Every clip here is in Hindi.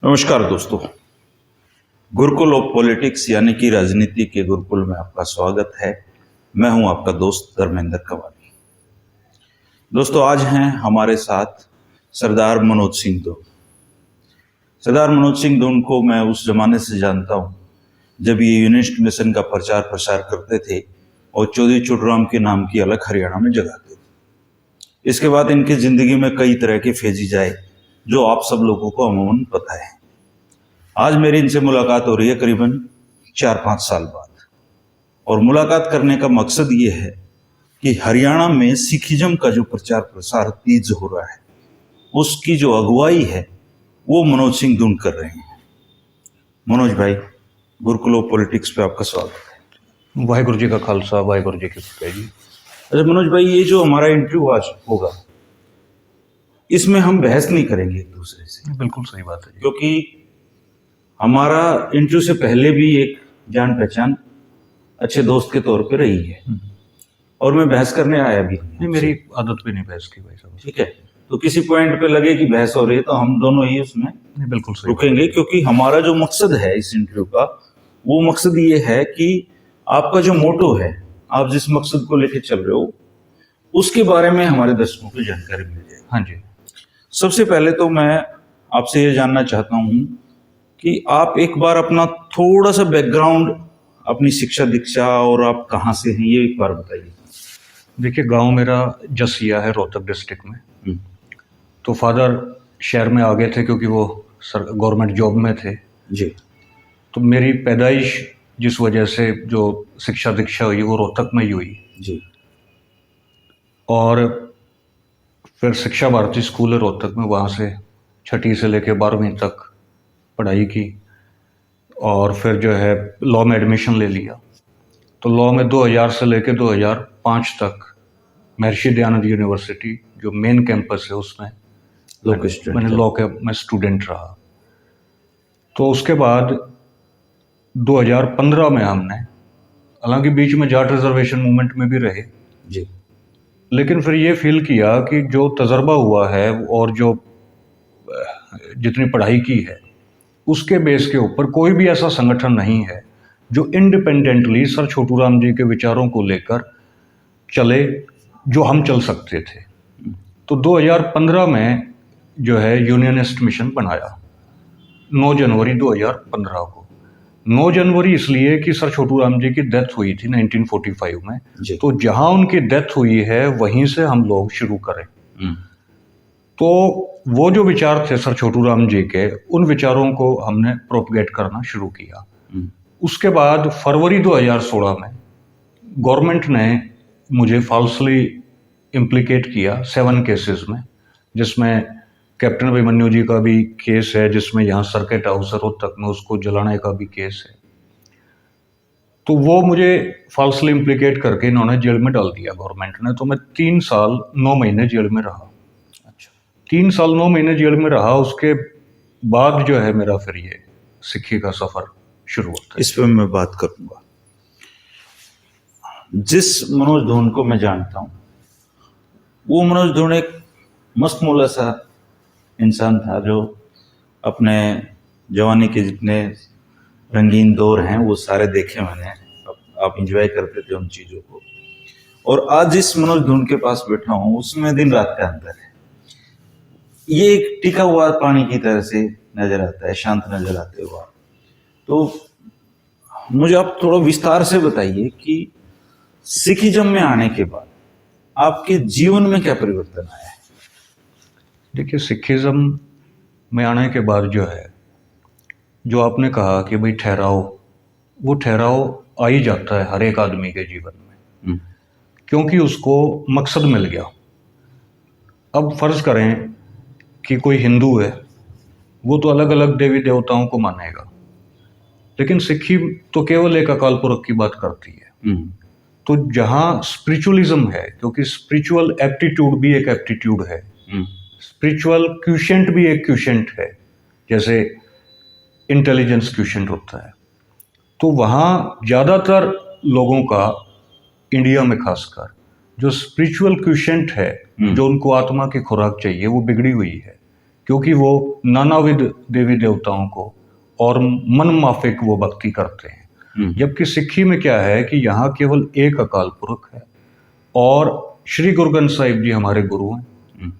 नमस्कार दोस्तों। गुरुकुल ऑफ पॉलिटिक्स यानी कि राजनीति के गुरुकुल में आपका स्वागत है। मैं हूं आपका दोस्त धर्मेंद्र कवानी। दोस्तों, आज हैं हमारे साथ सरदार मनोज सिंह धून। सरदार मनोज सिंह धून को मैं उस जमाने से जानता हूं जब ये यूनिस्ट मिशन का प्रचार प्रसार करते थे और चौधरी चुटराम के नाम की अलग हरियाणा में जगाते थे। इसके बाद इनकी जिंदगी में कई तरह के फेजिज आए जो आप सब लोगों को अमूमन पता है। आज मेरी इनसे मुलाकात हो रही है करीबन 4-5 साल बाद, और मुलाकात करने का मकसद ये है कि हरियाणा में सिखिज्म का जो प्रचार प्रसार तेज हो रहा है उसकी जो अगुवाई है वो मनोज सिंह धून कर रहे हैं। मनोज भाई, गुरुकुल ऑफ पॉलिटिक्स पे आपका स्वागत है। वाहिगुरु जी का खालसा, वाहिगुरु जी की फतेह जी। अच्छा मनोज भाई, ये जो हमारा इंटरव्यू आज होगा इसमें हम बहस नहीं करेंगे एक दूसरे से। बिल्कुल सही बात है जी। क्योंकि हमारा इंटरव्यू से पहले भी एक जान पहचान अच्छे दोस्त के तौर पे रही है और मैं बहस करने आया भी नहीं, मेरी आदत भी नहीं बहस की भाई साहब। ठीक है, तो किसी पॉइंट पे लगे कि बहस हो रही है तो हम दोनों ही उसमें नहीं, बिल्कुल सही रुकेंगे, क्योंकि हमारा जो मकसद है इस इंटरव्यू का वो मकसद ये है कि आपका जो मोटो है, आप जिस मकसद को लेके चल रहे हो उसके बारे में हमारे दर्शकों को जानकारी मिल जाए। हाँ जी। सबसे पहले तो मैं आपसे ये जानना चाहता हूँ कि आप एक बार अपना थोड़ा सा बैकग्राउंड, अपनी शिक्षा दीक्षा और आप कहाँ से हैं ये एक बार बताइए। देखिए, गांव मेरा जसिया है, रोहतक डिस्ट्रिक्ट में। तो फादर शहर में आ गए थे क्योंकि वो गवर्नमेंट जॉब में थे जी। तो मेरी पैदाइश जिस वजह से जो शिक्षा दीक्षा हुई वो रोहतक में ही हुई जी। और फिर शिक्षा भारती स्कूल है रोहतक में, वहाँ से 6ठी से लेकर 12वीं तक पढ़ाई की और फिर जो है लॉ में एडमिशन ले लिया। तो लॉ में 2000 से लेकर 2005 तक महर्षि दयानंद यूनिवर्सिटी जो मेन कैंपस है उसमें मैंने लॉ के मैं स्टूडेंट रहा। तो उसके बाद 2015 में हमने, हालांकि बीच में जाट रिजर्वेशन मूवमेंट में भी रहे जी, लेकिन फिर ये फील किया कि जो तजर्बा हुआ है और जो जितनी पढ़ाई की है उसके बेस के ऊपर कोई भी ऐसा संगठन नहीं है जो इंडिपेंडेंटली सर छोटूराम जी के विचारों को लेकर चले जो हम चल सकते थे। तो 2015 में जो है यूनियनिस्ट मिशन बनाया 9 जनवरी 2015 को। 9 जनवरी इसलिए कि सर छोटूराम जी की डेथ हुई थी 1945 में जी। तो जहां उनकी डेथ हुई है वहीं से हम लोग शुरू करें। तो वो जो विचार थे सर छोटूराम जी के, उन विचारों को हमने प्रोपगेट करना शुरू किया। उसके बाद फरवरी 2016 में गवर्नमेंट ने मुझे फॉल्सली इम्प्लीकेट किया 7 केसेस में, जिसमें कैप्टन अभिमन्यु जी का भी केस है, जिसमें यहाँ सर्किट हाउस रोहतक में उसको जलाने का भी केस है। तो वो मुझे फॉल्सली इम्प्लीकेट करके इन्होंने जेल में डाल दिया गवर्नमेंट ने। तो मैं 3 साल 9 महीने जेल में रहा। 3 साल 9 महीने जेल में रहा। उसके बाद जो है मेरा फिर ये सिक्खी का सफर शुरू होता है। इस पर मैं बात करूंगा। जिस मनोज धून को मैं जानता हूं वो मनोज धून एक मस्त मौला सा इंसान था जो अपने जवानी के जितने रंगीन दौर हैं वो सारे देखे मैंने। आप इंजॉय करते थे उन चीज़ों को, और आज जिस मनोज धून के पास बैठा हूँ उसमें दिन रात का अंतर है। ये एक टिका हुआ पानी की तरह से नजर आता है, शांत नजर आते हुआ। तो मुझे आप थोड़ा विस्तार से बताइए कि सिखिज्म में आने के बाद आपके जीवन में क्या परिवर्तन आया है। देखिए, सिखिज्म में आने के बाद जो है, जो आपने कहा कि भाई ठहराव, वो ठहराव आ ही जाता है हर एक आदमी के जीवन में, क्योंकि उसको मकसद मिल गया। अब फर्ज करें कि कोई हिंदू है, वो तो अलग अलग देवी देवताओं को मानेगा, लेकिन सिक्खी तो केवल एक अकाल पुरख की बात करती है। तो जहाँ स्पिरिचुअलिज्म है, क्योंकि स्पिरिचुअल एप्टीट्यूड भी एक एप्टीट्यूड है, स्पिरिचुअल क्यूशेंट भी एक क्यूशेंट है, जैसे इंटेलिजेंस क्यूशेंट होता है। तो वहाँ ज़्यादातर लोगों का, इंडिया में खासकर, जो स्पिरिचुअल क्यूशेंट है, जो उनको आत्मा की खुराक चाहिए, वो बिगड़ी हुई है। क्योंकि वो नानाविध देवी देवताओं को और मन माफिक वो भक्ति करते हैं। जबकि सिक्खी में क्या है कि यहाँ केवल एक अकाल पुरख है और श्री गुरु ग्रंथ साहिब जी हमारे गुरु हैं,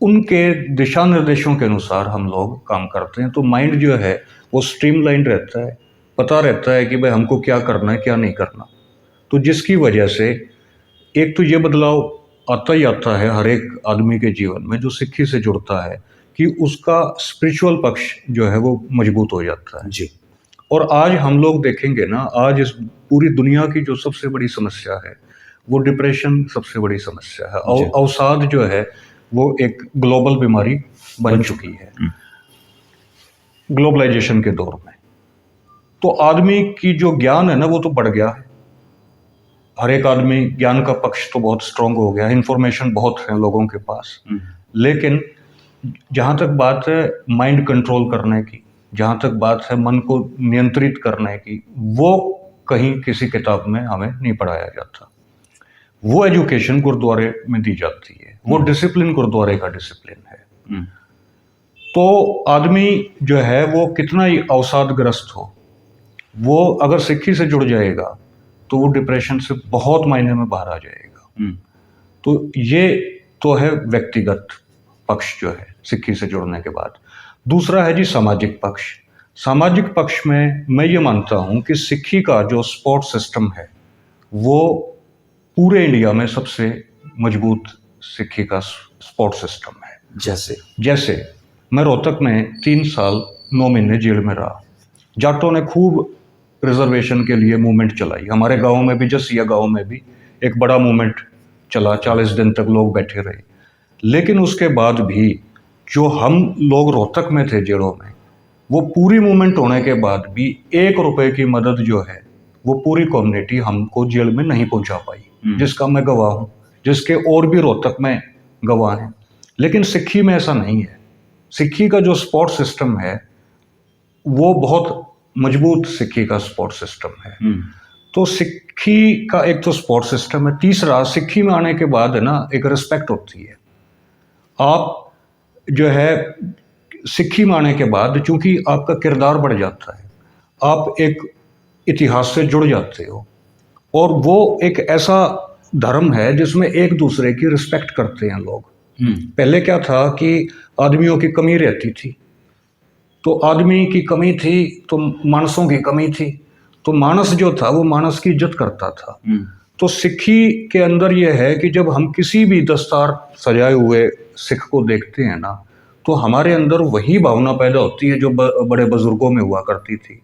उनके दिशा निर्देशों के अनुसार हम लोग काम करते हैं। तो माइंड जो है वो स्ट्रीमलाइन रहता है, पता रहता है कि भाई हमको क्या करना है क्या नहीं करना। तो जिसकी वजह से एक तो ये बदलाव आता ही आता है हर एक आदमी के जीवन में जो सिक्खी से जुड़ता है कि उसका स्पिरिचुअल पक्ष जो है वो मजबूत हो जाता है जी। और आज हम लोग देखेंगे ना, आज इस पूरी दुनिया की जो सबसे बड़ी समस्या है वो डिप्रेशन सबसे बड़ी समस्या है। अवसाद जो है वो एक ग्लोबल बीमारी बन चुकी है ग्लोबलाइजेशन के दौर में। तो आदमी की जो ज्ञान है ना वो तो बढ़ गया है, हर एक आदमी ज्ञान का पक्ष तो बहुत स्ट्रांग हो गया है, इंफॉर्मेशन बहुत है लोगों के पास। लेकिन जहाँ तक बात है माइंड कंट्रोल करने की, जहाँ तक बात है मन को नियंत्रित करने की, वो कहीं किसी किताब में हमें नहीं पढ़ाया जाता। वो एजुकेशन गुरुद्वारे में दी जाती है, वो डिसिप्लिन गुरुद्वारे का डिसिप्लिन है। तो आदमी जो है वो कितना ही अवसादग्रस्त हो, वो अगर सिक्खी से जुड़ जाएगा तो वो डिप्रेशन से बहुत मायने में बाहर आ जाएगा। तो ये तो है व्यक्तिगत पक्ष जो है सिक्खी से जुड़ने के बाद। दूसरा है जी सामाजिक पक्ष। सामाजिक पक्ष में मैं ये मानता हूँ कि सिक्खी का जो सपोर्ट सिस्टम है वो पूरे इंडिया में सबसे मजबूत सिक्खी का सपोर्ट सिस्टम है। जैसे मैं रोहतक में 3 साल 9 महीने जेल में रहा। जाटों ने खूब रिजर्वेशन के लिए मूवमेंट चलाई, हमारे गांव में भी, जसिया गांव में भी एक बड़ा मूवमेंट चला, 40 दिन तक लोग बैठे रहे। लेकिन उसके बाद भी जो हम लोग रोहतक में थे जेलों में, वो पूरी मूवमेंट होने के बाद भी 1 रुपए की मदद जो है वो पूरी कम्युनिटी हमको जेल में नहीं पहुंचा पाई, जिसका मैं गवाह हूँ, जिसके और भी रोहतक में गवाह हैं। लेकिन सिक्खी में ऐसा नहीं है। सिक्खी का जो सपोर्ट सिस्टम है वो बहुत मजबूत सिक्खी का सपोर्ट सिस्टम है। तो सिक्खी का एक तो सपोर्ट सिस्टम है। तीसरा, सिक्खी में आने के बाद है ना एक रिस्पेक्ट होती है। आप जो है सिक्खी में आने के बाद चूंकि आपका किरदार बढ़ जाता है, आप एक इतिहास से जुड़ जाते हो और वो एक ऐसा धर्म है जिसमें एक दूसरे की रिस्पेक्ट करते हैं लोग। पहले क्या था कि आदमियों की कमी रहती थी, तो आदमी की कमी थी तो मानसों की कमी थी, तो मानस जो था वो मानस की इज्जत करता था। तो सिक्खी के अंदर यह है कि जब हम किसी भी दस्तार सजाए हुए सिख को देखते हैं ना, तो हमारे अंदर वही भावना पैदा होती है जो बड़े बुजुर्गों में हुआ करती थी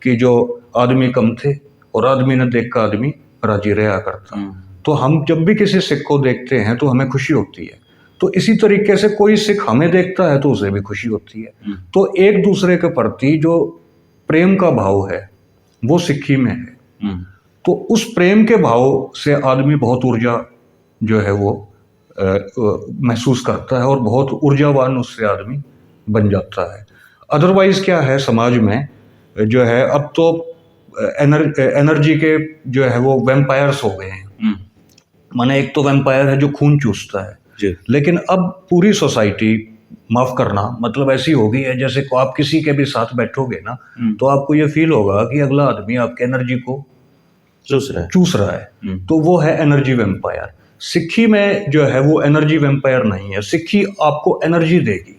कि जो आदमी कम थे और आदमी ने देख कर आदमी राजी रहा करता। तो हम जब भी किसी सिख को देखते हैं तो हमें खुशी होती है। तो इसी तरीके से कोई सिख हमें देखता है तो उसे भी खुशी होती है। तो एक दूसरे के प्रति जो प्रेम का भाव है वो सिक्खी में है। तो उस प्रेम के भाव से आदमी बहुत ऊर्जा जो है वो महसूस करता है और बहुत ऊर्जावान उससे आदमी बन जाता है। अदरवाइज क्या है, समाज में जो है अब तो एनर्जी के जो है वो वैम्पायर्स हो गए हैं। माने एक तो वैम्पायर है जो खून चूसता है, लेकिन अब पूरी सोसाइटी, माफ करना, मतलब ऐसी हो गई है जैसे को आप किसी के भी साथ बैठोगे ना तो आपको ये फील होगा कि अगला आदमी आपके एनर्जी को चूस रहा है। तो वो है एनर्जी वैम्पायर। सिक्खी में जो है वो एनर्जी वैम्पायर नहीं है। सिक्खी आपको एनर्जी देगी।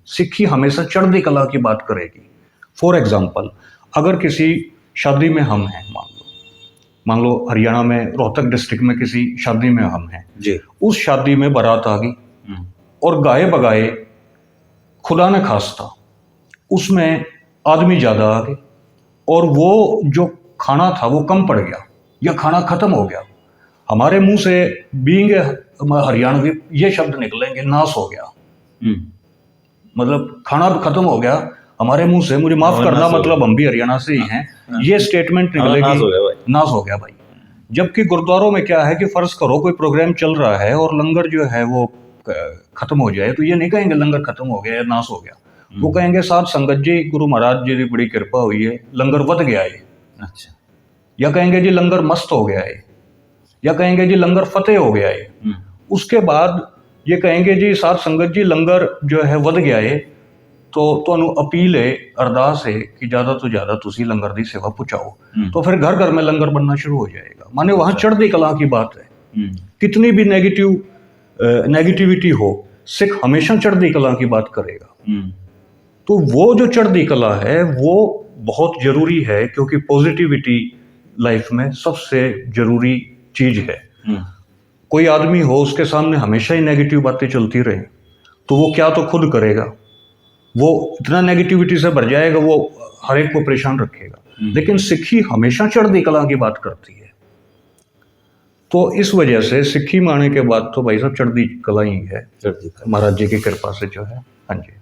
सिक्खी हमेशा चढ़ती कला की बात करेगी। फॉर एग्जाम्पल, अगर किसी शादी में हम हैं, मान लो हरियाणा में रोहतक डिस्ट्रिक्ट में किसी शादी में हम हैं जी। उस शादी में बारात आ गई और गाए बगाए खुदा ने खास्ता उसमें आदमी ज़्यादा आ गए और वो जो खाना था वो कम पड़ गया या खाना खत्म हो गया। हमारे मुंह से बीइंग हरियाणवी ये शब्द निकलेंगे, नाश हो गया। मतलब खाना खत्म हो गया हमारे मुंह से, मुझे माफ करना, मतलब हम भी हरियाणा से ही हैं, ये स्टेटमेंट निकलेगी, नाश हो गया भाई। जबकि गुरुद्वारों में क्या है कि फर्ज करो कोई प्रोग्राम चल रहा है और लंगर जो है वो खत्म हो जाए तो ये नहीं कहेंगे लंगर खत्म हो गया या नाश हो गया, वो कहेंगे साथ संगत जी, गुरु महाराज जी की बड़ी कृपा हुई है, लंगर वध गया है। अच्छा। या कहेंगे जी लंगर मस्त हो गया है, या कहेंगे जी लंगर फतेह हो गया है। उसके बाद ये कहेंगे जी साध संगत जी लंगर जो है वध गया है, तो ਤੁਹਾਨੂੰ अपील है, अरदास है कि ज़्यादा तो ज़्यादा तुसी लंगर की सेवा पहुँचाओ। तो फिर घर घर में लंगर बनना शुरू हो जाएगा। माने वहाँ चढ़ती कला की बात है। कितनी भी नेगेटिविटी हो, सिख हमेशा चढ़ती कला की बात करेगा। तो वो जो चढ़ती कला है वो बहुत जरूरी है, क्योंकि पॉजिटिविटी लाइफ में सबसे जरूरी चीज है। कोई आदमी हो उसके सामने हमेशा ही नेगेटिव बातें चलती रहे तो वो क्या तो खुद करेगा, वो इतना नेगेटिविटी से भर जाएगा, वो हर एक को परेशान रखेगा। लेकिन सिक्खी हमेशा चढ़ती कला की बात करती है। तो इस वजह से सिक्खी में आने के बाद तो भाई साहब चढ़ती कला ही है, महाराज जी की कृपा से जो है। हाँ जी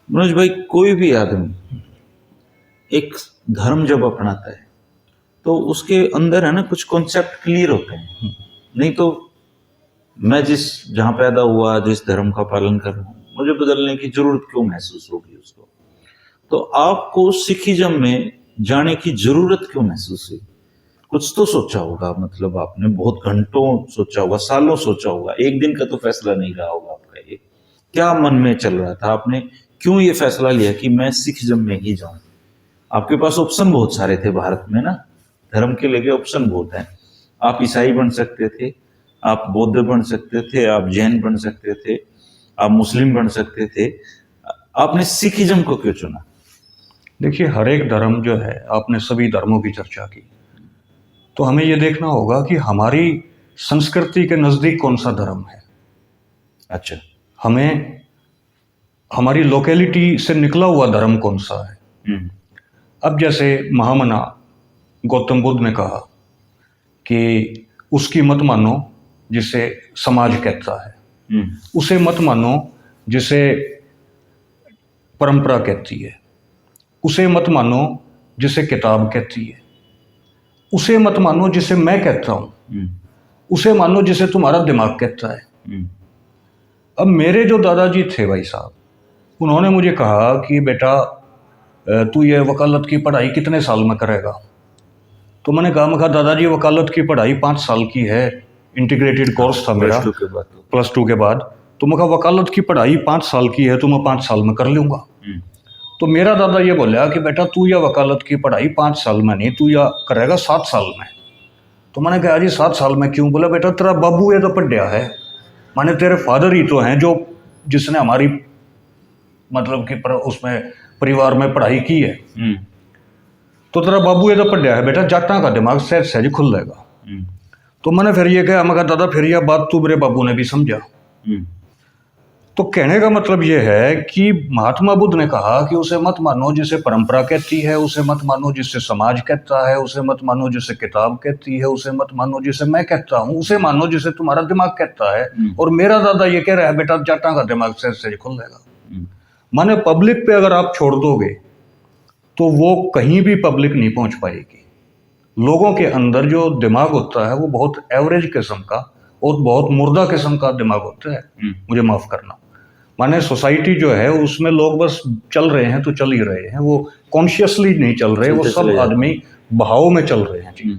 मनोज भाई, कोई भी आदमी एक धर्म जब अपनाता है तो उसके अंदर है ना कुछ कॉन्सेप्ट क्लियर होते हैं। नहीं तो मैं जहां पैदा हुआ, जिस धर्म का पालन कर रहा हूँ, मुझे बदलने की जरूरत क्यों महसूस होगी उसको? तो आपको सिखिज्म में जाने की जरूरत क्यों महसूस हुई? कुछ तो सोचा होगा, मतलब आपने बहुत घंटों सोचा होगा, सालों सोचा होगा, एक दिन का तो फैसला नहीं रहा होगा आपका। ये क्या मन में चल रहा था? आपने क्यों ये फैसला लिया कि मैं सिखिज्म में ही जाऊं? आपके पास ऑप्शन बहुत सारे थे भारत में ना, धर्म के लेके ऑप्शन बहुत हैं। आप ईसाई बन सकते थे, आप बौद्ध बन सकते थे, आप जैन बन सकते थे, आप मुस्लिम बन सकते थे। आपने सिखिज्म को क्यों चुना? देखिए, हर एक धर्म जो है, आपने सभी धर्मों की चर्चा की, तो हमें ये देखना होगा कि हमारी संस्कृति के नज़दीक कौन सा धर्म है। अच्छा, हमें हमारी लोकेलिटी से निकला हुआ धर्म कौन सा है। अब जैसे महामना गौतम बुद्ध ने कहा कि उसकी मत मानो जिसे समाज कहता है, उसे मत मानो जिसे परंपरा कहती है, उसे मत मानो जिसे किताब कहती है, उसे मत मानो जिसे मैं कहता हूँ, उसे मानो जिसे तुम्हारा दिमाग कहता है। अब मेरे जो दादाजी थे भाई साहब, उन्होंने मुझे कहा कि बेटा तू ये वकालत की पढ़ाई कितने साल में करेगा? तो मैंने कहा दादाजी वकालत की पढ़ाई 5 साल की है, इंटीग्रेटेड कोर्स था मेरा प्लस टू के बाद। तो मैं कहा वकालत की पढ़ाई 5 साल की है तो मैं 5 साल में कर लूँगा। तो मेरा दादा ये बोला कि बेटा तू या वकालत की पढ़ाई 5 साल में नहीं, तू या करेगा 7 साल में। तो मैंने कहा जी 7 साल में क्यों? बोला बेटा तेरा बाबू ये तो पढ़िया है, माने तेरे फादर ही तो हैं जो जिसने हमारी मतलब कि उसमें परिवार में पढ़ाई की है, तो तेरा बाबू ये तो पढ़िया है बेटा, जाटा का दिमाग सहज सहज खुल जाएगा। तो मैंने फिर ये कहा, मैं कहा दादा फिर यह बात तू मेरे बाबू ने भी समझा। तो कहने का मतलब ये है कि महात्मा बुद्ध ने कहा कि उसे मत मानो जिसे परंपरा कहती है, उसे मत मानो जिसे समाज कहता है, उसे मत मानो जिसे किताब कहती है, उसे मत मानो जिसे मैं कहता हूँ, उसे मानो जिसे तुम्हारा दिमाग कहता है। और मेरा दादा ये कह रहा है बेटा जाटा का दिमाग से खुल जाएगा। माने पब्लिक पे अगर आप छोड़ दोगे तो वो कहीं भी पब्लिक नहीं पहुंच पाएगी। लोगों के अंदर जो दिमाग होता है वो बहुत एवरेज किस्म का और बहुत मुर्दा किस्म का दिमाग होता है। मुझे माफ करना, माने सोसाइटी जो है उसमें लोग बस चल रहे हैं तो चल ही रहे हैं, वो कॉन्शियसली नहीं चल रहे, वो सब आदमी बहाव में चल रहे हैं जी।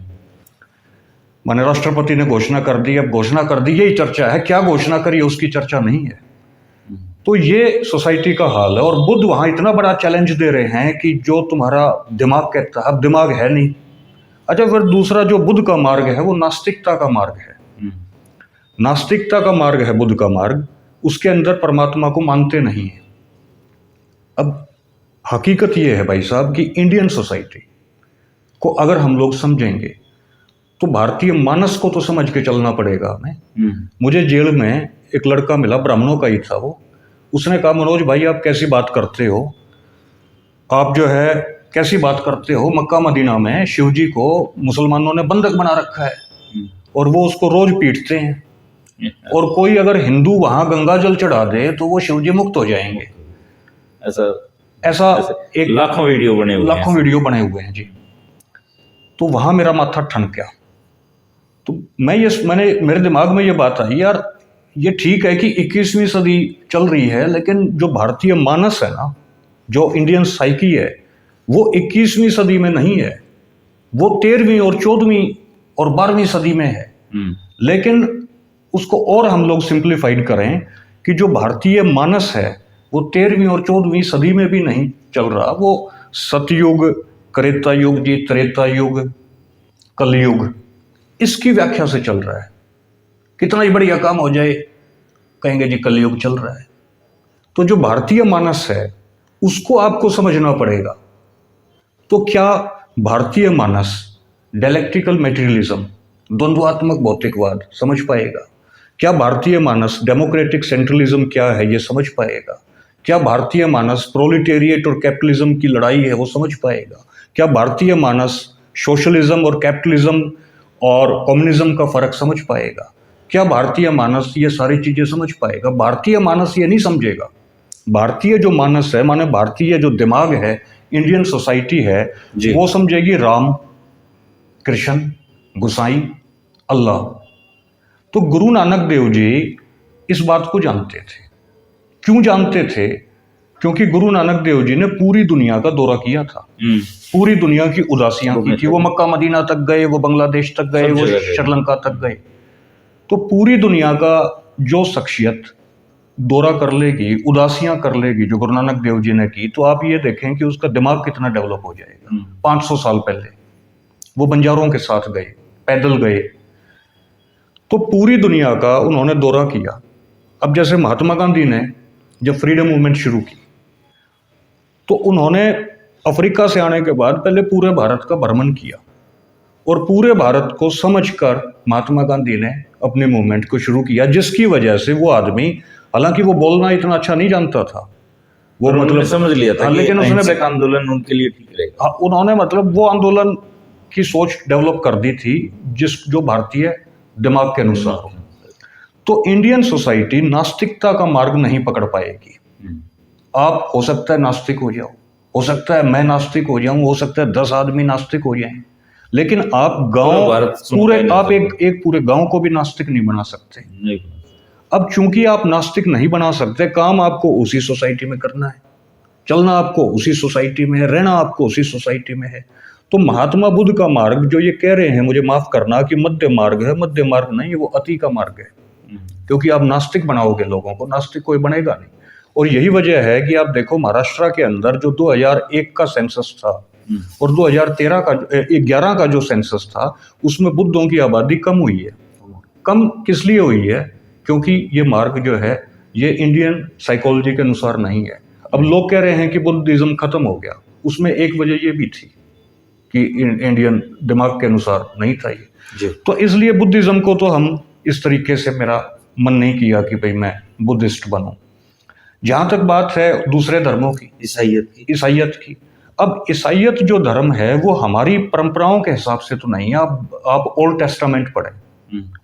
माने राष्ट्रपति ने घोषणा कर दी, अब घोषणा कर दी यही चर्चा है, क्या घोषणा करी उसकी चर्चा नहीं है। तो ये सोसाइटी का हाल है। और बुद्ध वहां इतना बड़ा चैलेंज दे रहे हैं कि जो तुम्हारा दिमाग कहता है, अब दिमाग है नहीं। अच्छा, फिर दूसरा जो बुद्ध का मार्ग है वो नास्तिकता का मार्ग है। नास्तिकता का मार्ग है बुद्ध का मार्ग, उसके अंदर परमात्मा को मानते नहीं है। अब हकीकत ये है भाई साहब कि इंडियन सोसाइटी को अगर हम लोग समझेंगे तो भारतीय मानस को तो समझ के चलना पड़ेगा हमें। मुझे जेल में एक लड़का मिला, ब्राह्मणों का ही था वो। उसने कहा मनोज भाई आप कैसी बात करते हो, आप जो है कैसी बात करते हो, मक्का मदीना में शिव जी को मुसलमानों ने बंधक बना रखा है और वो उसको रोज पीटते हैं, और कोई अगर हिंदू वहां गंगा जल चढ़ा दे तो वो शिव जी मुक्त हो जाएंगे। ऐसा एक लाखों वीडियो बने हुए हैं जी। तो वहां मेरा माथा ठनका। तो मैंने मेरे दिमाग में ये बात आई, यार ये ठीक है कि 21वीं सदी चल रही है, लेकिन जो भारतीय मानस है ना, जो इंडियन साइकी है, वो 21वीं सदी में नहीं है, वो 13वीं और 14वीं और 12वीं सदी में है। लेकिन उसको और हम लोग सिंप्लीफाइड करें कि जो भारतीय मानस है वो 13वीं और 14वीं सदी में भी नहीं चल रहा, वो सतयुग, त्रेता युग जी, त्रेता युग, कलयुग, इसकी व्याख्या से चल रहा है। कितना ही बढ़िया काम हो जाए कहेंगे जी कलयुग चल रहा है। तो जो भारतीय मानस है उसको आपको समझना पड़ेगा। तो क्या भारतीय मानस डायलेक्टिकल मेटेरियलिज्म, द्वंद्वात्मक भौतिकवाद समझ पाएगा? क्या भारतीय मानस डेमोक्रेटिक सेंट्रलिज्म क्या है ये समझ पाएगा? क्या भारतीय मानस प्रोलिटेरिएट और कैपिटलिज्म की लड़ाई है वो समझ पाएगा? क्या भारतीय मानस सोशलिज्म और कैपिटलिज्म और कम्युनिज्म का फर्क समझ पाएगा? क्या भारतीय मानस ये सारी चीजें समझ पाएगा? भारतीय मानस ये नहीं समझेगा। भारतीय जो मानस है, माने भारतीय जो दिमाग है, इंडियन सोसाइटी है, वो समझेगी राम, कृष्ण, गुसाई, अल्लाह। तो गुरु नानक देव जी इस बात को जानते थे। क्यों जानते थे? क्योंकि गुरु नानक देव जी ने पूरी दुनिया का दौरा किया था, पूरी दुनिया की उदासियां की थी। वो मक्का मदीना तक गए, वो बांग्लादेश तक गए, वो श्रीलंका तक गए। तो पूरी दुनिया का जो शख्सियत दौरा कर लेगी, उदासियां कर लेगी जो गुरु नानक देव जी ने की, तो आप ये देखें कि उसका दिमाग कितना डेवलप हो जाएगा। 500 साल पहले वो बंजारों के साथ गए, पैदल गए, तो पूरी दुनिया का उन्होंने दौरा किया। अब जैसे महात्मा गांधी ने जब फ्रीडम मूवमेंट शुरू की तो उन्होंने अफ्रीका से आने के बाद पहले पूरे भारत का भ्रमण किया और पूरे भारत को समझकर महात्मा गांधी ने अपने मूवमेंट को शुरू किया, जिसकी वजह से वो आदमी, हालांकि वो बोलना इतना अच्छा नहीं जानता था, वो मतलब समझ लिया था, लेकिन उसने आंदोलन उनके लिए ठीक रहेगा। उन्होंने मतलब वो आंदोलन की सोच डेवलप कर दी थी जो भारतीय दिमाग के अनुसार हो। तो इंडियन सोसाइटी नास्तिकता का मार्ग नहीं पकड़ पाएगी। आप हो सकता है नास्तिक हो जाओ, हो सकता है मैं नास्तिक हो जाऊं, हो सकता है 10 आदमी नास्तिक हो जाएं, लेकिन आप गांव पूरे आप एक पूरे गांव को भी नास्तिक नहीं बना सकते। अब चूंकि आप नास्तिक नहीं बना सकते, काम आपको उसी सोसाइटी में करना है, चलना आपको उसी सोसाइटी में है, रहना आपको उसी सोसाइटी में है। तो महात्मा बुद्ध का मार्ग जो ये कह रहे हैं, मुझे माफ करना कि मध्य मार्ग है, मध्य मार्ग नहीं है, वो अति का मार्ग है। क्योंकि आप नास्तिक बनाओगे लोगों को, नास्तिक कोई बनेगा नहीं। और यही वजह है कि आप देखो महाराष्ट्र के अंदर जो 2001 का सेंसस था और 2013 का 11 का जो सेंसस था, उसमें बुद्धों की आबादी कम हुई है। कम किस लिए हुई है? क्योंकि ये मार्ग जो है ये इंडियन साइकोलॉजी के अनुसार नहीं है। अब लोग कह रहे हैं कि बुद्धिज्म खत्म हो गया, उसमें एक वजह ये भी थी कि इंडियन दिमाग के अनुसार नहीं था ये। तो इसलिए बुद्धिज्म को तो हम इस तरीके से, मेरा मन नहीं किया कि भाई मैं बुद्धिस्ट बनूं। जहां तक बात है दूसरे धर्मों की, ईसाइयत की, अब ईसाइयत जो धर्म है वो हमारी परंपराओं के हिसाब से तो नहीं है। आप ओल्ड टेस्टामेंट पढ़े,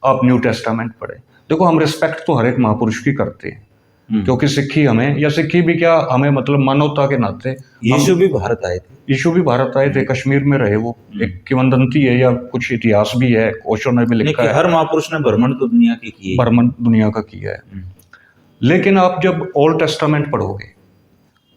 आप न्यू टेस्टामेंट पढ़े, देखो हम रिस्पेक्ट तो हर एक महापुरुष की करते हैं, क्योंकि सिक्खी हमें, या सिक्खी भी क्या, हमें मतलब मानवता के नाते, यीशु भी भारत आए थे, यीशु भी भारत आए थे, कश्मीर में रहे, वो एक किंवदंती है या कुछ इतिहास भी है, ओशो ने भी लिखा है। हर महापुरुष ने भ्रमण तो दुनिया की की है, भ्रमण दुनिया का किया है। लेकिन आप जब ओल्ड टेस्टामेंट पढ़ोगे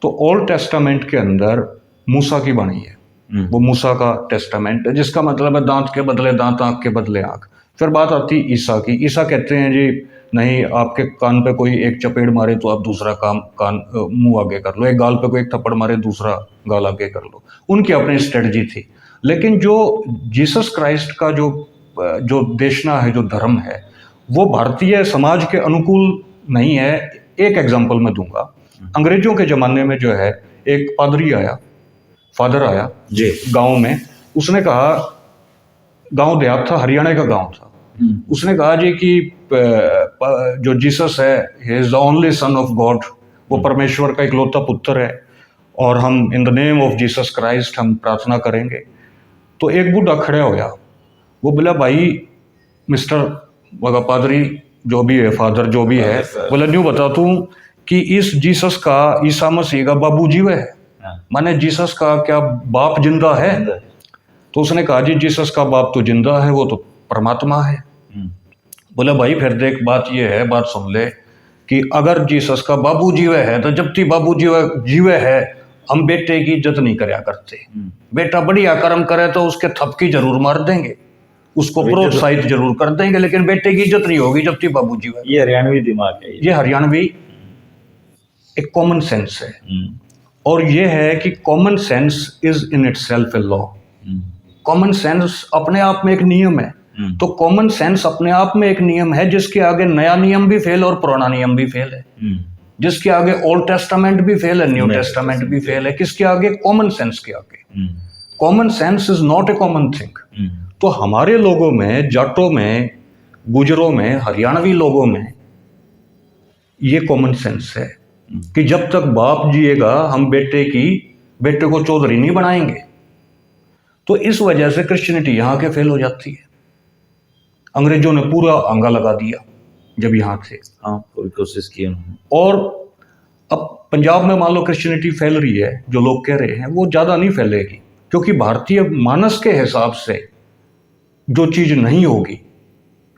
तो ओल्ड टेस्टामेंट के अंदर मूसा की वाणी है, वो मूसा का टेस्टामेंट है, जिसका मतलब है दांत के बदले दांत, आंख के बदले आंख। फिर बात आती ईसा की। ईसा कहते हैं जी नहीं, आपके कान पे कोई एक चपेट मारे तो आप दूसरा मुंह आगे कर लो, एक गाल पे कोई एक थप्पड़ मारे दूसरा गाल आगे कर लो। उनकी अपनी स्ट्रेटजी थी। लेकिन जो जीसस क्राइस्ट का जो देशना है, जो धर्म है, वो भारतीय समाज के अनुकूल नहीं है। एक एग्जांपल मैं दूंगा। अंग्रेजों के जमाने में जो है एक पादरी आया, फादर आया गांव में, उसने कहा, गांव देहात था, हरियाणा का गांव था, उसने कहा जी कि जो जीसस है, he is the only son of God, वो परमेश्वर का इकलौता पुत्र है, और हम in the name of Jesus Christ हम प्रार्थना करेंगे। तो एक बूढ़ा खड़ा होया, वो बोला भाई मिस्टर पादरी जो भी है, फादर जो भी है, बोला न्यू बता तू कि इस जीसस का, ईसा मसीह का बाबू जीव है, माने जीसस का क्या बाप जिंदा है? तो उसने कहा जी जीसस का बाप तो जिंदा है, वो तो परमात्मा है। बोला भाई फिर देख, बात ये है, बात सुन ले कि अगर जीसस का बाबू जीवे है तो जब तक बाबू जीवे है हम बेटे की इज्जत नहीं करया करते। बेटा बढ़िया कर्म करे तो उसके थपकी जरूर मार देंगे, उसको अभी तो- प्रोत्साहित जरूर कर देंगे, लेकिन बेटे की इज्जत नहीं होगी जब तक बाबूजी है। ये हरियाणवी दिमाग है ये हरियाणवी एक कॉमन सेंस है, और ये है कि common sense is in itself a law. Common sense अपने आप में एक नियम है। तो कॉमन सेंस अपने आप में एक नियम है, जिसके आगे नया नियम भी फेल और पुराना नियम भी फेल है, जिसके आगे ओल्ड टेस्टामेंट भी फेल है, न्यू टेस्टामेंट भी फेल है। किसके आगे? कॉमन सेंस के आगे। Common sense is not a common thing. तो हमारे लोगों में, जाटों में, गुजरों में, हरियाणवी लोगों में ये कॉमन सेंस है कि जब तक बाप जिएगा हम बेटे को चौधरी नहीं बनाएंगे। तो इस वजह से क्रिश्चियनिटी यहाँ के फेल हो जाती है। अंग्रेजों ने पूरा अंगा लगा दिया जब यहाँ थे। हाँ, पूरी कोशिश की उन्होंने। और अब पंजाब में मान लो क्रिश्चियनिटी फैल रही है, जो लोग कह रहे हैं, वो ज़्यादा नहीं फैलेगी, क्योंकि भारतीय मानस के हिसाब से जो चीज़ नहीं होगी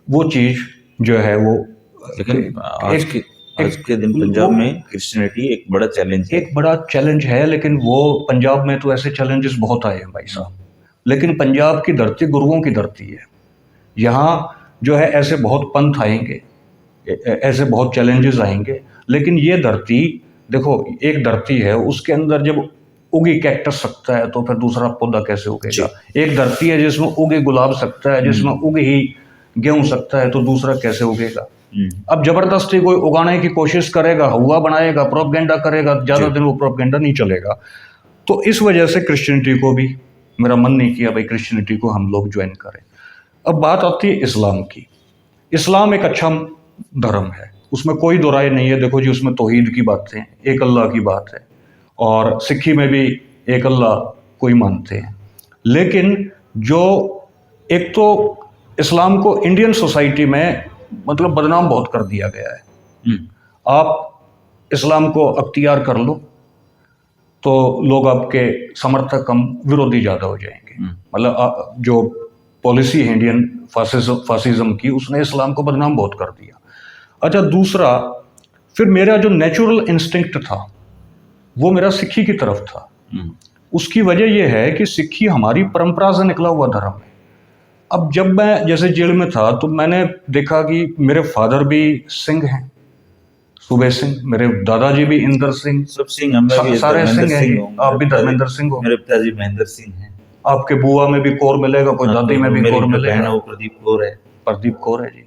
वो चीज़ जो है वो लेकिन आज के दिन पंजाब में क्रिश्चियनिटी एक बड़ा चैलेंज है। एक बड़ा चैलेंज है। लेकिन वो पंजाब में तो ऐसे चैलेंजेस बहुत आए हैं भाई साहब। लेकिन पंजाब की धरती गुरुओं की धरती है। यहाँ जो है ऐसे बहुत पंथ आएंगे, ऐसे बहुत चैलेंजेस आएंगे, लेकिन ये धरती देखो, एक धरती है, उसके अंदर जब उगी कैक्टस सकता है तो फिर दूसरा पौधा कैसे उगेगा? एक धरती है जिसमें उगे गुलाब सकता है, जिसमें उगे ही गेहूं सकता है, तो दूसरा कैसे उगेगा? अब जबरदस्ती कोई उगाने की कोशिश करेगा, हुआ बनाएगा, प्रोपगेंडा करेगा, ज्यादा दिन वो प्रोपगेंडा नहीं चलेगा। तो इस वजह से क्रिश्चियनिटी को भी मेरा मन नहीं किया भाई क्रिश्चियनिटी को हम लोग ज्वाइन करें। अब बात आती है इस्लाम की। इस्लाम एक अच्छा धर्म है, उसमें कोई दो राय नहीं है। देखो जी, उसमें तौहीद की बातें, एक अल्लाह की बात है, और सिक्खी में भी एक अल्लाह कोई मानते हैं। लेकिन जो एक तो इस्लाम को इंडियन सोसाइटी में मतलब बदनाम बहुत कर दिया गया है। आप इस्लाम को अख्तियार कर लो तो लोग आपके समर्थक कम, विरोधी ज़्यादा हो जाएंगे। मतलब जो पॉलिसी है इंडियन फासिज्म की, उसने इस्लाम को बदनाम बहुत कर दिया। अच्छा, दूसरा फिर मेरा जो नेचुरल इंस्टिंक्ट था वो मेरा सिक्खी की तरफ था। उसकी वजह यह है कि सिक्खी हमारी परंपरा से निकला हुआ धर्म है। अब जब मैं जैसे जेल में था तो मैंने देखा कि मेरे फादर भी सिंह हैं, सूबे सिंह, मेरे दादाजी भी इंदर सिंह, सब सिंह, हम भी सारे सिंह हैं। हूँ। आप भी धर्मेंद्र सिंह हो। मेरे पिताजी महेंद्र सिंह हैं। आपके बुआ में भी कौर मिलेगा, कोई दादी में भी कौर मिलेगा। वो प्रदीप कौर है। प्रदीप कौर है जी।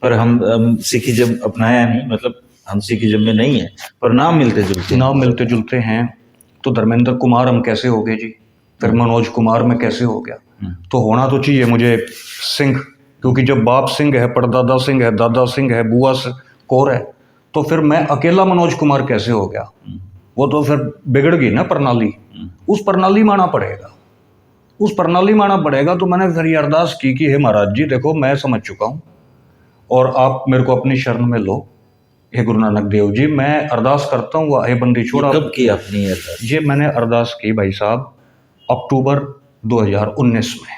पर हम सिखिज्म अपनाया नहीं, मतलब हम सिखिज्म में नहीं है, पर नाम मिलते जुलते हैं। तो धर्मेंद्र कुमार हम कैसे हो गए जी? फिर मनोज कुमार में कैसे हो गया? तो होना तो चाहिए मुझे सिंह, क्योंकि जब बाप सिंह है, परदादा सिंह है, दादा सिंह है, बुआ कौर है, तो फिर मैं अकेला मनोज कुमार कैसे हो गया? वो तो फिर बिगड़ गई ना प्रणाली। उस प्रणाली में आना पड़ेगा, उस प्रणाली में आना पड़ेगा। तो मैंने फिर ये अरदास की कि हे महाराज जी, देखो मैं समझ चुका हूँ और आप मेरे को अपनी शरण में लो। हे गुरु नानक देव जी, मैं अरदास करता हूँ, हे बंदी छोड़ा। कब की अपनी अरदास? ये मैंने अरदास की भाई साहब अक्टूबर 2019 में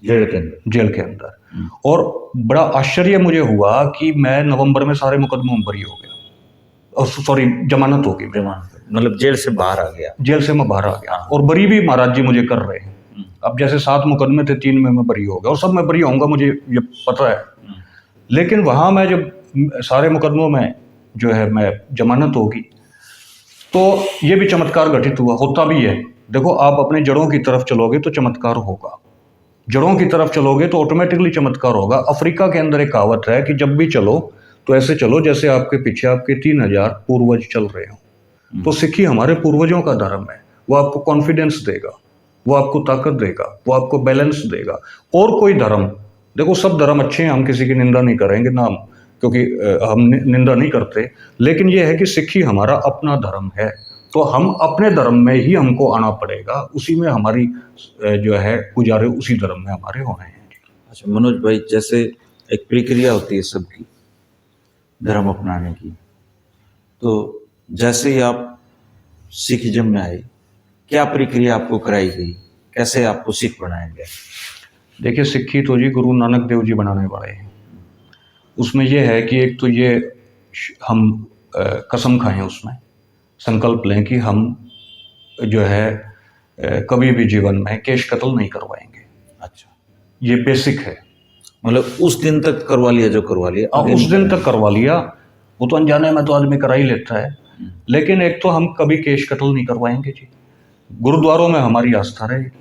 जेल के अंदर। और बड़ा आश्चर्य मुझे हुआ कि मैं नवंबर में सारे मुकदमों में बरी हो गया, सॉरी जमानत हो गई, मतलब जेल से बाहर आ गया। जेल से मैं बाहर आ गया और बरी भी महाराज जी मुझे कर रहे हैं। अब जैसे 7 मुकदमे थे, 3 में मैं बरी हो गया, और सब मैं बरी होऊंगा, मुझे ये पता है। लेकिन वहां मैं जब सारे मुकदमों में जो है मैं जमानत होगी, तो ये भी चमत्कार घटित हुआ, होता भी है। देखो, आप अपने जड़ों की तरफ चलोगे तो चमत्कार होगा, जड़ों की तरफ चलोगे तो ऑटोमेटिकली चमत्कार होगा। अफ्रीका के अंदर एक कहावत है कि जब भी चलो तो ऐसे चलो जैसे आपके पीछे आपके 3000 पूर्वज चल रहे हो। तो सिक्खी हमारे पूर्वजों का धर्म है। वो आपको कॉन्फिडेंस देगा, वो आपको ताकत देगा, वो आपको बैलेंस देगा। और कोई धर्म, देखो सब धर्म अच्छे हैं, हम किसी की निंदा नहीं करेंगे नाम, क्योंकि हम निंदा नहीं करते। लेकिन ये है कि सिक्खी हमारा अपना धर्म है, तो हम अपने धर्म में ही हमको आना पड़ेगा, उसी में हमारी जो है गुजारे उसी धर्म में हमारे होने हैं। अच्छा मनोज भाई, जैसे एक प्रक्रिया होती है सबकी धर्म अपनाने की, तो जैसे ही आप सिखिज्म में आए, क्या प्रक्रिया आपको कराई गई, कैसे आपको सिख बनाया गया? देखिए, सिक्खी तो जी गुरु नानक देव जी बनाने वाले हैं। उसमें यह है कि एक तो ये हम कसम खाएं, उसमें संकल्प लें कि हम जो है कभी भी जीवन में केश कत्ल नहीं करवाएंगे। अच्छा, ये बेसिक है। मतलब उस दिन तक करवा लिया जो करवा लिया, अब आगे उस नहीं दिन करना। तक करवा लिया, वो तो अनजाने में तो आदमी करा ही लेता है। लेकिन एक तो हम कभी केश कत्ल नहीं करवाएंगे जी, गुरुद्वारों में हमारी आस्था रहेगी,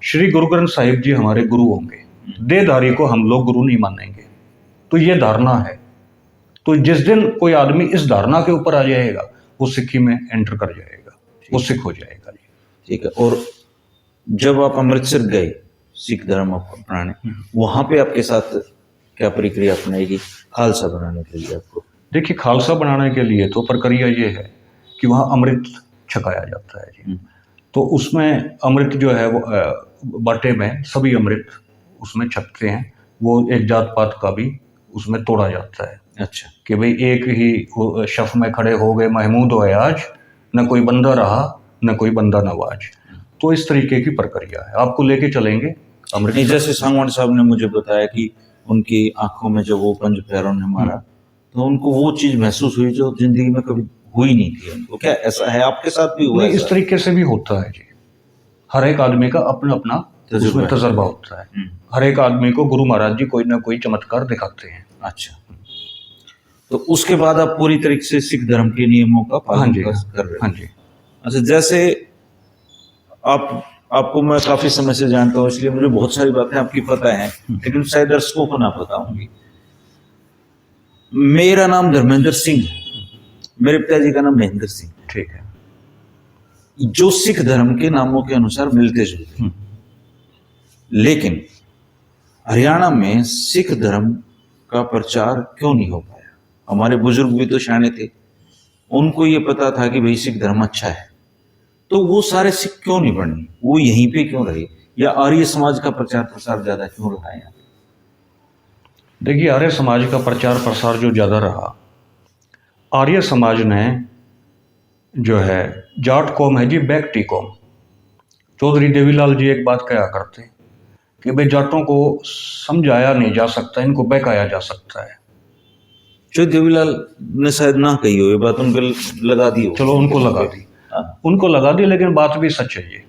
श्री गुरु ग्रंथ साहिब जी हमारे गुरु होंगे, देहधारी को हम लोग गुरु नहीं मानेंगे। तो ये धारणा है। तो जिस दिन कोई आदमी इस धारणा के ऊपर आ जाएगा वो सिक्खी में एंटर कर जाएगा, वो सिख हो जाएगा जी। ठीक है। और जब आप अमृतसर गए सिख धर्म अपनाने, वहां पे आपके साथ क्या प्रक्रिया अपनाएगी खालसा बनाने के लिए आपको? देखिए, खालसा बनाने के लिए तो प्रक्रिया ये है कि वहाँ अमृत छकाया जाता है जी। तो उसमें अमृत जो है वो बाटे में सभी अमृत उसमें छकते हैं। वो एक जात पात का भी उसमें तोड़ा जाता है। अच्छा। कि भाई एक ही शफ में खड़े हो गए महमूद हो आज, न कोई बंदा रहा न कोई बंदा नवाज। तो इस तरीके की प्रक्रिया है, आपको लेके चलेंगे अमृत। नहीं, जैसे सांगवान साहब ने मुझे बताया कि उनकी आंखों में जब वो पंज पैरों ने मारा तो उनको वो चीज महसूस हुई जो जिंदगी में कभी हुई नहीं थी उनको। क्या ऐसा है आपके साथ भी हुआ? नहीं, इस ऐसा? तरीके से भी होता है जी। हर एक आदमी का अपना अपना उसमें तजर्बा होता है। हर एक आदमी को गुरु महाराज जी कोई ना कोई चमत्कार दिखाते हैं। अच्छा। तो उसके बाद आप पूरी तरीके से सिख धर्म के नियमों का हाँ पालन जी, कर रहे हैं? हाँ जी। अच्छा, जैसे आपको मैं काफी समय से जानता हूँ, इसलिए मुझे बहुत सारी बातें आपकी पता है, लेकिन शायद दर्शकों को ना पता होंगी। मेरा नाम धर्मेंद्र सिंह है, मेरे पिताजी का नाम महेंद्र सिंह। ठीक है। जो सिख धर्म के नामों के अनुसार मिलते जुलते, लेकिन हरियाणा में सिख धर्म का प्रचार क्यों नहीं हो पाया? हमारे बुजुर्ग भी तो शाने थे, उनको ये पता था कि भाई सिख धर्म अच्छा है, तो वो सारे सिख क्यों नहीं बने? वो यहीं पे क्यों रहे? या आर्य समाज का प्रचार प्रसार ज्यादा क्यों रहा है? देखिए, आर्य समाज का प्रचार प्रसार जो ज़्यादा रहा, आर्य समाज ने जो है जाट कौम है जी, बैकटी कौम। चौधरी देवीलाल जी एक बात कहा करते कि भाई जाटों को समझाया नहीं जा सकता, इनको बहकाया जा सकता है। जो देवीलाल ने शायद ना कही हो ये बात, उनको लगा दी हो। चलो उनको लगा दी, उनको लगा दी, लेकिन बात भी सच है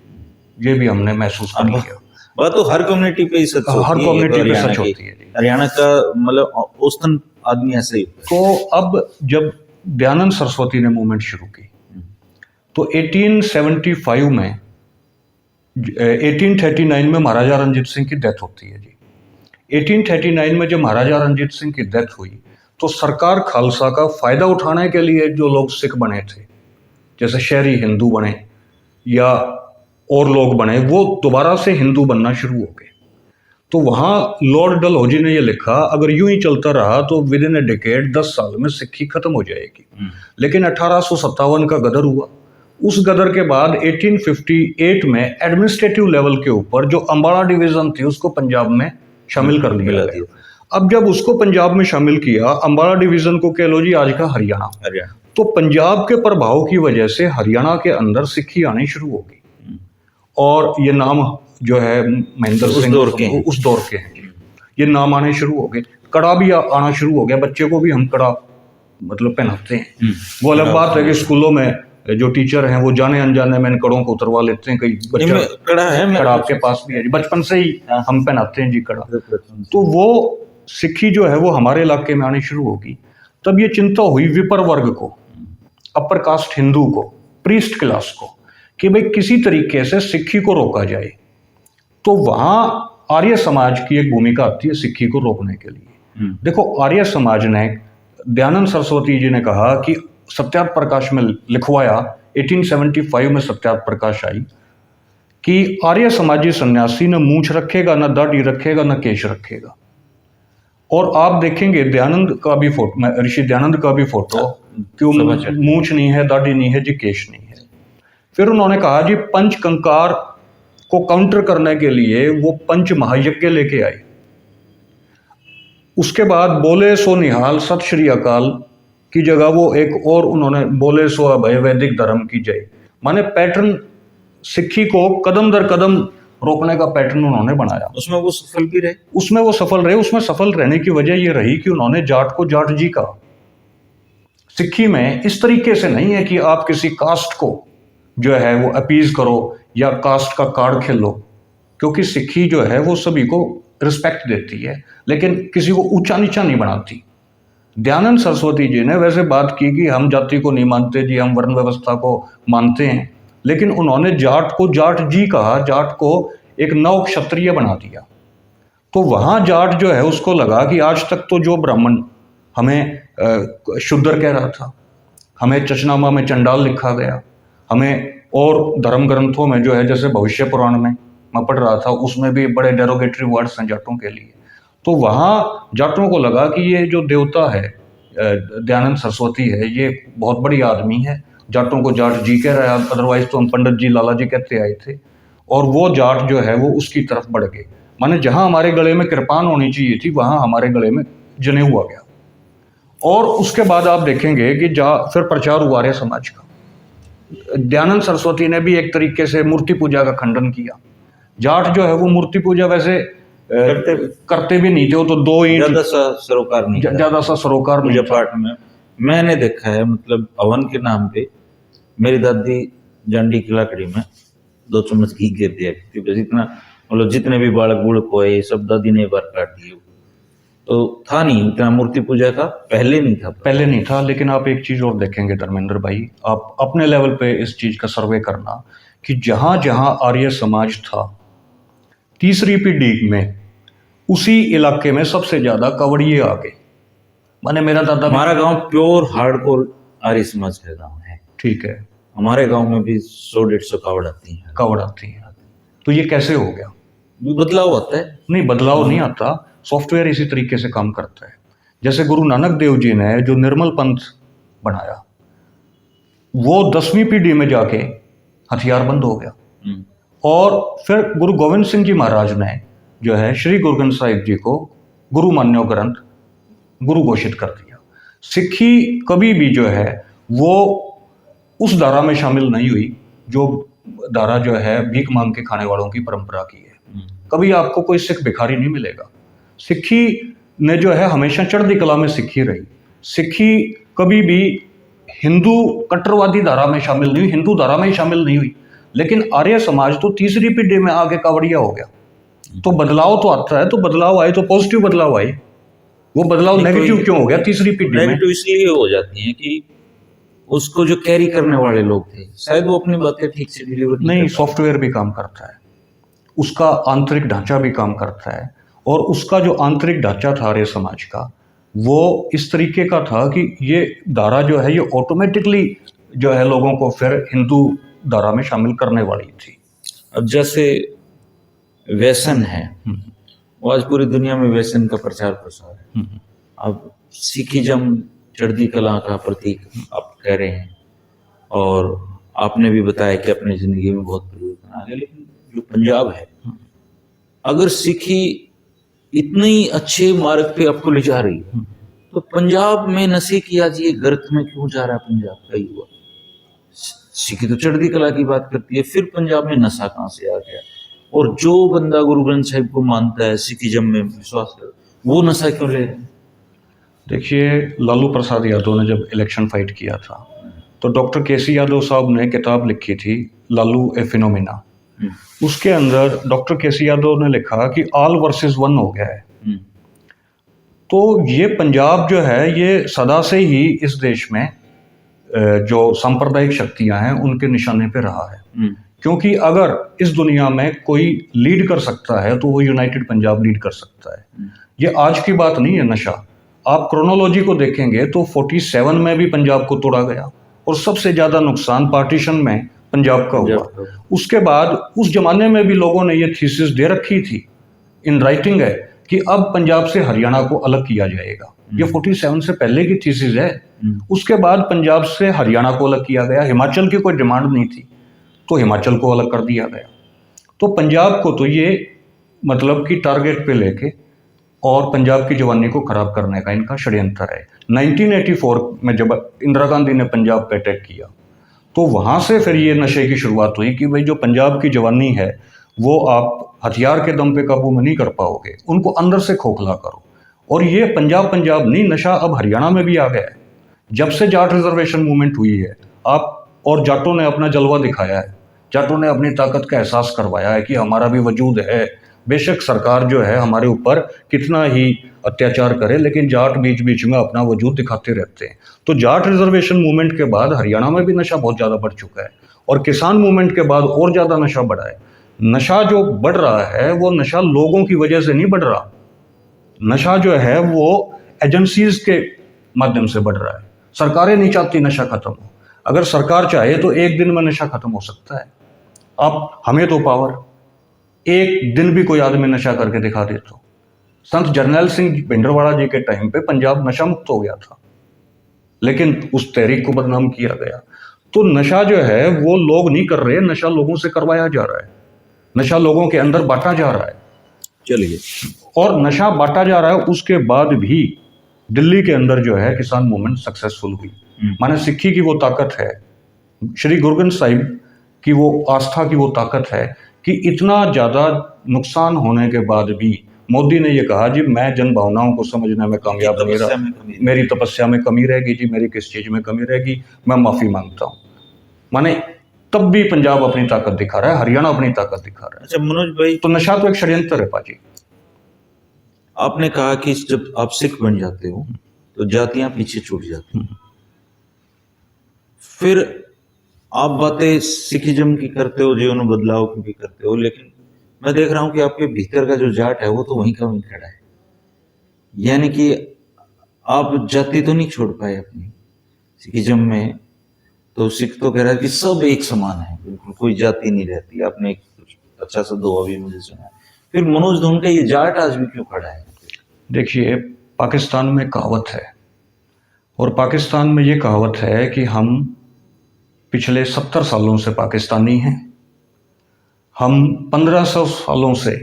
ये भी हमने महसूस कर लिया। बात तो हर कम्युनिटी पे ही सच होती है। हर कम्युनिटी पे हरियाणा सच की- होती है जी। हरियाणा का मतलब औसतन आदमी ऐसे ही होता है। तो अब जब दयानंद सरस्वती ने मूवमेंट शुरू की तो 1875 में 1839 में महाराजा रंजीत सिंह की डेथ होती है जी। 1839 में जब महाराजा रंजीत सिंह की डेथ हुई तो सरकार खालसा का फायदा उठाने के लिए जो लोग सिख बने थे, जैसे शहरी हिंदू बने या और लोग बने, वो दोबारा से हिंदू बनना शुरू हो गए। तो वहाँ लॉर्ड डलहौजी ने ये लिखा, अगर यूं ही चलता रहा तो विद इन ए डिकेड 10 साल में सिक्खी खत्म हो जाएगी। लेकिन 1857 का गदर हुआ। उस गदर के बाद 1858 में एडमिनिस्ट्रेटिव लेवल के ऊपर जो अम्बाला डिवीजन थी उसको पंजाब में शामिल कर लिया गया। अब जब उसको पंजाब में शामिल किया, अम्बाला डिवीजन को कह लो जी आज का हरियाणा, तो पंजाब के प्रभाव की वजह से हरियाणा के अंदर सिक्खी आनी शुरू हो गई। और ये नाम जो है महेंद्र सिंह उस दौर के हैं, ये नाम आने शुरू हो गए। कड़ा भी आना शुरू हो गया, बच्चे को भी हम कड़ा मतलब पहनाते हैं। वो अलग बात है कि स्कूलों में जो टीचर हैं वो जाने अनजाने में इन कड़ों को उतरवा लेते हैं। कई बच्चा कड़ा है, कड़ा आपके पास भी है जी, बचपन से ही हम पहनाते हैं जी कड़ा। तो वो सिक्खी जो है वो हमारे इलाके में आनी शुरू होगी। तब ये चिंता हुई विपर वर्ग को, अपर कास्ट हिंदू को, प्रीस्ट क्लास को, कि भाई किसी तरीके से सिक्खी को रोका जाए। तो वहां आर्य समाज की एक भूमिका आती है सिक्खी को रोकने के लिए। देखो, आर्य समाज ने, दयानंद सरस्वती जी ने कहा कि सत्यार्थ प्रकाश में लिखवाया, 1875 में सत्यार्थ प्रकाश आई कि आर्य समाजी सन्यासी न मूंछ रखेगा, न दाढ़ी रखेगा, न केश रखेगा। और आप देखेंगे दयानंद का भी फोटो, ऋषि दयानंद का भी फोटो, क्यों मूंछ नहीं है, दाढ़ी नहीं है जी, केश नहीं है। फिर उन्होंने कहा जी पंच कंकार को काउंटर करने के लिए वो पंच महायज्ञ लेके आए। उसके बाद बोले सो निहाल सत श्री अकाल की जगह वो एक और उन्होंने बोले सो अभय वैदिक धर्म की जय, माने पैटर्न सिक्खी को कदम दर कदम रोकने का पैटर्न उन्होंने बनाया। उसमें वो सफल भी रहे। उसमें वो सफल रहे। उसमें सफल रहने की वजह ये रही कि उन्होंने जाट को जाट जी कहा। सिक्खी में इस तरीके से नहीं है कि आप किसी कास्ट को जो है वो अपीज करो या कास्ट का कार्ड खेलो, क्योंकि सिक्खी जो है वो सभी को रिस्पेक्ट देती है, लेकिन किसी को ऊंचा नीचा नहीं बनाती। दयानंद सरस्वती जी ने वैसे बात की कि हम जाति को नहीं मानते जी, हम वर्ण व्यवस्था को मानते हैं, लेकिन उन्होंने जाट को जाट जी कहा, जाट को एक नव क्षत्रिय बना दिया। तो वहाँ जाट जो है उसको लगा कि आज तक तो जो ब्राह्मण हमें शूद्र कह रहा था, हमें चचनामा में चंडाल लिखा गया, हमें और धर्म ग्रंथों में जो है जैसे भविष्य पुराण में मैं पढ़ रहा था उसमें भी बड़े डेरोगेटरी वर्ड्स हैं जाटों के लिए। तो वहाँ जाटों को लगा कि ये जो देवता है दयानंद सरस्वती है, ये बहुत बड़ी आदमी है, जाटों को जाट जी कह रहा है, अदरवाइज तो हम पंडित जी लाला जी कहते आए थे। और वो जाट जो है वो उसकी तरफ बढ़ गए, माने जहाँ हमारे गले में कृपान होनी चाहिए थी वहाँ हमारे गले में जनेऊ आ गया। और उसके बाद आप देखेंगे कि फिर प्रचार हुआ आर्य समाज का। दयानंद सरस्वती ने भी एक तरीके से मूर्ति पूजा का खंडन किया। जाट जो है वो मूर्ति पूजा वैसे करते भी नहीं थे, वो तो दो ईंट ज्यादा सा सरोकार नहीं था। ज्यादा सा सरोकार नहीं पूजा था। पाठ में मैंने देखा है, मतलब हवन के नाम पे मेरी दादी जांडी की लकड़ी में 2 चम्मच घी गिर दिया करती थी। जितना मतलब जितने भी बालक बुड़क हुए ये सब दादी ने एक बार काट दिए। तो था नहीं इतना मूर्ति पूजा का, पहले नहीं था। लेकिन आप एक चीज और देखेंगे धर्मेंद्र भाई, आप अपने लेवल पे इस चीज का सर्वे करना कि जहां जहां आर्य समाज था तीसरी पीढ़ी में, उसी इलाके में सबसे ज्यादा कावड़िए आ गए। माने मेरा दादा, हमारा गांव प्योर हार्डकोर आर्य समाज का गांव है। ठीक है, हमारे गांव में भी 100-150 कावड़ आती हैं। तो ये कैसे हो गया? बदलाव होता है। नहीं, बदलाव नहीं आता, सॉफ्टवेयर इसी तरीके से काम करता है। जैसे गुरु नानक देव जी ने जो निर्मल पंथ बनाया, वो 10वीं पीढ़ी में जाके हथियार बंद हो गया। और फिर गुरु गोविंद सिंह जी महाराज ने जो है श्री गुरु ग्रंथ साहिब जी को गुरु मान्यो ग्रंथ गुरु घोषित कर दिया। सिक्खी कभी भी जो है वो उस धारा में शामिल नहीं हुई जो धारा जो है भीख मांग के खाने वालों की परंपरा की है। कभी आपको कोई सिख भिखारी नहीं मिलेगा। सिक्खी ने जो है हमेशा चढ़ती कला में सिक्खी रही। सिक्खी कभी भी हिंदू कट्टरवादी धारा में शामिल नहीं हुई, हिंदू धारा में ही शामिल नहीं हुई। लेकिन आर्य समाज तो तीसरी पीढ़ी में आगे कावड़िया हो गया। तो बदलाव तो आता है, तो बदलाव आए तो पॉजिटिव बदलाव आए। वो बदलाव नेगेटिव क्यों हो गया तीसरी पीढ़ी में? नेगेटिव इसलिए हो जाती है कि उसको जो कैरी करने वाले लोग थे शायद वो अपनी बातें ठीक से डिलीवर नहीं, सॉफ्टवेयर भी काम करता है, उसका आंतरिक ढांचा भी काम करता है। और उसका जो आंतरिक ढांचा था आर्य समाज का, वो इस तरीके का था कि ये धारा जो है ये ऑटोमेटिकली जो है लोगों को फिर हिंदू धारा में शामिल करने वाली थी। अब जैसे व्यसन है, वो आज पूरी दुनिया में व्यसन का प्रचार प्रसार है। अब सिखिज्म चढ़ती कला का प्रतीक आप कह रहे हैं, और आपने भी बताया कि अपनी जिंदगी में बहुत परिवर्तन आ गया। लेकिन जो पंजाब है, अगर सिखी इतने अच्छे मार्ग पे आपको ले जा रही है, तो पंजाब में नशे की आज ये गर्त में क्यों जा रहा है पंजाब का युवा? सिखी तो चढ़ती कला की बात करती है, फिर पंजाब में नशा कहाँ से आ गया? और जो बंदा गुरु ग्रंथ साहिब को मानता है, सिखिज्म में विश्वास करता है, वो नशा क्यों ले रहे हैं? देखिए, लालू प्रसाद यादव ने जब इलेक्शन फाइट किया था तो डॉक्टर केसी यादव साहब ने किताब लिखी थी लालू ए फिनोमिना। उसके अंदर डॉक्टर केसी यादव ने लिखा कि ऑल वर्सेस वन हो गया है। तो ये पंजाब जो है ये सदा से ही इस देश में जो सांप्रदायिक शक्तियां हैं उनके निशाने पे रहा है। क्योंकि अगर इस दुनिया में कोई लीड कर सकता है तो वो यूनाइटेड पंजाब लीड कर सकता है। ये आज की बात नहीं है नशा। आप क्रोनोलॉजी को देखेंगे तो 47 में भी पंजाब को तोड़ा गया और सबसे ज्यादा नुकसान पार्टीशन में पंजाब का हुआ। उसके बाद उस जमाने में भी लोगों ने ये थीसिस दे रखी थी, इन राइटिंग है, कि अब पंजाब से हरियाणा को अलग किया जाएगा। ये 47 से पहले की थीसिस है। उसके बाद पंजाब से हरियाणा को अलग किया गया। हिमाचल की कोई डिमांड नहीं थी तो हिमाचल को अलग कर दिया गया। तो पंजाब को तो ये मतलब कि टारगेट पे लेके और पंजाब की जवानी को खराब करने का इनका षड्यंत्र है। 1984 में जब इंदिरा गांधी ने पंजाब पे अटैक किया तो वहाँ से फिर ये नशे की शुरुआत हुई कि भाई जो पंजाब की जवानी है वो आप हथियार के दम पे काबू में नहीं कर पाओगे, उनको अंदर से खोखला करो। और ये पंजाब नहीं, नशा अब हरियाणा में भी आ गया है। जब से जाट रिजर्वेशन मूवमेंट हुई है आप, और जाटों ने अपना जलवा दिखाया है, जाटों ने अपनी ताकत का एहसास करवाया है कि हमारा भी वजूद है, बेशक सरकार जो है हमारे ऊपर कितना ही अत्याचार करे, लेकिन जाट बीच बीच में अपना वजूद दिखाते रहते हैं। तो जाट रिजर्वेशन मूवमेंट के बाद हरियाणा में भी नशा बहुत ज़्यादा बढ़ चुका है, और किसान मूवमेंट के बाद और ज़्यादा नशा बढ़ा है। नशा जो बढ़ रहा है वो नशा लोगों की वजह से नहीं बढ़ रहा, नशा जो है वो एजेंसीज के माध्यम से बढ़ रहा है। सरकारें नहीं चाहती नशा खत्म हो, अगर सरकार चाहे तो एक दिन में नशा खत्म हो सकता है। अब हमें तो पावर, एक दिन भी कोई आदमी नशा करके दिखा दे तो। संत जरनैल सिंह भिंडरवाड़ा जी के टाइम पे पंजाब नशा मुक्त हो गया था, लेकिन उस तहरीक को बदनाम किया गया। तो नशा जो है वो लोग नहीं कर रहे, नशा लोगों से करवाया जा रहा है, नशा लोगों के अंदर बांटा जा रहा है। चलिए, और नशा बांटा जा रहा है, उसके बाद भी दिल्ली के अंदर जो है किसान मूवमेंट सक्सेसफुल हुई। माने सिक्खी की वो ताकत है, श्री गुरु ग्रंथ साहिब की वो आस्था की वो ताकत है कि इतना ज़्यादा नुकसान होने के बाद भी मोदी ने ये कहा जी मैं जन भावनाओं को समझने में कामयाब नहीं रहा, मेरी तपस्या में कमी रहेगी जी, मेरी किस चीज़ में कमी रहेगी, मैं माफ़ी मांगता हूँ। माने तब भी पंजाब अपनी ताकत दिखा रहा है, हरियाणा अपनी ताकत दिखा रहा है। अच्छा मनोज भाई, तो नशा तो एक षड्यंत्र है पाजी। आपने कहा कि जब आप सिख बन जाते हो तो जातियां पीछे छूट जाती हैं, फिर आप बातें सिखिज्म की करते हो, जीवन बदलाव की भी करते हो, लेकिन मैं देख रहा हूं कि आपके भीतर का जो जाट है वो तो वहीं का वहीं खड़ा है। यानी कि आप जाति तो नहीं छोड़ पाए अपनी। सिखिज्म में तो सिख तो कह रहा है कि सब एक समान है, बिल्कुल कोई जाति नहीं रहती। आपने एक अच्छा सा दुआ भी मुझे सुना। फिर मनोज धून का ये जाट आज भी क्यों खड़ा है? देखिए, पाकिस्तान में कहावत है, और पाकिस्तान में ये कहावत है कि हम पिछले 70 सालों से पाकिस्तानी हैं, हम 1500 सालों से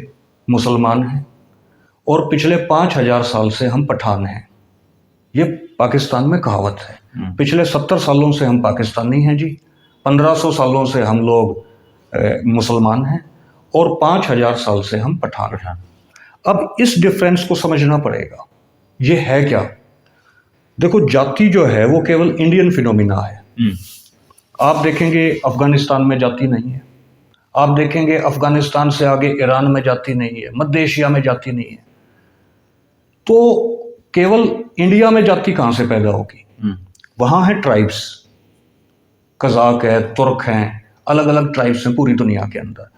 मुसलमान हैं, और पिछले 5000 साल से हम पठान हैं। ये पाकिस्तान में कहावत है। पिछले 70 सालों से हम पाकिस्तानी हैं जी, 1500 सालों से हम लोग मुसलमान हैं, और 5000 साल से हम पठान हैं। अब इस डिफरेंस को समझना पड़ेगा, ये है क्या। देखो, जाति जो है वो केवल इंडियन फिनोमिना है। आप देखेंगे अफगानिस्तान में जाति नहीं है, आप देखेंगे अफगानिस्तान से आगे ईरान में जाति नहीं है, मध्य एशिया में जाति नहीं है। तो केवल इंडिया में जाति कहाँ से पैदा होगी? वहाँ है ट्राइब्स, कज़ाक है, तुर्क हैं, अलग अलग ट्राइब्स हैं पूरी दुनिया के अंदर।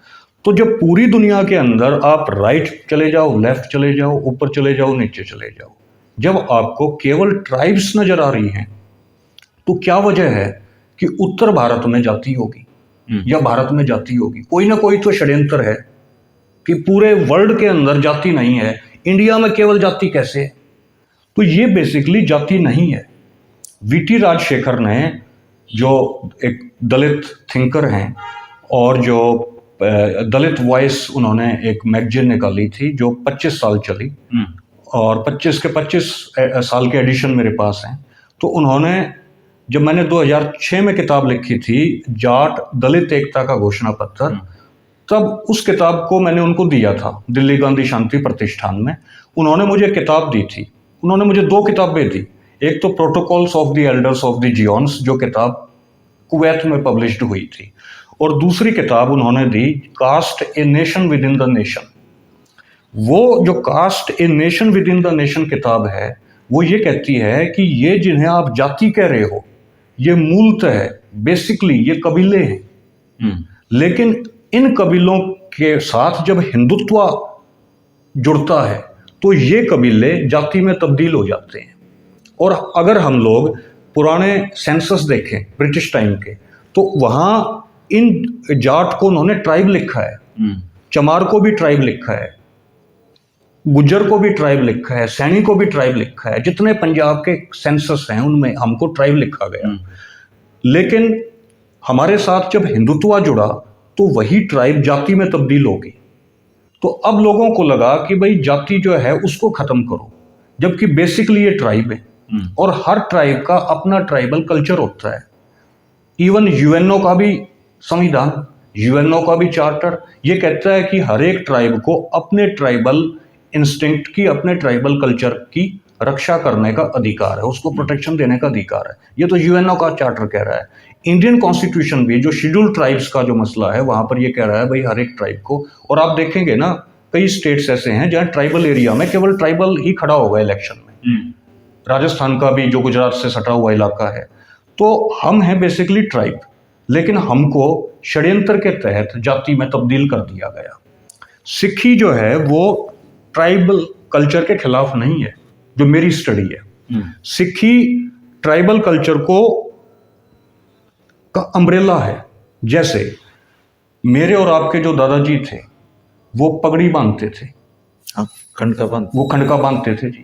तो जब पूरी दुनिया के अंदर आप राइट चले जाओ, लेफ्ट चले जाओ, ऊपर चले जाओ, नीचे चले जाओ, जब आपको केवल ट्राइब्स नजर आ रही हैं, तो क्या वजह है कि उत्तर भारत में जाति होगी या भारत में जाति होगी? कोई ना कोई तो षड्यंत्र है कि पूरे वर्ल्ड के अंदर जाति नहीं है, इंडिया में केवल जाति कैसे है? तो ये बेसिकली जाति नहीं है। वीटी राजशेखर ने, जो एक दलित थिंकर हैं और जो दलित वॉइस, उन्होंने एक मैगजीन निकाली थी जो 25 साल चली, और 25 के 25 साल के एडिशन मेरे पास हैं। तो उन्होंने, जब मैंने 2006 में किताब लिखी थी जाट दलित एकता का घोषणा पत्र, तब उस किताब को मैंने उनको दिया था दिल्ली गांधी शांति प्रतिष्ठान में। उन्होंने मुझे किताब दी थी, उन्होंने मुझे 2 किताबें दी। एक तो protocols of the elders of the Zions, जो किताब कुवैत में पब्लिश्ड हुई थी, और दूसरी किताब उन्होंने दी caste a nation within the nation. वो जो caste a nation within the nation किताब है, वो ये कहती है कि ये जिन्हें आप जाति कह रहे हो, ये मूलतः बेसिकली ये कबीले हैं, लेकिन इन कबीलों के साथ जब हिंदुत्व जुड़ता है तो ये कबीले जाति में तब्दील हो जाते हैं। और अगर हम लोग पुराने सेंसस देखें ब्रिटिश टाइम के, तो वहाँ इन जाट को उन्होंने ट्राइब लिखा है, चमार को भी ट्राइब लिखा है, गुज्जर को भी ट्राइब लिखा है, सैनी को भी ट्राइब लिखा है। जितने पंजाब के सेंसस हैं उनमें हमको ट्राइब लिखा गया। लेकिन हमारे साथ जब हिंदुत्व जुड़ा तो वही ट्राइब जाति में तब्दील होगी। तो अब लोगों को लगा कि भाई जाति जो है उसको खत्म करो, जबकि बेसिकली ये ट्राइब है, और हर ट्राइब का अपना ट्राइबल कल्चर होता है। इवन यूएनओ का भी संविधान, यूएनओ का भी चार्टर ये कहता है कि हर एक ट्राइब को अपने ट्राइबल इंस्टिंक्ट की, अपने ट्राइबल कल्चर की रक्षा करने का अधिकार है, उसको प्रोटेक्शन देने का अधिकार है। ये तो यूएनओ का चार्टर कह रहा है। इंडियन कॉन्स्टिट्यूशन भी जो शेड्यूल ट्राइब्स का जो मसला है, वहां पर ये कह रहा है भाई हर एक ट्राइब को। और आप देखेंगे ना, कई स्टेट्स ऐसे हैं जहाँ ट्राइबल एरिया में केवल ट्राइबल ही खड़ा होगा इलेक्शन में। राजस्थान का भी जो गुजरात से सटा हुआ इलाका है, तो हम हैं बेसिकली ट्राइब, लेकिन हमको षड्यंत्र के तहत जाति में तब्दील कर दिया गया। सिक्खी जो है वो ट्राइबल कल्चर के खिलाफ नहीं है, जो मेरी स्टडी है। सिक्खी ट्राइबल कल्चर को का अम्ब्रेला है। जैसे मेरे और आपके जो दादाजी थे वो पगड़ी बांधते थे, वो खंडका बांधते थे जी।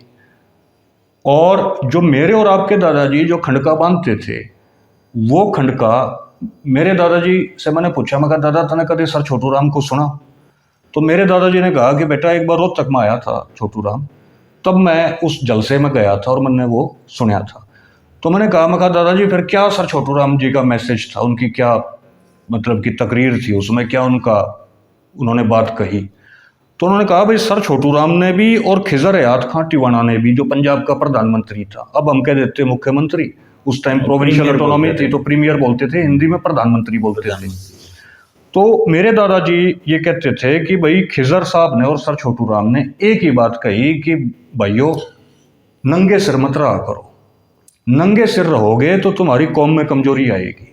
और जो मेरे और आपके दादाजी जो खंडका बांधते थे, वो खंडका मेरे दादाजी से मैंने पूछा, मैं कहा दादा तने कभी सर छोटू राम को सुना? तो मेरे दादाजी ने कहा कि बेटा एक बार रोहतक में आया था छोटू राम, तब मैं उस जलसे में गया था और मैंने वो सुना था। तो मैं कहा दादाजी फिर क्या सर छोटू राम जी का मैसेज था, उनकी क्या मतलब की तकरीर थी, उसमें क्या उन्होंने बात कही? तो उन्होंने कहा भाई सर छोटू राम ने भी और खिजर हयात खां टिवाणा ने भी, जो पंजाब का प्रधानमंत्री था, अब हम कह देते मुख्यमंत्री, उस टाइम प्रोविंशियल ऑटोनॉमी थी तो प्रीमियर बोलते थे, हिंदी में प्रधानमंत्री बोलते थे। तो मेरे दादाजी ये कहते थे कि भाई खिजर साहब ने और सर छोटू राम ने एक ही बात कही कि भाइयों नंगे सिर मत रहा करो, नंगे सिर रहोगे तो तुम्हारी कौम में कमजोरी आएगी।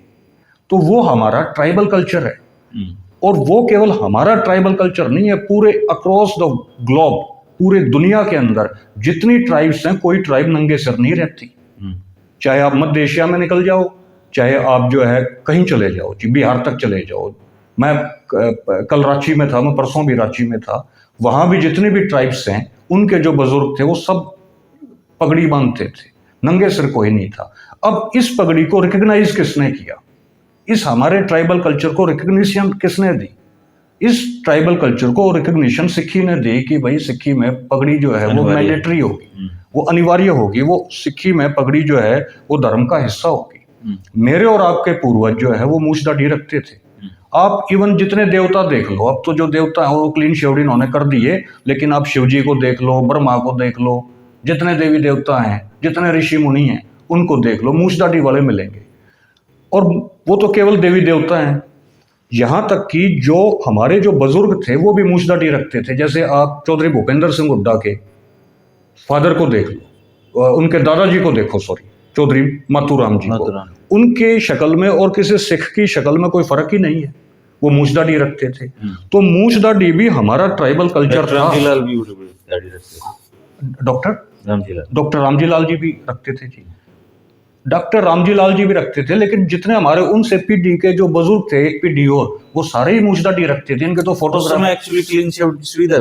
तो वो हमारा ट्राइबल कल्चर है, और वो केवल हमारा ट्राइबल कल्चर नहीं है, पूरे अक्रॉस द ग्लोब, पूरे दुनिया के अंदर जितनी ट्राइब्स हैं, कोई ट्राइब नंगे सिर नहीं रहती। चाहे आप मध्य एशिया में निकल जाओ, चाहे आप जो है कहीं चले जाओ, बिहार तक चले जाओ। मैं कल रांची में था, मैं परसों भी रांची में था, वहां भी जितने भी ट्राइब्स हैं उनके जो बुजुर्ग थे वो सब पगड़ी बांधते थे, नंगे सिर कोई नहीं था। अब इस पगड़ी को रिकग्नाइज किसने किया? इस हमारे ट्राइबल कल्चर को रिकग्निशन किसने दी? इस ट्राइबल कल्चर को रिकग्निशन सिक्खी ने दी कि भाई सिक्खी में पगड़ी जो है वो मैंडेटरी होगी, वो अनिवार्य होगी, वो सिक्खी में पगड़ी जो है वो धर्म का हिस्सा होगी। मेरे और आपके पूर्वज जो है वो मूछ दाढ़ी रखते थे। आप इवन जितने देवता देख लो, अब तो जो देवता है वो क्लीन शेव्ड इन्होंने कर दिए, लेकिन आप शिव जी को देख लो, ब्रह्मा को देख लो, जितने देवी देवता हैं, जितने ऋषि मुनि हैं, उनको देख लो, मूछ दाढ़ी वाले मिलेंगे। और वो तो केवल देवी देवता हैं, यहाँ तक कि जो हमारे जो बुजुर्ग थे वो भी मूछ दाढ़ी रखते थे। जैसे आप चौधरी भूपेंद्र सिंह हुड्डा के फादर को देख लो, उनके दादाजी को देखो, सॉरी चौधरी माथुराम जी को, उनके शक्ल में और किसी सिख की शक्ल में कोई फर्क ही नहीं है, वो मूछ दाढ़ी रखते थे। तो मूछ दाढ़ी भी हमारा ट्राइबल कल्चर था। डॉक्टर रामजी लाल जी भी रखते थे जी, डॉक्टर रामजी लाल जी भी रखते थे, लेकिन जितने हमारे उनसे पीढ़ी के जो बुजुर्ग थे, एक पीढ़ी और, वो सारे ही मूछ दाढ़ी रखते थे। इनके तो फोटोग्राफ एक्चुअली क्लीन शेव सुविधा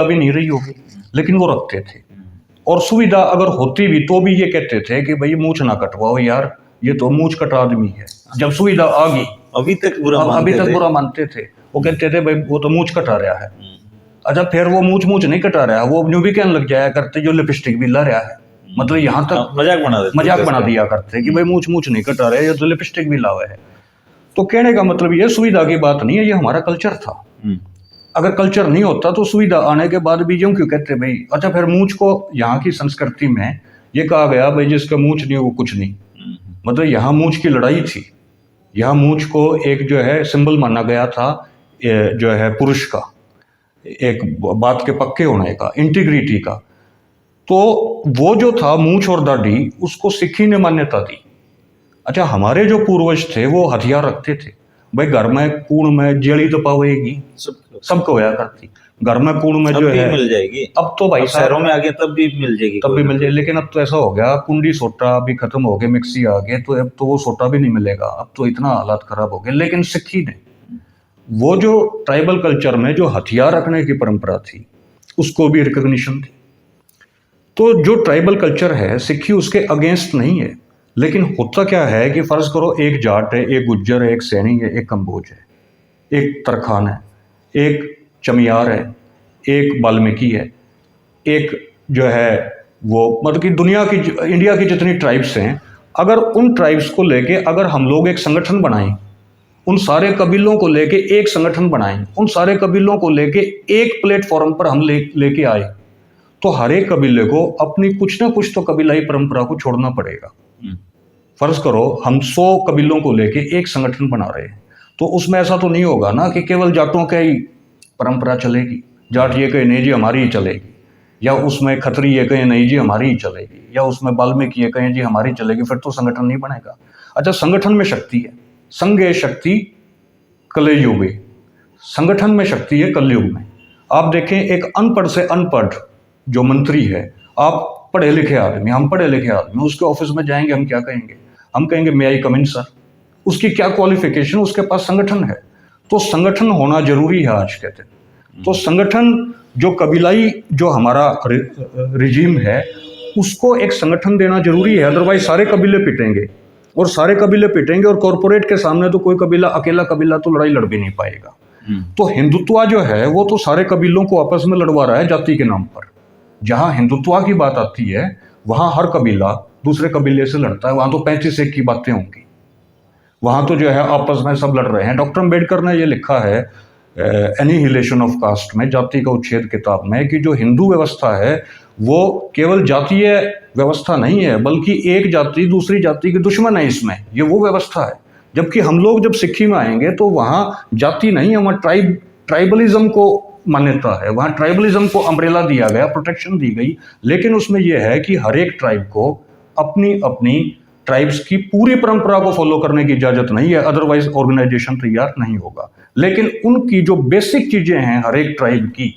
भी नहीं रही होगी, लेकिन वो रखते थे। और सुविधा अगर होती भी तो भी ये कहते थे कि भाई मूछ ना कटवाओ यार, ये तो मूछ कट आदमी है। जब सुविधा आ गई अभी तक बुरा मानते थे, वो कहते थे भाई वो तो मूछ कटा रहा है। अच्छा फिर वो मूछ नहीं कटा रहा है, वो न्यू भी कहने लग जाया करते जो लिपस्टिक भी ला रहा है, मतलब यहाँ तक मजाक बना दिया करते कि भाई मूछ नहीं कटा रहा है, ये तो लिपस्टिक भी लावा है। तो कहने का मतलब ये सुविधा की बात नहीं है, ये हमारा कल्चर था। अगर कल्चर नहीं होता तो सुविधा आने के बाद भी यूं क्यों कहते भाई। अच्छा फिर मूछ को यहाँ की संस्कृति में ये कहा गया भाई जिसका मूछ नहीं वो कुछ नहीं, मतलब यहाँ मूछ की लड़ाई थी। यहाँ मूछ को एक जो है सिंबल माना गया था, जो है पुरुष का, एक बात के पक्के होने का, इंटीग्रिटी का। तो वो जो था मूछ और दाढ़ी, उसको सिक्खी ने मान्यता दी। अच्छा हमारे जो पूर्वज थे वो हथियार रखते थे भाई, घर में कूड़ में जेड़ी तो पावेगी, सबको होया करती, घर में कूड़ में जो है मिल जाएगी। अब तो भाई शहरों में आगे तब भी मिल जाएगी, लेकिन अब तो ऐसा हो गया, कुंडी सोटा भी खत्म हो गए, मिक्सी आ गए, तो अब तो वो सोटा भी नहीं मिलेगा, अब तो इतना हालात खराब हो गए। लेकिन सिक्खी ने वो जो ट्राइबल कल्चर में जो हथियार रखने की परंपरा थी उसको भी रिकॉग्निशन थी। तो जो ट्राइबल कल्चर है सिक्खी उसके अगेंस्ट नहीं है, लेकिन होता क्या है कि फर्ज करो एक जाट है, एक गुज्जर है, एक सैनी है, एक कंबोज है, एक तरखान है, एक चमियार है, एक वाल्मीकि है, एक जो है वो मतलब कि दुनिया की इंडिया की जितनी ट्राइब्स हैं, अगर उन ट्राइब्स को लेके अगर हम लोग एक संगठन बनाएं, उन सारे कबीलों को लेके एक संगठन बनाएं, उन सारे कबीलों को लेके एक प्लेटफॉर्म पर हम लेके आए, तो हर एक कबीले को अपनी कुछ ना कुछ तो कबीलाई परंपरा को छोड़ना पड़ेगा। फर्ज करो हम 100 कबीलों को लेके एक संगठन बना रहे हैं, तो उसमें ऐसा तो नहीं होगा ना कि केवल जाटों की ही परंपरा चलेगी, जाट ये कहे नहीं जी हमारी ही चलेगी, या उसमें खत्री ये कहे नहीं जी हमारी ही चलेगी, या उसमें वाल्मीकि ये कहें जी हमारी चलेगी, फिर तो संगठन नहीं बनेगा। अच्छा, संगठन में शक्ति है, संघे शक्ति कलयुगे, संगठन में शक्ति है कलयुग में। आप देखें, एक अनपढ़ से अनपढ़ जो मंत्री है, आप पढ़े लिखे आदमी, हम पढ़े लिखे आदमी, उसके ऑफिस में जाएंगे, हम क्या कहेंगे? हम कहेंगे मे आई कम इन सर। उसकी क्या क्वालिफिकेशन, उसके पास संगठन है। तो संगठन होना जरूरी है आज के दिन। तो संगठन, जो कबीलाई जो हमारा रिजीम है, उसको एक संगठन देना जरूरी है, अदरवाइज सारे कबीले पिटेंगे, और सारे कबीले पिटेंगे, और कॉरपोरेट के सामने तो कोई कबीला, अकेला कबीला तो लड़ाई लड़ भी नहीं पाएगा। तो हिंदुत्व जो है वो तो सारे कबीलों को आपस में लड़वा रहा है जाति के नाम पर। जहां हिंदुत्व की बात आती है वहां हर कबीला दूसरे कबीले से लड़ता है, वहां तो 35 एक की बातें होंगी, वहां तो जो है आपस में सब लड़ रहे हैं। डॉक्टर अम्बेडकर ने ये लिखा है एनिहिलेशन ऑफ कास्ट में, जाति का उच्छेद किताब में, कि जो हिंदू व्यवस्था है वो केवल जातीय व्यवस्था नहीं है, बल्कि एक जाति दूसरी जाति की दुश्मन है इसमें, ये वो व्यवस्था है। जबकि हम लोग जब सिक्की में आएंगे तो वहाँ जाति नहीं है, वहाँ ट्राइबलिज्म को मान्यता है, वहाँ ट्राइबलिज्म को अम्ब्रेला दिया गया, प्रोटेक्शन दी गई। लेकिन उसमें यह है कि हर एक ट्राइब को अपनी अपनी ट्राइब्स की पूरी परंपरा को फॉलो करने की इजाजत नहीं है, अदरवाइज ऑर्गेनाइजेशन तैयार नहीं होगा। लेकिन उनकी जो बेसिक चीजें हैं हर एक ट्राइब की,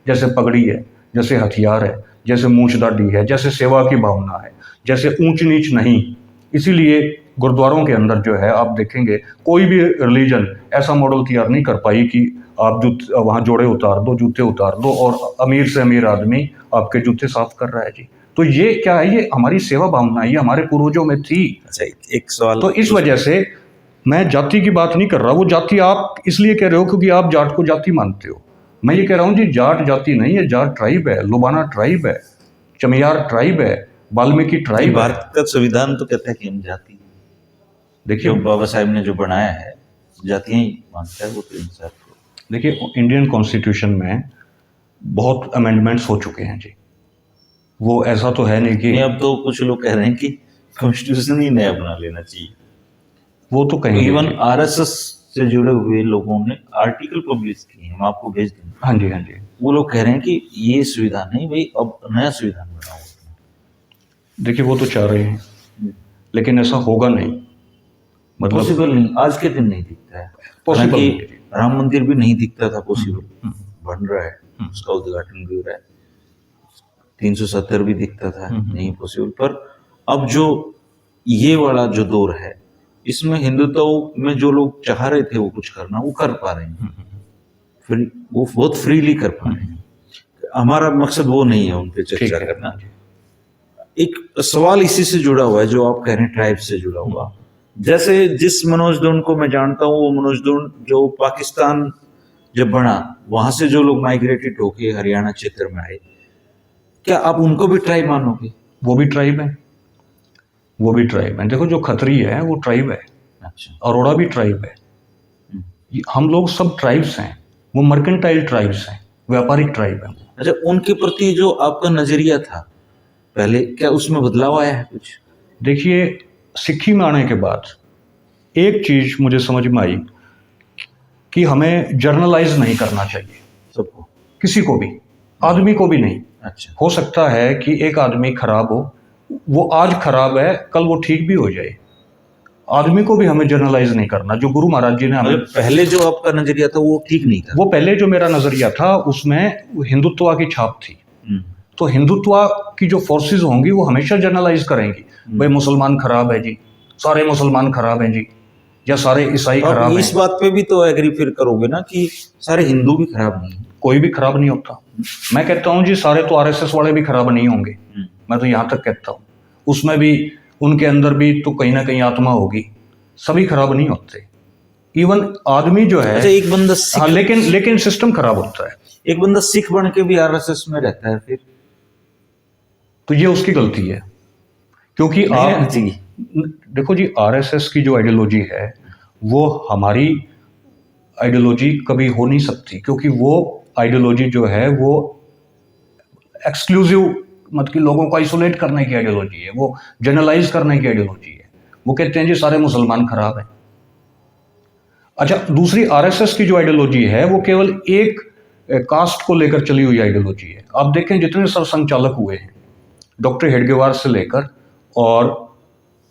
जैसे पगड़ी है, जैसे हथियार है, जैसे मूंछ दाढ़ी है, जैसे सेवा की भावना है, जैसे ऊंच नीच नहीं। इसीलिए गुरुद्वारों के अंदर जो है आप देखेंगे कोई भी रिलीजन ऐसा मॉडल तैयार नहीं कर पाई कि आप वहाँ जोड़े उतार दो, जूते उतार दो, और अमीर से अमीर आदमी आपके जूते साफ कर रहा है जी। तो ये क्या है? ये हमारी सेवा भावना, ये हमारे पूर्वजों में थी। अच्छा, एक सवाल। तो इस वजह से मैं जाति की बात नहीं कर रहा। वो जाति आप इसलिए कह रहे हो क्योंकि आप जाट को जाति मानते हो। मैं ये कह रहा हूँ जी, जाट जाति नहीं है, जाट ट्राइब है, लुबाना ट्राइब है, चमियार ट्राइब है, वाल्मीकि ट्राइब। भारत का संविधान तो कहता है कि हम जाति, देखिए बाबा साहब ने जो बनाया है जातियां ही मानता है वो, तो इंसाफ। देखिए, इंडियन कॉन्स्टिट्यूशन में बहुत अमेंडमेंट्स हो चुके हैं जी। वो ऐसा तो है नहीं कि अब तो कुछ लोग कह रहे हैं कि कॉन्स्टिट्यूशन ही नया बना लेना चाहिए। वो तो कहीं इवन आरएसएस से जुड़े हुए लोगों ने आर्टिकल पब्लिश किए, हम आपको भेज देंगे। हाँ जी, हाँ जी। वो लोग कह रहे हैं कि ये सुविधा नहीं भाई, अब नया संविधान बनाओ। देखिए, वो तो चाह रहे हैं, लेकिन ऐसा होगा नहीं, मतलब पॉसिबल नहीं, आज के दिन नहीं दिखता है। पॉसिबल नहीं। राम मंदिर भी नहीं दिखता था पॉसिबल, बन रहा है, उसका उद्घाटन भी हो रहा है। 370 भी दिखता था नहीं पॉसिबल, पर अब जो ये वाला जो दौर है, इसमें हिंदुत्व में जो लोग चाह रहे थे वो कुछ करना, वो कर पा रहे हैं, फिर वो बहुत फ्रीली कर पा रहे हैं। हमारा मकसद वो नहीं है उन पे चर्चा करना। एक सवाल इसी से जुड़ा हुआ है जो आप कह रहे हैं, ट्राइब से जुड़ा हुआ। जैसे जिस मनोज ढूंढ को मैं जानता हूँ, वो मनोज ढूंढ जो पाकिस्तान जब बना, वहां से जो लोग माइग्रेटेड होके हरियाणा क्षेत्र में आए, क्या आप उनको भी ट्राइब मानोगे? वो भी ट्राइब है, वो भी ट्राइब है। देखो, जो खत्री है वो ट्राइब है। अच्छा, अरोड़ा भी ट्राइब है। हम लोग सब ट्राइब्स हैं। वो मर्केंटाइल ट्राइब्स हैं, व्यापारिक ट्राइब है। अच्छा, उनके प्रति जो आपका नजरिया था पहले, क्या उसमें बदलाव आया है कुछ? देखिए, सिक्खी में आने के बाद एक चीज मुझे समझ में आई कि हमें जर्नलाइज नहीं करना चाहिए सबको, किसी को भी, आदमी को भी नहीं। अच्छा, हो सकता है कि एक आदमी खराब हो, वो आज खराब है, कल वो ठीक भी हो जाए। आदमी को भी हमें जर्नलाइज नहीं करना। जो गुरु महाराज जी ने हमें, पहले जो आपका नजरिया था वो ठीक नहीं था। वो पहले जो मेरा नजरिया था उसमें हिंदुत्व की छाप थी। तो हिंदुत्व की जो फोर्सेस होंगी वो हमेशा जर्नलाइज करेंगी, भाई मुसलमान खराब है जी, सारे मुसलमान खराब हैं जी, या सारे ईसाई खराब हैं। इस बात पे भी तो एग्री फिर करोगे ना कि सारे हिंदू भी खराब नहीं है? कोई भी खराब नहीं होता। मैं कहता हूँ जी, सारे तो आरएसएस वाले भी खराब नहीं होंगे, मैं तो यहाँ तक कहता हूँ। उसमें भी, उनके अंदर भी तो कहीं ना कहीं आत्मा होगी, सभी खराब नहीं होते। इवन आदमी जो है, अच्छा, एक बंदा हाँ, लेकिन सिस्टम खराब होता है। एक बंदा सिख बन के भी आरएसएस में रहता है, फिर तो ये उसकी गलती है, क्योंकि आप देखो जी, आरएसएस की जो आइडियोलॉजी है वो हमारी आइडियोलॉजी कभी हो नहीं सकती, क्योंकि वो आइडियोलॉजी जो है वो एक्सक्लूसिव, मतलब कि लोगों को आइसोलेट करने की आइडियोलॉजी है, वो जनरलाइज करने की आइडियोलॉजी है। वो कहते हैं जी सारे मुसलमान खराब हैं। अच्छा, दूसरी आरएसएस की जो आइडियोलॉजी है वो केवल एक कास्ट को लेकर चली हुई आइडियोलॉजी है। आप देखें जितने सरसंघचालक हुए हैं, डॉक्टर हेडगेवार से लेकर और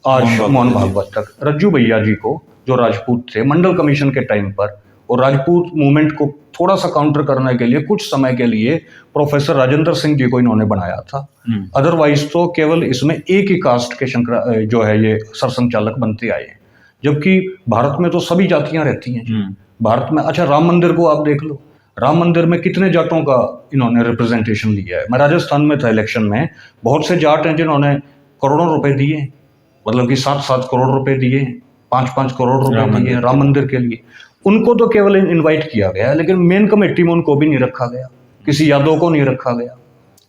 आज मोहन भागवत तक, रज्जू भैया जी को जो राजपूत थे, मंडल कमीशन के टाइम पर, और राजपूत मूवमेंट को थोड़ा सा काउंटर करने के लिए कुछ समय के लिए प्रोफेसर राजेंद्र सिंह जी को इन्होंने बनाया था। अदरवाइज तो केवल इसमें एक ही कास्ट के जो है ये सरसंघचालक बनते आए हैं, जबकि भारत में तो सभी जातियां रहती हैं। भारत में अच्छा राम मंदिर को आप देख लो, राम मंदिर में कितने जाटों का इन्होंने रिप्रेजेंटेशन लिया है। मैं राजस्थान में था इलेक्शन में, बहुत से जाट हैं जिन्होंने करोड़ों रुपए दिए, मतलब कि 7-7 करोड़ रुपए दिए, 5-5 करोड़ रुपए दिए राम मंदिर के लिए। उनको तो केवल इनवाइट किया गया, लेकिन मेन कमेटी में उनको भी नहीं रखा गया, किसी यादव को नहीं रखा गया।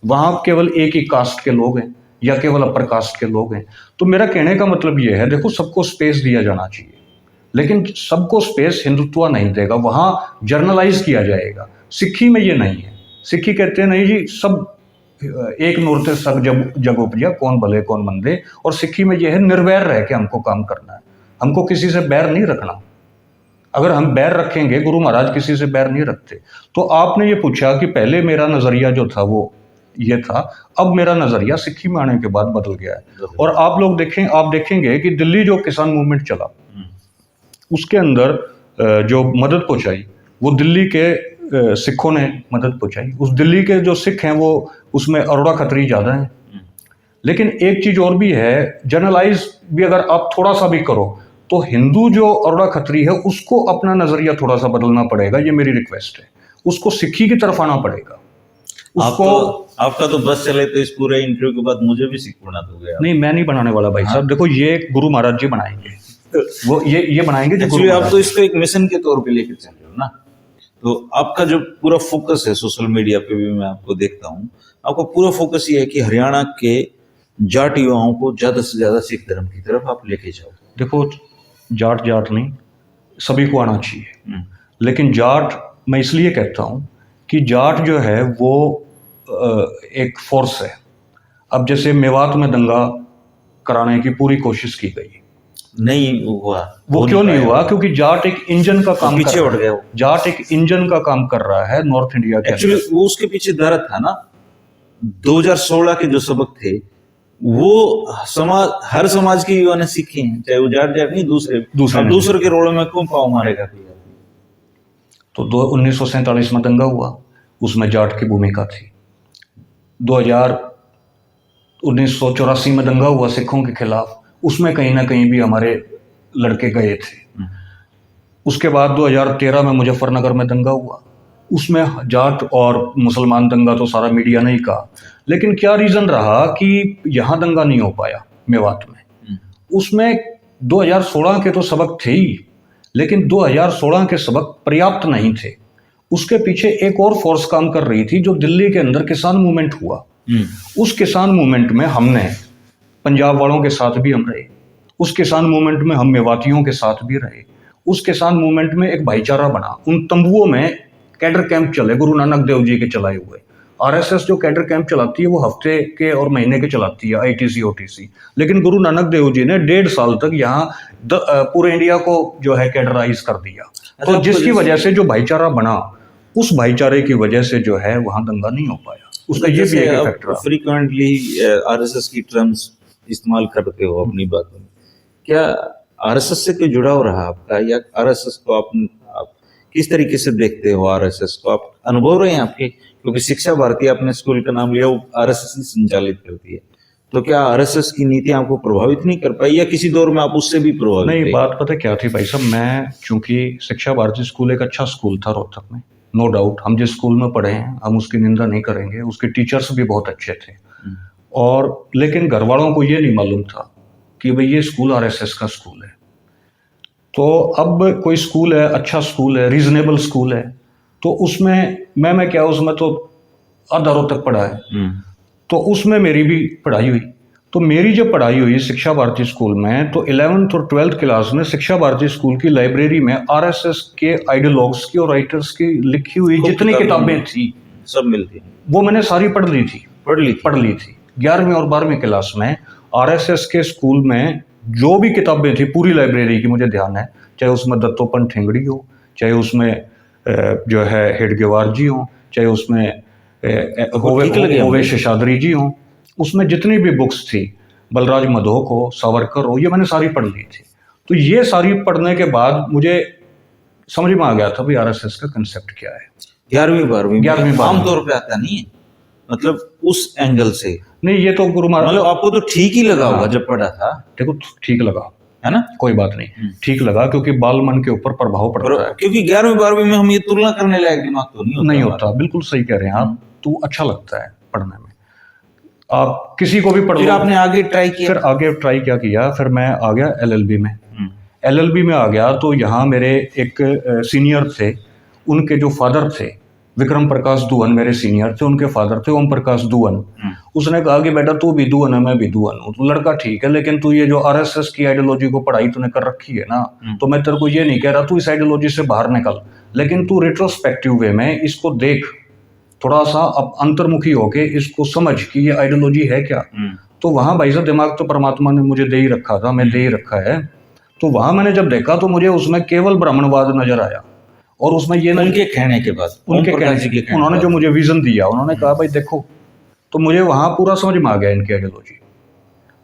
वहां केवल एक ही कास्ट के लोग हैं या केवल अपर कास्ट के लोग हैं। तो मेरा कहने का मतलब यह है, देखो सबको स्पेस दिया जाना चाहिए, लेकिन सबको स्पेस हिंदुत्व नहीं देगा, वहां जर्नलाइज किया जाएगा। सिक्खी में ये नहीं है। सिक्खी कहते हैं नहीं जी सब एक नूर ते सब जग उपजिया, कौन भले कौन मंदे। और सिक्खी में यह है निर्वैर रह के हमको काम करना है, हमको किसी से बैर नहीं रखना। अगर हम बैर रखेंगे, गुरु महाराज किसी से बैर नहीं रखते। तो आपने ये पूछा कि पहले मेरा नजरिया जो था वो ये था, अब मेरा नजरिया सिक्खी में आने के बाद बदल गया है। और आप देखेंगे कि दिल्ली जो किसान मूवमेंट चला, उसके अंदर जो मदद पहुंचाई वो दिल्ली के सिखों ने मदद पहुंचाई। उस दिल्ली के जो सिख हैं वो उसमें अरोड़ा खत्री ज्यादा हैं। लेकिन एक चीज और भी है, जर्नलाइज भी अगर आप थोड़ा सा भी करो तो हिंदू जो अरोड़ा खत्री है उसको अपना नजरिया थोड़ा सा बदलना पड़ेगा, ये मेरी रिक्वेस्ट है। उसको सिक्खी की तरफ आना पड़ेगा। उसको आपका तो बस चले तो इस पूरे इंटरव्यू के बाद मुझे भी सिख बना दोगे? नहीं, मैं नहीं बनाने वाला भाई साहब। देखो ये गुरु महाराज जी बनाएंगे, वो ये बनाएंगे। एक्चुअली आप तो इसको एक मिशन के तौर पे लेकर चल रहे हो ना, तो आपका जो पूरा फोकस है, सोशल मीडिया पे भी मैं आपको देखता हूँ, आपका पूरा फोकस ये है कि हरियाणा के जाट युवाओं को ज्यादा से ज्यादा सिख धर्म की तरफ आप लेके जाओ। देखो जाट नहीं, सभी को आना चाहिए। लेकिन जाट मैं इसलिए कहता हूँ कि जाट जो है वो एक फोर्स है। अब जैसे मेवात में दंगा कराने की पूरी कोशिश की गई, नहीं हुआ। वो क्यों नहीं हुआ? क्योंकि जाट एक इंजन का काम पीछे उठ गया। जाट एक इंजन का काम कर रहा है नॉर्थ इंडिया के। एक्चुअली वो उसके पीछे दर्द था ना, 2016 के जो सबक थे वो हर समाज के युवा ने सीखे हैं, चाहे वो जाट नहीं, दूसरे के रोड़ों में क्यों पाँव मारेगा कोई? तो 1947 में दंगा हुआ, उसमें जाट की भूमिका थी। 1984 में दंगा हुआ सिखों के खिलाफ, उसमें कहीं ना कहीं भी हमारे लड़के गए थे। उसके बाद 2013 में मुजफ्फरनगर में दंगा हुआ, उसमें जाट और मुसलमान दंगा तो सारा मीडिया ने ही कहा। लेकिन क्या रीजन रहा कि यहाँ दंगा नहीं हो पाया मेवात में? उसमें 2016 के तो सबक थे ही, लेकिन 2016 के सबक पर्याप्त नहीं थे। उसके पीछे एक और फोर्स काम कर रही थी, जो दिल्ली के अंदर किसान मूवमेंट हुआ। उस किसान मूवमेंट में हमने पंजाब वालों के साथ भी हम रहे, उस किसान मूवमेंट में हम मेवातियों के साथ भी रहे। उस किसान मूवमेंट में एक भाईचारा बना। उन तंबुओं में कैडर कैंप चले, गुरु नानक देव जी के चलाए हुए। आरएसएस जो कैडर कैंप चलाती है वो हफ्ते के और महीने के चलाती है, आईटीसी ओटीसी। लेकिन गुरु नानक देव जी ने 1.5 साल तक यहाँ पूरे इंडिया को जो है कैडराइज कर दिया। तो जिसकी वजह से जो भाईचारा बना, उस भाईचारे की वजह से जो है वहां दंगा नहीं हो पाया। उसका ये भी एक फैक्टर। फ्रीक्वेंटली आरएसएस की टर्म्स इस्तेमाल करते हो अपनी बातों में, क्या आरएसएस से कोई जुड़ाव रहा आपका, या आरएसएस को आप किस तरीके से देखते हो? आरएसएस को आप अनुभव रहे हैं आपके, क्योंकि शिक्षा भारती आपने स्कूल का नाम लिया, वो आरएसएस ही संचालित करती है, तो क्या आरएसएस की नीति आपको प्रभावित नहीं कर पाई, या किसी दौर में आप उससे भी प्रभावित? नहीं, बात पता क्या थी भाई साहब, मैं चूंकि शिक्षा भारती स्कूल एक अच्छा स्कूल था रोहतक में, नो डाउट। हम जिस स्कूल में पढ़े हैं हम उसकी निंदा नहीं करेंगे, उसके टीचर्स भी बहुत अच्छे थे। और लेकिन घर वालों को ये नहीं मालूम था कि भाई ये स्कूल आरएसएस का स्कूल है। तो अब कोई स्कूल है, अच्छा स्कूल है, रीजनेबल स्कूल है, तो उसमें मैं क्या, उसमें तो आधा रोहतक पढ़ा है, तो उसमें मेरी भी पढ़ाई हुई। तो मेरी जब पढ़ाई हुई शिक्षा भारती स्कूल में, तो 11th और 12th क्लास में शिक्षा भारती स्कूल की लाइब्रेरी में आरएसएस के आइडियोलॉग्स की और राइटर्स की लिखी हुई जितनी किताबें थी सब मिलती, वो मैंने सारी पढ़ ली थी। 11वीं और 12वीं क्लास में आरएसएस के स्कूल में जो भी किताबें थी पूरी लाइब्रेरी की, मुझे ध्यान है, चाहे उसमें दत्तोपंत ठेंगड़ी हो, चाहे उसमें जो है हेडगेवार जी हो, चाहे उसमें ठीक लगे होवे मुझे। शेषाद्री जी हों, उसमें जितनी भी बुक्स थी, बलराज मधोक हो, सावरकर हो, ये मैंने सारी पढ़ ली थी। तो ये सारी पढ़ने के बाद मुझे समझ में आ गया था भाई आरएसएस का कंसेप्ट क्या है। 11वीं 12वीं 11वीं 12वीं आमतौर पे आता नहीं है, मतलब उस एंगल से, नहीं, ये तो गुरु महाराज, मतलब आपको तो ठीक ही लगा होगा जब पढ़ा था, देखो ठीक लगा, है ना? कोई बात नहीं, ठीक लगा, क्योंकि बाल मन के ऊपर प्रभाव पड़ता है। क्योंकि 11वीं 12वीं में हम ये तुलना करने लायक दिमाग तो नहीं होता नहीं हमारा। होता, बिल्कुल सही कह रहे हैं आप। तो अच्छा लगता है पढ़ने में, आप किसी को भी पढ़ फिर लो। आपने आगे ट्राई किया? फिर आगे ट्राई क्या किया, फिर मैं आ गया एलएलबी में। एलएलबी में आ गया तो यहाँ मेरे एक सीनियर थे, उनके जो फादर थे विक्रम प्रकाश दुहन मेरे सीनियर थे, उनके फादर थे ओम प्रकाश दुहन। उसने कहा कि बेटा तू भी दुहन है, मैं भी दुहन हूँ, तो लड़का ठीक है, लेकिन तू ये जो आरएसएस की आइडियोलॉजी को पढ़ाई तूने कर रखी है ना, तो मैं तेरे को ये नहीं कह रहा तू इस आइडियोलॉजी से बाहर निकल, लेकिन तू रेट्रोस्पेक्टिव वे में इसको देख, थोड़ा सा अब अंतर्मुखी होके इसको समझ कि ये आइडियोलॉजी है क्या। तो वहाँ भाई साहब दिमाग तो परमात्मा ने मुझे दे ही रखा था, मैं दे ही रखा है। तो वहाँ मैंने जब देखा तो मुझे उसमें केवल ब्राह्मणवाद नजर आया, और उसमें ये उनके कहने के बाद, उनके उन्होंने जो मुझे विजन दिया, उन्होंने कहा भाई देखो, तो मुझे वहाँ पूरा समझ में आ गया इनकी आइडियोलॉजी,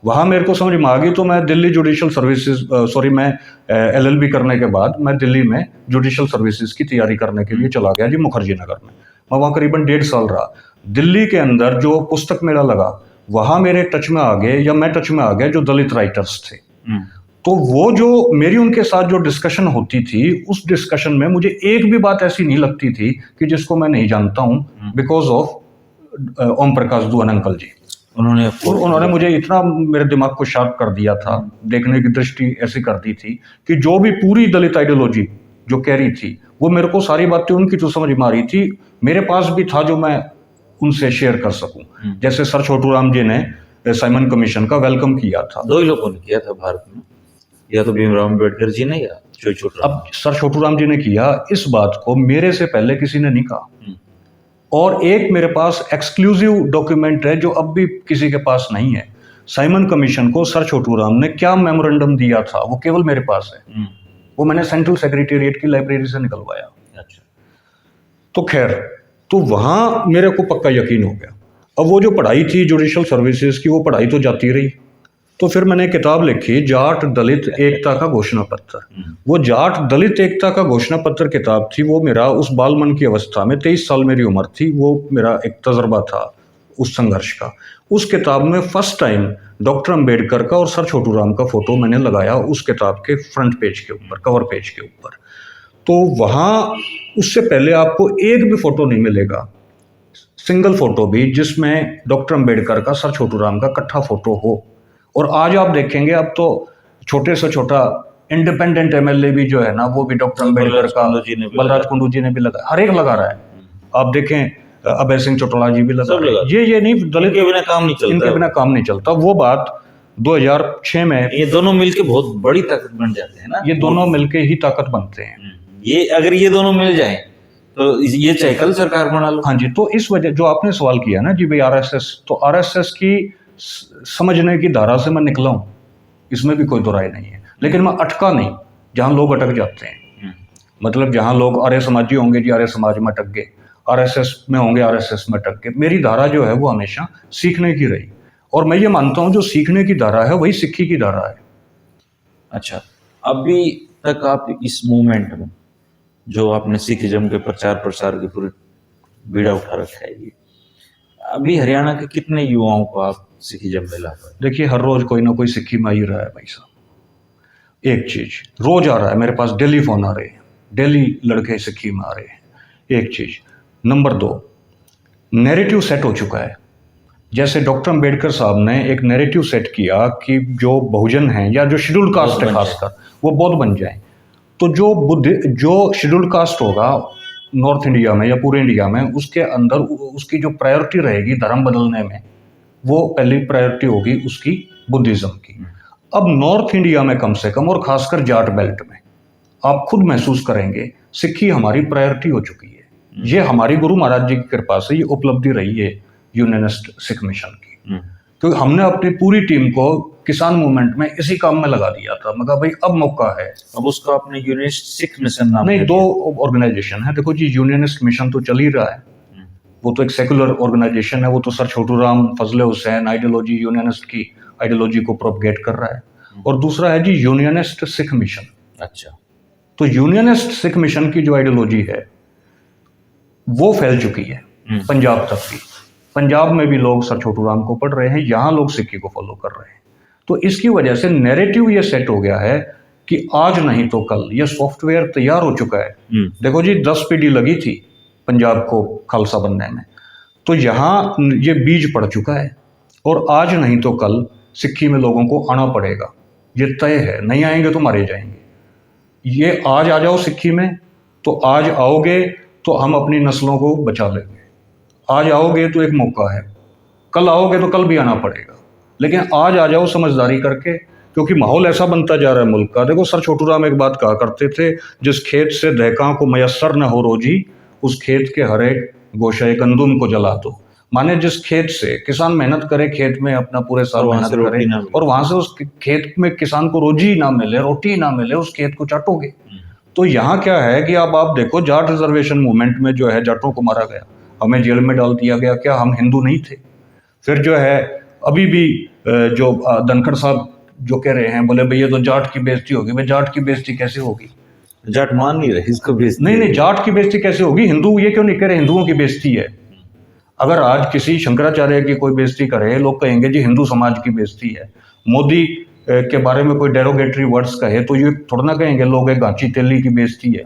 वहाँ मेरे को समझ में आ गई। तो मैं दिल्ली जुडिशल सर्विसेज मैं एलएलबी करने के बाद मैं दिल्ली में जुडिशल सर्विसेज की तैयारी करने के लिए चला गया जी, मुखर्जी नगर में। मैं वहाँ करीबन 1.5 साल रहा। दिल्ली के अंदर जो पुस्तक मेला लगा, वहाँ मेरे टच में आ गए, या मैं टच में आ गया जो दलित राइटर्स थे। तो वो जो मेरी उनके साथ जो डिस्कशन होती थी, उस डिस्कशन में मुझे एक भी बात ऐसी नहीं लगती थी कि जिसको मैं नहीं जानता हूँ, because of Om Prakash Duhan uncle ji. उन्होंने मुझे इतना मेरे दिमाग को शार्प कर दिया था, देखने की दृष्टि ऐसी कर दी थी कि जो भी पूरी दलित आइडियोलॉजी जो कह रही थी, वो मेरे को सारी बातें उनकी तो समझ में आ रही थी, मेरे पास भी था जो मैं उनसे शेयर कर सकूं। जैसे सर छोटू राम जी ने साइमन कमीशन का वेलकम किया था। 2 ही लोगों ने किया था भारत में, या तो भीमराव अम्बेडकर जी ने या छोटू राम। अब सर छोटू राम जी ने किया, इस बात को मेरे से पहले किसी ने नहीं कहा, और एक मेरे पास एक्सक्लूसिव डॉक्यूमेंट है जो अब भी किसी के पास नहीं है। साइमन कमीशन को सर छोटू राम ने क्या मेमोरेंडम दिया था, वो केवल मेरे पास है, वो मैंने सेंट्रल सेक्रेटेरिएट की लाइब्रेरी से निकलवाया। अच्छा। तो खैर, तो वहां मेरे को पक्का यकीन हो गया। अब वो जो पढ़ाई थी जुडिशल सर्विसेज की, वो पढ़ाई तो जाती रही। तो फिर मैंने किताब लिखी, जाट दलित एकता का घोषणा पत्र। वो जाट दलित एकता का घोषणा पत्र किताब थी, वो मेरा उस बालमन की अवस्था में, 23 साल मेरी उम्र थी, वो मेरा एक तजर्बा था उस संघर्ष का। उस किताब में फर्स्ट टाइम डॉक्टर अंबेडकर का और सर छोटू राम का फोटो मैंने लगाया उस किताब के फ्रंट पेज के ऊपर, कवर पेज के ऊपर। तो वहाँ उससे पहले आपको एक भी फोटो नहीं मिलेगा, सिंगल फोटो भी, जिसमें डॉक्टर अंबेडकर का सर छोटू राम का इकट्ठा फोटो हो। और आज आप देखेंगे, अब तो छोटे से छोटा इंडिपेंडेंट एमएलए भी जो है ना, वो भी डॉक्टर अंबेडकर का, बलराज कुंडू जी ने भी लगा, हर एक लगा रहा है। आप देखें अभय सिंह चौटाला जी भी लगा रहे हैं। ये नहीं, दलित के बिना काम नहीं चलता, इनके बिना काम नहीं चलता। वो बात 2006 में, ये दोनों मिलके बहुत बड़ी ताकत बन जाते हैं ना, ये दोनों मिलके ही ताकत बनते हैं। ये अगर ये दोनों मिल जाएं तो ये चाहे कल सरकार बना लो। हाँ जी, तो इस वजह जो आपने सवाल किया ना जी भाई आरएसएस, तो आरएसएस की समझने की धारा से मैं निकला हूँ, इसमें भी कोई दो राय नहीं है, लेकिन मैं अटका नहीं जहाँ लोग अटक जाते हैं। मतलब जहाँ लोग आर्य समाजी होंगे जी, आर्य समाज में अटक गए, आरएसएस में होंगे, आरएसएस में अटक गए। मेरी धारा जो है वो हमेशा सीखने की रही, और मैं ये मानता हूँ जो सीखने की धारा है वही सिक्खी की धारा है। अच्छा, अभी तक आप इस मूवमेंट में जो आपने सिखिज्म के प्रचार प्रसार की पूरी बीड़ा उठा रखा है, ये अभी हरियाणा के कितने युवाओं को आप सिखिज्म में ला पाए? देखिए, हर रोज कोई ना कोई सिक्खी में आ ही रहा है भाई साहब। एक चीज रोज आ रहा है, मेरे पास डेली फोन आ रहे हैं, डेली लड़के सिक्खी में आ रहे हैं। एक चीज। नंबर 2, नैरेटिव सेट हो चुका है। जैसे डॉक्टर अंबेडकर साहब ने एक नैरेटिव सेट किया कि जो बहुजन हैं या जो शेड्यूल्ड कास्ट है खासकर, वो बौद्ध बन जाएं। तो जो शेड्यूल्ड कास्ट होगा नॉर्थ इंडिया में या पूरे इंडिया में, उसके अंदर उसकी जो प्रायोरिटी रहेगी धर्म बदलने में, वो पहली प्रायोरिटी होगी उसकी बुद्धिज्म की। अब नॉर्थ इंडिया में कम से कम, और खासकर जाट बेल्ट में, आप खुद महसूस करेंगे सिक्खी हमारी प्रायोरिटी हो चुकी है। ये हमारी गुरु महाराज जी की कृपा से ये उपलब्धि रही है यूनियनिस्ट सिख मिशन की, क्योंकि हमने अपनी पूरी टीम को किसान मूवमेंट में इसी काम में लगा दिया था। मगर भाई अब मौका है। अब उसका अपने यूनियनिस्ट सिख मिशन नाम नहीं, 2 ऑर्गेनाइजेशन है। देखो जी, यूनियनिस्ट मिशन तो चल ही रहा है, वो तो एक सेकुलर ऑर्गेनाइजेशन है, वो तो सर छोटू राम फजले हुसैन आइडियोलॉजी यूनियनिस्ट की आइडियोलॉजी को प्रोपगेट कर रहा है। और दूसरा है जी यूनियनिस्ट सिख मिशन। अच्छा। तो यूनियनिस्ट सिख मिशन की जो आइडियोलॉजी है वो फैल चुकी है पंजाब तक भी। पंजाब में भी लोग सर छोटू राम को पढ़ रहे हैं, यहाँ लोग सिक्की को फॉलो कर रहे हैं। तो इसकी वजह से नैरेटिव ये सेट हो गया है कि आज नहीं तो कल ये सॉफ्टवेयर तैयार हो चुका है। देखो जी 10 पीढ़ी लगी थी पंजाब को खालसा बनने में, तो यहाँ ये बीज पड़ चुका है और आज नहीं तो कल सिक्की में लोगों को आना पड़ेगा, ये तय है। नहीं आएंगे तो मारे जाएंगे। ये आज आ जाओ सिक्की में, तो आज आओगे तो हम अपनी नस्लों को बचा लेंगे। आज आओगे तो एक मौका है, कल आओगे तो कल भी आना पड़ेगा, लेकिन आज आ जाओ समझदारी करके, क्योंकि माहौल ऐसा बनता जा रहा है मुल्क का। देखो सर छोटू राम एक बात कहा करते थे, जिस खेत से दहका को मयसर न हो रोजी, उस खेत के हर एक गोशे गंदुम को जला दो। माने जिस खेत से किसान मेहनत करे, खेत में अपना पूरे साल मेहनत करे, और वहां से उस खेत में किसान को रोजी ना मिले, रोटी ना मिले, उस खेत को चाटोगे। तो यहाँ क्या है कि अब आप देखो जाट रिजर्वेशन मूवमेंट में जो है जाटों को मारा गया, हमें जेल में डाल दिया गया। क्या हम हिंदू नहीं थे? फिर जो है अभी भी जो धनखड़ साहब जो कह रहे हैं, बोले भाई ये तो जाट की बेइज्जती होगी। भाई जाट की बेइज्जती कैसे होगी? जाट मान नहीं रहे इसको बेइज्जती। नहीं, जाट की बेइज्जती कैसे होगी? हिंदू ये क्यों नहीं कह रहे हिंदुओं की बेइज्जती है? अगर आज किसी शंकराचार्य की कोई बेइज्जती करे, लोग कहेंगे जी हिंदू समाज की बेइज्जती है। मोदी के बारे में कोई डेरोगेटरी वर्ड्स कहे तो ये थोड़ा ना कहेंगे लोग एक गांची तेली की बेइज्जती है।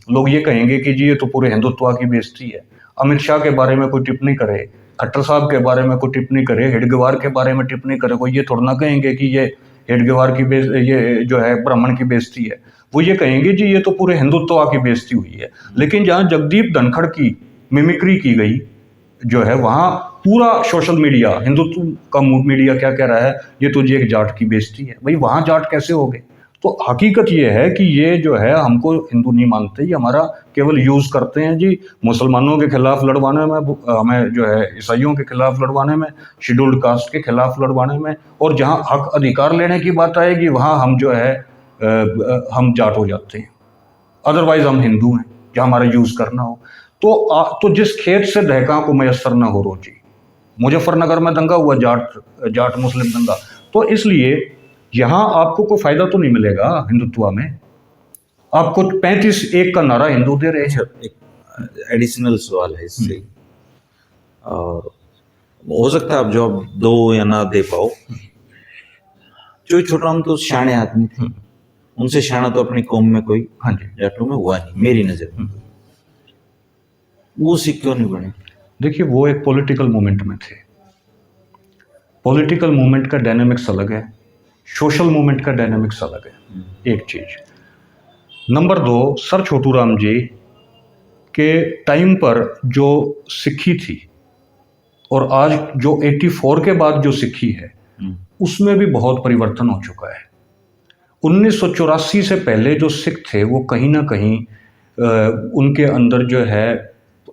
लोग ये कहेंगे कि जी ये तो पूरे हिंदुत्व की बेइज्जती है। अमित शाह के बारे में कोई टिप्पणी करे, खट्टर साहब के बारे में कोई टिप्पणी करे, हेडगेवार के बारे में टिप्पणी करे, कोई ये थोड़ा ना कहेंगे कि ये हेडगेवार की ये जो है ब्राह्मण की बेइज्जती है। वो ये कहेंगे जी ये तो पूरे हिंदुत्व की बेइज्जती हुई है। लेकिन जहाँ जगदीप धनखड़ की मिमिक्री की गई जो है, वहाँ पूरा सोशल मीडिया, हिंदुत्व का मीडिया क्या कह रहा है, ये तो जी एक जाट की बेइज्जती है। भाई वहाँ जाट कैसे हो गए? तो हकीकत ये है कि ये जो है हमको हिंदू नहीं मानते, ये हमारा केवल यूज़ करते हैं जी मुसलमानों के खिलाफ लड़वाने में, हमें जो है ईसाइयों के खिलाफ लड़वाने में, शेड्यूल्ड कास्ट के खिलाफ लड़वाने में, और जहाँ हक अधिकार लेने की बात आएगी वहाँ हम जो है हम जाट हो जाते हैं। अदरवाइज हम हिंदू हैं जहाँ हमारा यूज़ करना हो। तो जिस खेत से दहका को मयसर न हो रोजी, मुजफ्फरनगर में दंगा हुआ, जाट मुस्लिम दंगा, तो इसलिए यहाँ आपको कोई फायदा तो नहीं मिलेगा हिंदुत्व में। आपको 35-1 का नारा हिंदू दे रहे हैं। एक एडिशनल सवाल है इससे, और हो सकता है आप जवाब दो या ना दे पाओ। जो छोटा हम तो शाणे आदमी थे, उनसे शाना तो अपनी कौम में कोई हाँ जी जाटों में हुआ नहीं मेरी नजर में। वो सिख क्यों नहीं बने? देखिए वो एक पॉलिटिकल मूवमेंट में थे। पॉलिटिकल मूवमेंट का डायनामिक्स अलग है, सोशल मूवमेंट का डायनामिक्स अलग है, एक चीज। नंबर 2, सर छोटू राम जी के टाइम पर जो सिक्खी थी और आज जो 84 के बाद जो सिक्खी है उसमें भी बहुत परिवर्तन हो चुका है। 1984 से पहले जो सिख थे वो कहीं ना कहीं उनके अंदर जो है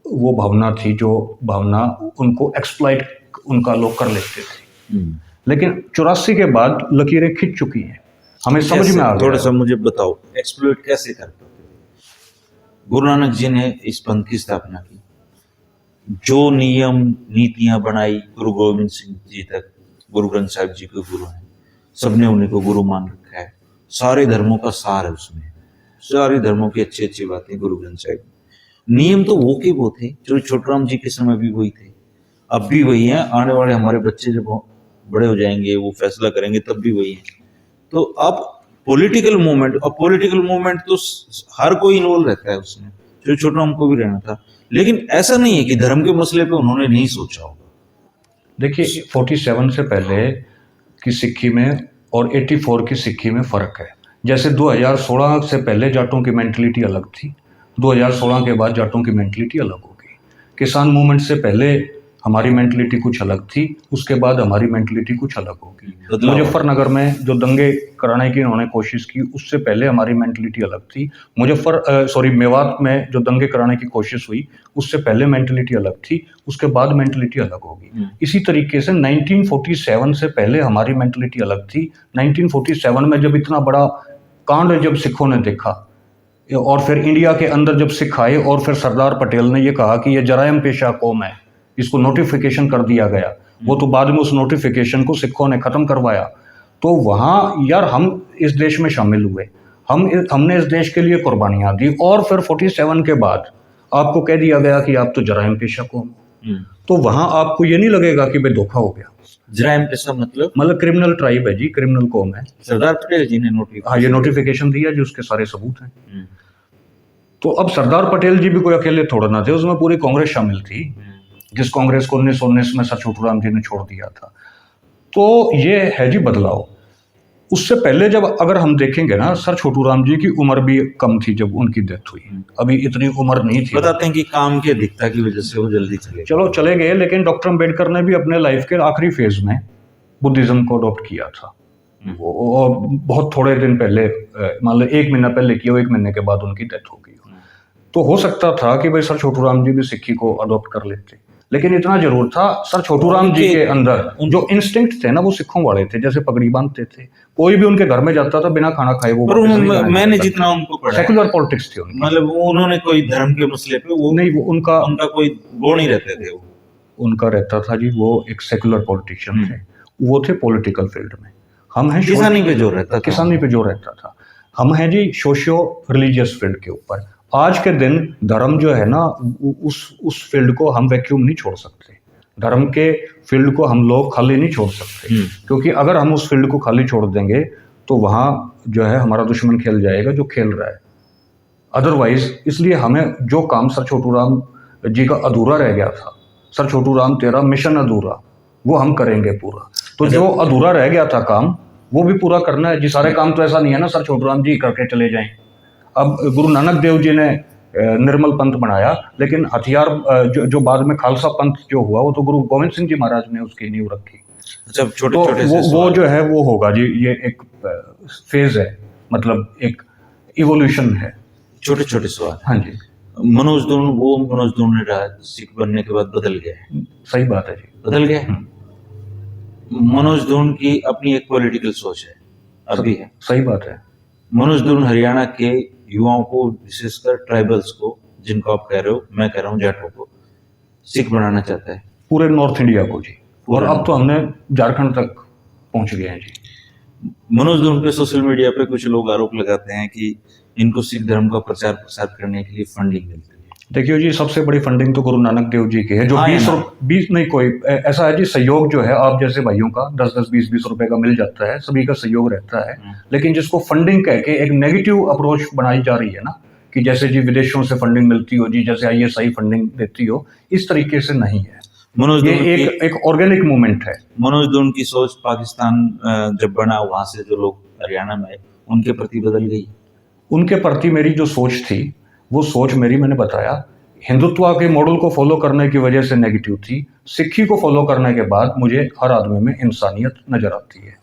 वो भावना थी, जो भावना उनको एक्सप्लॉइट उनका लोग कर लेते थे। लेकिन 84 के बाद लकीरें खिंच चुकी हैं, हमें समझ में आ गया। थोड़ा सा मुझे बताओ एक्सप्लॉइट कैसे कर पाते? गुरु नानक जी ने इस पंथ की स्थापना की, जो नियम नीतियां बनाई गुरु गोविंद सिंह जी तक, गुरु ग्रंथ साहिब जी के गुरु हैं, सबने उन्हीं को गुरु मान रखा है। सारे धर्मों का सार है उसमें, सारे धर्मों की अच्छी अच्छी बातें गुरु ग्रंथ साहिब। नियम तो वो के वो थे जो छोटूराम जी के समय भी वही थे, अब भी वही है। आने वाले हमारे बच्चे जब बड़े हो जाएंगे वो फैसला करेंगे तब भी वही है। तो अब पॉलिटिकल मूवमेंट, और पॉलिटिकल मूवमेंट तो हर कोई इन्वॉल्व रहता है उसमें, जो छोटूराम को भी रहना था। लेकिन ऐसा नहीं है कि धर्म के मसले पे उन्होंने नहीं सोचा होगा। देखिए 47 से पहले की सिक्खी में और 84 की सिक्खी में फ़र्क है। जैसे 2016 से पहले जाटों की मेंटलिटी अलग थी, 2016 के बाद जाटों की मेंटलिटी अलग हो गई। किसान मूवमेंट से पहले हमारी मेंटलिटी कुछ अलग थी, उसके बाद हमारी मेंटलिटी कुछ अलग हो गई। मुजफ्फरनगर में जो दंगे कराने की उन्होंने कोशिश की, उससे पहले हमारी मेंटलिटी अलग थी। मेवात में जो दंगे कराने की कोशिश हुई, उससे पहले मेंटलिटी अलग थी, उसके बाद मेंटलिटी अलग होगी। इसी तरीके से 1947 से पहले हमारी मेंटलिटी अलग थी। 1947 में जब इतना बड़ा कांड जब सिखों ने देखा, और फिर इंडिया के अंदर जब सिख आए, और फिर सरदार पटेल ने ये कहा कि ये जरायम पेशा कौम है, इसको नोटिफिकेशन कर दिया गया, वो तो बाद में उस नोटिफिकेशन को सिखों ने ख़त्म करवाया। तो वहाँ यार हम इस देश में शामिल हुए, हमने इस देश के लिए कुर्बानियाँ दी, और फिर 47 के बाद आपको कह दिया गया कि आप तो जराइम पेशा कौम हो। तो वहाँ आपको ये नहीं लगेगा कि भाई धोखा हो गया। जराइम पेशा मतलब क्रिमिनल ट्राइब है जी, क्रिमिनल कौम है। सरदार पटेल जी ने हाँ, ये नोटिफिकेशन दिया जी, उसके सारे सबूत हैं। तो अब सरदार पटेल जी भी कोई अकेले थोड़ा ना थे, उसमें पूरी कांग्रेस शामिल थी, जिस कांग्रेस को 1919 में सर छोटूराम जी ने छोड़ दिया था। तो ये है जी बदलाव। उससे पहले जब अगर हम देखेंगे ना, सर छोटूराम जी की उम्र भी कम थी जब उनकी डेथ हुई, अभी इतनी उम्र नहीं थी। बताते हैं कि काम की अधिकता की वजह से वो जल्दी चले गए, लेकिन डॉक्टर अम्बेडकर ने भी अपने लाइफ के आखिरी फेज में बुद्धिज्म को अडॉप्ट किया था। और बहुत थोड़े दिन पहले, मान लो 1 महीना पहले किया, 1 महीने के बाद उनकी डेथ हो गई। तो हो सकता था कि भाई सर छोटूराम जी भी सिक्खी को अडॉप्ट कर लेते, लेकिन इतना जरूर था सर छोटूराम जी के अंदर जो इंस्टिंक्ट थे ना, वो सिखों वाले थे। जैसे पगड़ी बांधते थे, कोई भी उनके घर में जाता था बिना खाना खाए, वो मैंने जितना उनको पढ़ा, सेकुलर पॉलिटिक्स थी उनकी। मतलब उन्होंने कोई धर्म के मसले पे वो नहीं, वो उनका कोई वो नहीं रहते थे। वो उनका रहता था जी, वो एक सेकुलर पॉलिटिशियन थे, वो थे पॉलिटिकल फील्ड में। हम हैं किसानी पे जोर रहता था। हम हैं जी सोशियो रिलीजियस फील्ड के ऊपर। आज के दिन धर्म जो है ना, उस फील्ड को हम वैक्यूम नहीं छोड़ सकते। धर्म के फील्ड को हम लोग खाली नहीं छोड़ सकते, क्योंकि अगर हम उस फील्ड को खाली छोड़ देंगे तो वहाँ जो है हमारा दुश्मन खेल जाएगा जो खेल रहा है। अदरवाइज, इसलिए हमें जो काम सर छोटूराम जी का अधूरा रह गया था, सर छोटूराम तेरा मिशन अधूरा, वो हम करेंगे पूरा। तो जो अधूरा रह गया था काम, वो भी पूरा करना है जी। सारे काम तो ऐसा नहीं है ना सर छोटूराम जी करके चले जाएं। अब गुरु नानक देव जी ने निर्मल पंथ बनाया, लेकिन हथियार जो बाद में खालसा पंथ जो हुआ, वो तो गुरु गोविंद सिंह जी महाराज ने उसकी नींव रखी। जब छोटे-छोटे वो जो है वो होगा जी, ये एक फेज है, मतलब एक इवोल्यूशन है। छोटे-छोटे सवाल। हाँ जी। मनोज दोन सिख बनने के बाद बदल गया। सही बात है जी, बदल गया। मनोज दोन की अपनी एक पॉलिटिकल सोच है, अभी है। सही बात है। मनोज दोन हरियाणा के युवाओं को, विशेषकर ट्राइबल्स को, जिनको आप कह रहे हो, मैं कह रहा हूँ जाटों को, सिख बनाना चाहता है, पूरे नॉर्थ इंडिया को जी। और अब तो हमने झारखंड तक पहुंच गए हैं जी। मनोज दोन पे सोशल मीडिया पे कुछ लोग आरोप लगाते हैं कि इनको सिख धर्म का प्रचार प्रसार करने के लिए फंडिंग मिलती है। देखिए जी, सबसे बड़ी फंडिंग तो गुरु नानक देव जी की है, जो 20 नहीं, कोई ऐसा है जी, सहयोग जो है आप जैसे भाइयों का 10-10, 20-20 रुपए का मिल जाता है, सभी का सहयोग रहता है। लेकिन जिसको फंडिंग कह के एक नेगेटिव अप्रोच बनाई जा रही है ना, कि जैसे जी विदेशों से फंडिंग मिलती हो जी, जैसे ISI फंडिंग देती हो, इस तरीके से नहीं है। मनोज ये एक ऑर्गेनिक मूवमेंट है। मनोज दोन की सोच पाकिस्तान जब बना, वहां से जो लोग हरियाणा में उनके प्रति बदल गई। उनके प्रति मेरी जो सोच थी, वो सोच मेरी, मैंने बताया, हिंदुत्व के मॉडल को फॉलो करने की वजह से नेगेटिव थी। सिक्खी को फॉलो करने के बाद मुझे हर आदमी में इंसानियत नजर आती है।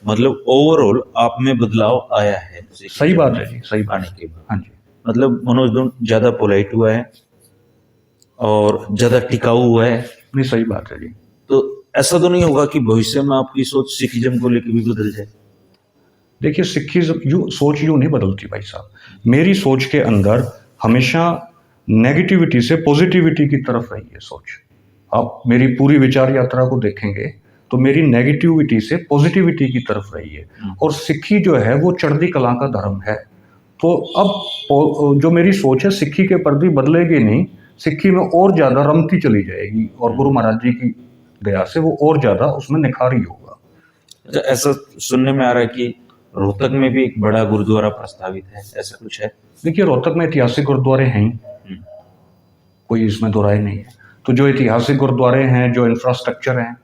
मतलब ओवरऑल आप में बदलाव आया है। सही बात है जी, सही बात है। हाँ जी। मतलब मनोज दोन ज्यादा पोलाइट हुआ है और ज्यादा टिकाऊ हुआ है। नहीं, सही बात है जी। तो ऐसा तो नहीं होगा कि भविष्य में आपकी सोच सिखिज्म को लेकर भी बदल जाए? देखिए, सिखिज्म सोच यूं नहीं बदलती भाई साहब। मेरी सोच के अंदर हमेशा नेगेटिविटी से पॉजिटिविटी की तरफ रही है सोच। आप मेरी पूरी विचार यात्रा को देखेंगे तो मेरी नेगेटिविटी से पॉजिटिविटी की तरफ रही है। और सिक्खी जो है वो चढ़ती कला का धर्म है। तो अब जो मेरी सोच है सिक्खी के प्रति बदलेगी नहीं, सिक्खी में और ज़्यादा रमती चली जाएगी, और गुरु महाराज जी की दया से वो और ज़्यादा उसमें निखारी होगा। अच्छा, ऐसा सुनने में आ रहा है कि रोहतक में भी एक बड़ा गुरुद्वारा प्रस्तावित है, ऐसा कुछ है? देखिए, रोहतक में ऐतिहासिक गुरुद्वारे हैं, कोई इसमें दो राय नहीं है। तो जो ऐतिहासिक गुरुद्वारे हैं, जो इंफ्रास्ट्रक्चर हैं,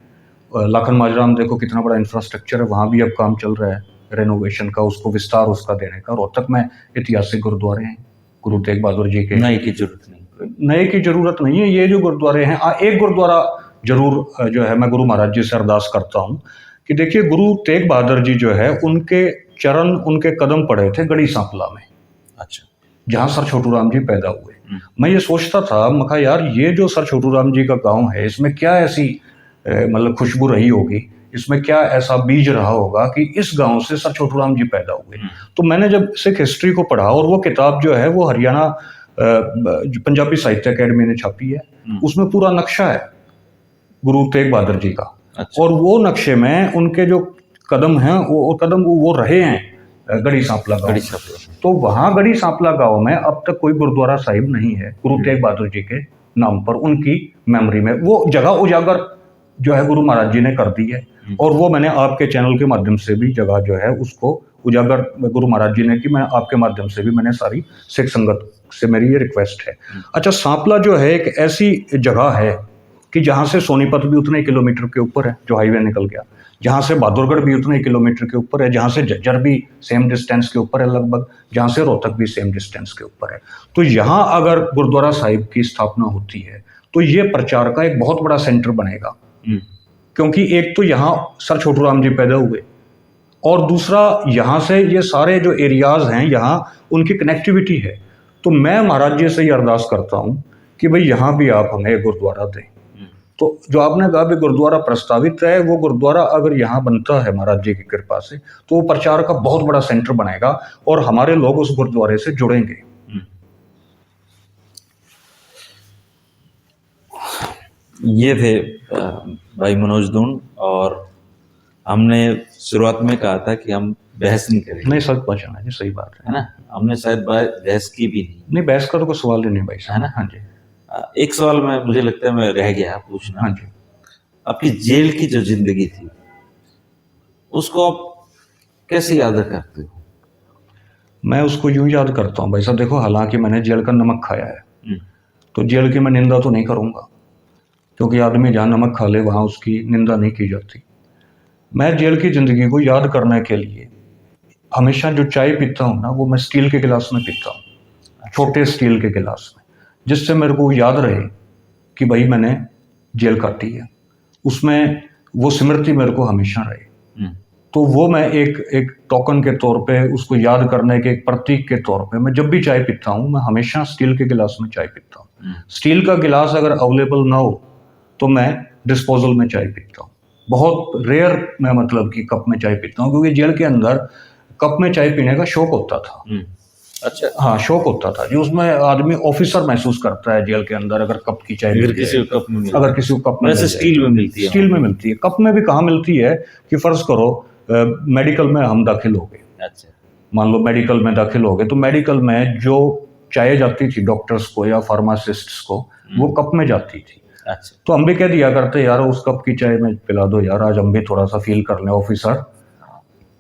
लाखन माजराम देखो कितना बड़ा इंफ्रास्ट्रक्चर है, वहाँ भी अब काम चल रहा है रेनोवेशन का, उसको विस्तार उसका देने का। रोहतक में ऐतिहासिक गुरुद्वारे हैं, गुरु तेग बहादुर जी के। नए की जरूरत नहीं, नए की जरूरत नहीं है। ये जो गुरुद्वारे हैं, एक गुरुद्वारा जरूर जो है मैं गुरु महाराज जी से अरदास करता हूँ कि देखिए, गुरु तेग बहादुर जी जो है, उनके चरण, उनके कदम पड़े थे गढ़ी सांपला में। अच्छा। जहाँ सर छोटूराम जी पैदा हुए। मैं ये सोचता था, मैं कहा यार, ये जो सर छोटूराम जी का गांव है, इसमें क्या ऐसी मतलब खुशबू रही होगी, इसमें क्या ऐसा बीज रहा होगा कि इस गांव से सर छोटूराम जी पैदा हुए। तो मैंने जब सिख हिस्ट्री को पढ़ा, और वो किताब जो है वो हरियाणा जो पंजाबी साहित्य अकेडमी ने छापी है, उसमें पूरा नक्शा है गुरु तेग बहादुर जी का। अच्छा। और वो नक्शे में उनके जो कदम हैं वो कदम वो रहे हैं गढ़ी सांपला गाँव गढ़ी में। सांपला। तो वहाँ गढ़ी सांपला गाँव में अब तक कोई गुरुद्वारा साहिब नहीं है गुरु तेग बहादुर जी के नाम पर, उनकी मेमोरी में। वो जगह उजागर जो है गुरु महाराज जी ने कर दी है, और वो मैंने आपके चैनल के माध्यम से भी जगह जो है उसको उजागर गुरु महाराज जी ने की। मैं आपके माध्यम से भी मैंने सारी सिख संगत से मेरी ये रिक्वेस्ट है। अच्छा, सांपला जो है एक ऐसी जगह है कि जहाँ से सोनीपत भी उतने किलोमीटर के ऊपर है जो हाईवे निकल गया, जहाँ से बहादुरगढ़ भी उतने किलोमीटर के ऊपर है, जहाँ से झज्जर भी सेम डिस्टेंस के ऊपर है लगभग, जहाँ से रोहतक भी सेम डिस्टेंस के ऊपर है। तो यहाँ अगर गुरुद्वारा साहिब की स्थापना होती है तो ये प्रचार का एक बहुत बड़ा सेंटर बनेगा, क्योंकि एक तो यहाँ सर छोटू राम जी पैदा हुए, और दूसरा यहाँ से ये सारे जो एरियाज हैं यहाँ उनकी कनेक्टिविटी है। तो मैं महाराज जी से ये अरदास करता हूँ कि भाई यहाँ भी आप हमें गुरुद्वारा दें। तो जो आपने कहा भी गुरुद्वारा प्रस्तावित है, वो गुरुद्वारा अगर यहाँ बनता है महाराज जी की कृपा से तो वो प्रचार का बहुत बड़ा सेंटर बनेगा और हमारे लोग उस गुरुद्वारे से जुड़ेंगे। ये थे भाई मनोज दून, और हमने शुरुआत में कहा था कि हम बहस नहीं करेंगे। नहीं, सच बचाना है, सही बात है ना, हमने शायद बहस की भी नहीं। बहस का तो कोई सवाल ही नहीं भाई साहब। है ना। हाँ जी। एक सवाल में मुझे लगता है मैं रह गया पूछना। हाँ जी। आपकी जेल की जो जिंदगी थी उसको आप कैसे याद करते हो? मैं उसको यूं याद करता हूँ भाई साहब, देखो हालांकि मैंने जेल का नमक खाया है, तो जेल की मैं निंदा तो नहीं करूँगा, क्योंकि आदमी जहाँ नमक खा ले वहाँ उसकी निंदा नहीं की जाती। मैं जेल की ज़िंदगी को याद करने के लिए हमेशा जो चाय पीता हूँ ना, वो मैं स्टील के गिलास में पीता हूँ, छोटे स्टील के गिलास में, जिससे मेरे को याद रहे कि भाई मैंने जेल काटी है, उसमें वो स्मृति मेरे को हमेशा रहे। तो वो मैं एक टोकन के तौर पे, उसको याद करने के एक प्रतीक के तौर पे मैं जब भी चाय पीता हूँ मैं हमेशा स्टील के गिलास में चाय पीता हूँ। स्टील का गिलास अगर अवेलेबल ना हो तो मैं डिस्पोजल में चाय पीता हूँ। बहुत रेयर मैं मतलब कि कप में चाय पीता हूँ, क्योंकि जेल के अंदर कप में चाय पीने का शौक होता था। अच्छा। हाँ, शौक होता था जी, उसमें आदमी ऑफिसर महसूस करता है जेल के अंदर अगर कप की चाय अगर किसी को कप में अगर किसी को कप में वैसे स्टील में मिलती है। स्टील में मिलती है, कप में भी कहाँ मिलती है कि फर्ज करो मेडिकल में हम दाखिल हो गए। अच्छा। मान लो मेडिकल में दाखिल हो गए, तो मेडिकल में जो चाय जाती थी डॉक्टर्स को या फार्मासिस्ट्स को, वो कप में जाती थी। अच्छा। तो हम भी कह दिया करते यार उस कप की चाय में पिला दो यार, आज हम भी थोड़ा सा फील कर लें ऑफिसर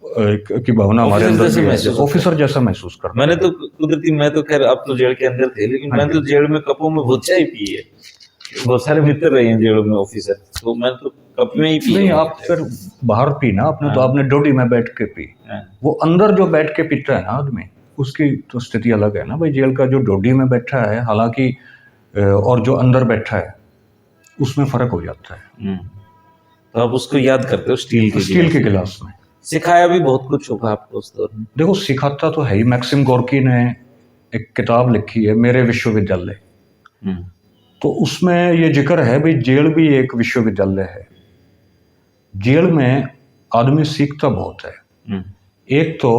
की भावना हमारे अंदर ऑफिसर जैसा महसूस कर। मैंने तो कुदरती, मैं तो खैर अब तो जेल के अंदर थे, लेकिन मैंने तो जेल में कपों में बहुत चाय पी है। बहुत सारे मित्र रहे हैं जेलों में ऑफिसर, तो मैं तो कप में ही पी। नहीं, आप फिर बाहर पी ना आपने। तो आपने डोडी में बैठ के पी, वो अंदर जो बैठ के पीता है ना आदमी, उसकी तो स्थिति अलग है ना भाई। जेल का जो डोडी में बैठा है हालांकि, और जो अंदर बैठा है उसमें फर्क हो जाता है। तो आप उसको याद करते हो स्टील के गिलास में। सिखाया भी बहुत कुछ होगा आपको उस दौर में। देखो सिखाता तो है ही। मैक्सिम गोर्की ने एक किताब लिखी है मेरे विश्वविद्यालय, तो उसमें ये जिक्र है भाई जेल भी एक विश्वविद्यालय है। जेल में आदमी सीखता बहुत है। एक तो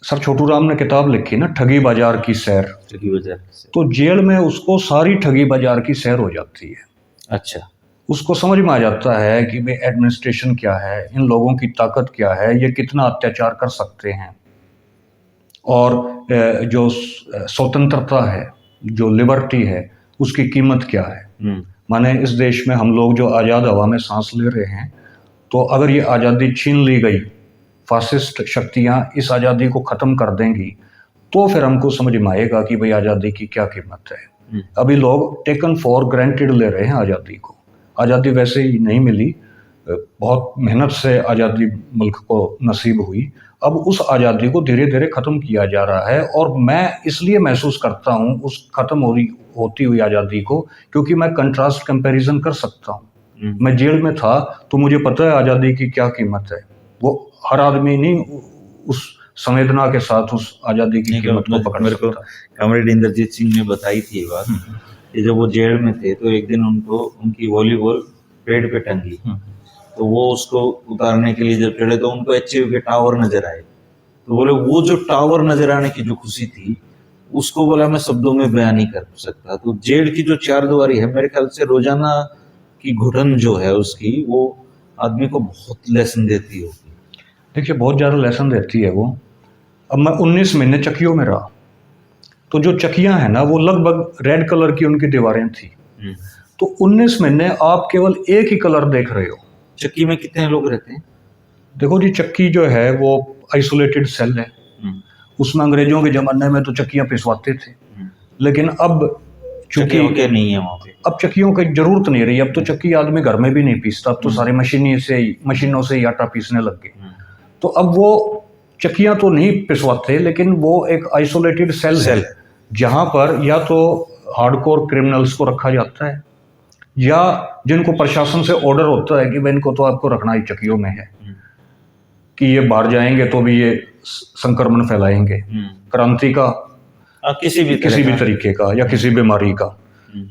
सर छोटू राम ने किताब लिखी ना, ठगी बाजार की सैर। ठगी बाजार की सैर। तो जेल में उसको सारी ठगी बाजार की सैर हो जाती है। अच्छा। उसको समझ में आ जाता है कि भाई एडमिनिस्ट्रेशन क्या है, इन लोगों की ताकत क्या है, ये कितना अत्याचार कर सकते हैं, और जो स्वतंत्रता है, जो लिबर्टी है, उसकी कीमत क्या है। माने इस देश में हम लोग जो आज़ाद हवा में सांस ले रहे हैं, तो अगर ये आज़ादी छीन ली गई, फासिस्ट शक्तियाँ इस आज़ादी को ख़त्म कर देंगी, तो फिर हमको समझ में आएगा कि भाई आज़ादी की क्या कीमत है। अभी लोग टेकन फॉर ग्रांटेड ले रहे हैं आज़ादी को। आज़ादी वैसे ही नहीं मिली, बहुत मेहनत से आज़ादी मुल्क को नसीब हुई। अब उस आज़ादी को धीरे धीरे ख़त्म किया जा रहा है, और मैं इसलिए महसूस करता हूँ उस ख़त्म होती हुई आज़ादी को, क्योंकि मैं कंट्रास्ट कंपैरिजन कर सकता हूँ। मैं जेल में था तो मुझे पता है आज़ादी की क्या कीमत है। वो हर आदमी नहीं उस संवेदना के साथ उस आज़ादी की कीमत को पकड़ सकता। कमरेड इंद्रजीत सिंह ने बताई थी ये बात कि जब वो जेल में थे तो एक दिन उनको उनकी वॉलीबॉल पेड़ पे टंगी, तो वो उसको उतारने के लिए जब चढ़े तो उनको एचयू के टावर नजर आए। तो बोले वो जो टावर नजर आने की जो खुशी थी उसको बोला मैं शब्दों में बयान नहीं कर सकता। तो जेल की जो चार दीवारी है, मेरे ख्याल से रोजाना की घुटन जो है उसकी, वो आदमी को बहुत लेसन देती होगी। देखिए बहुत ज़्यादा लेसन देती है वो। अब मैं 19 महीने चक्कियों में रहा, तो जो चक्कियाँ हैं ना वो लगभग रेड कलर की उनकी दीवारें थी। तो 19 महीने आप केवल एक ही कलर देख रहे हो। चक्की में कितने लोग रहते हैं? देखो जी, चक्की जो है वो आइसोलेटेड सेल है। उसमें अंग्रेजों के ज़माने में तो चक्कियाँ पिसवाते थे, लेकिन अब चूंकि के नहीं है वहाँ पे। अब चक्कियों की जरूरत नहीं रही। अब तो चक्की आदमी घर में भी नहीं पीसता, अब तो सारे मशीनों से ही आटा पीसने लग गए। तो अब वो चक्कियाँ तो नहीं पिसवाते, लेकिन वो एक आइसोलेटेड सेल है जहाँ पर या तो हार्डकोर क्रिमिनल्स को रखा जाता है, या जिनको प्रशासन से ऑर्डर होता है कि भाई इनको तो आपको रखना ही चक्कियों में है, कि ये बाहर जाएंगे तो भी ये संक्रमण फैलाएंगे, क्रांति का किसी भी तरीके का या किसी बीमारी का।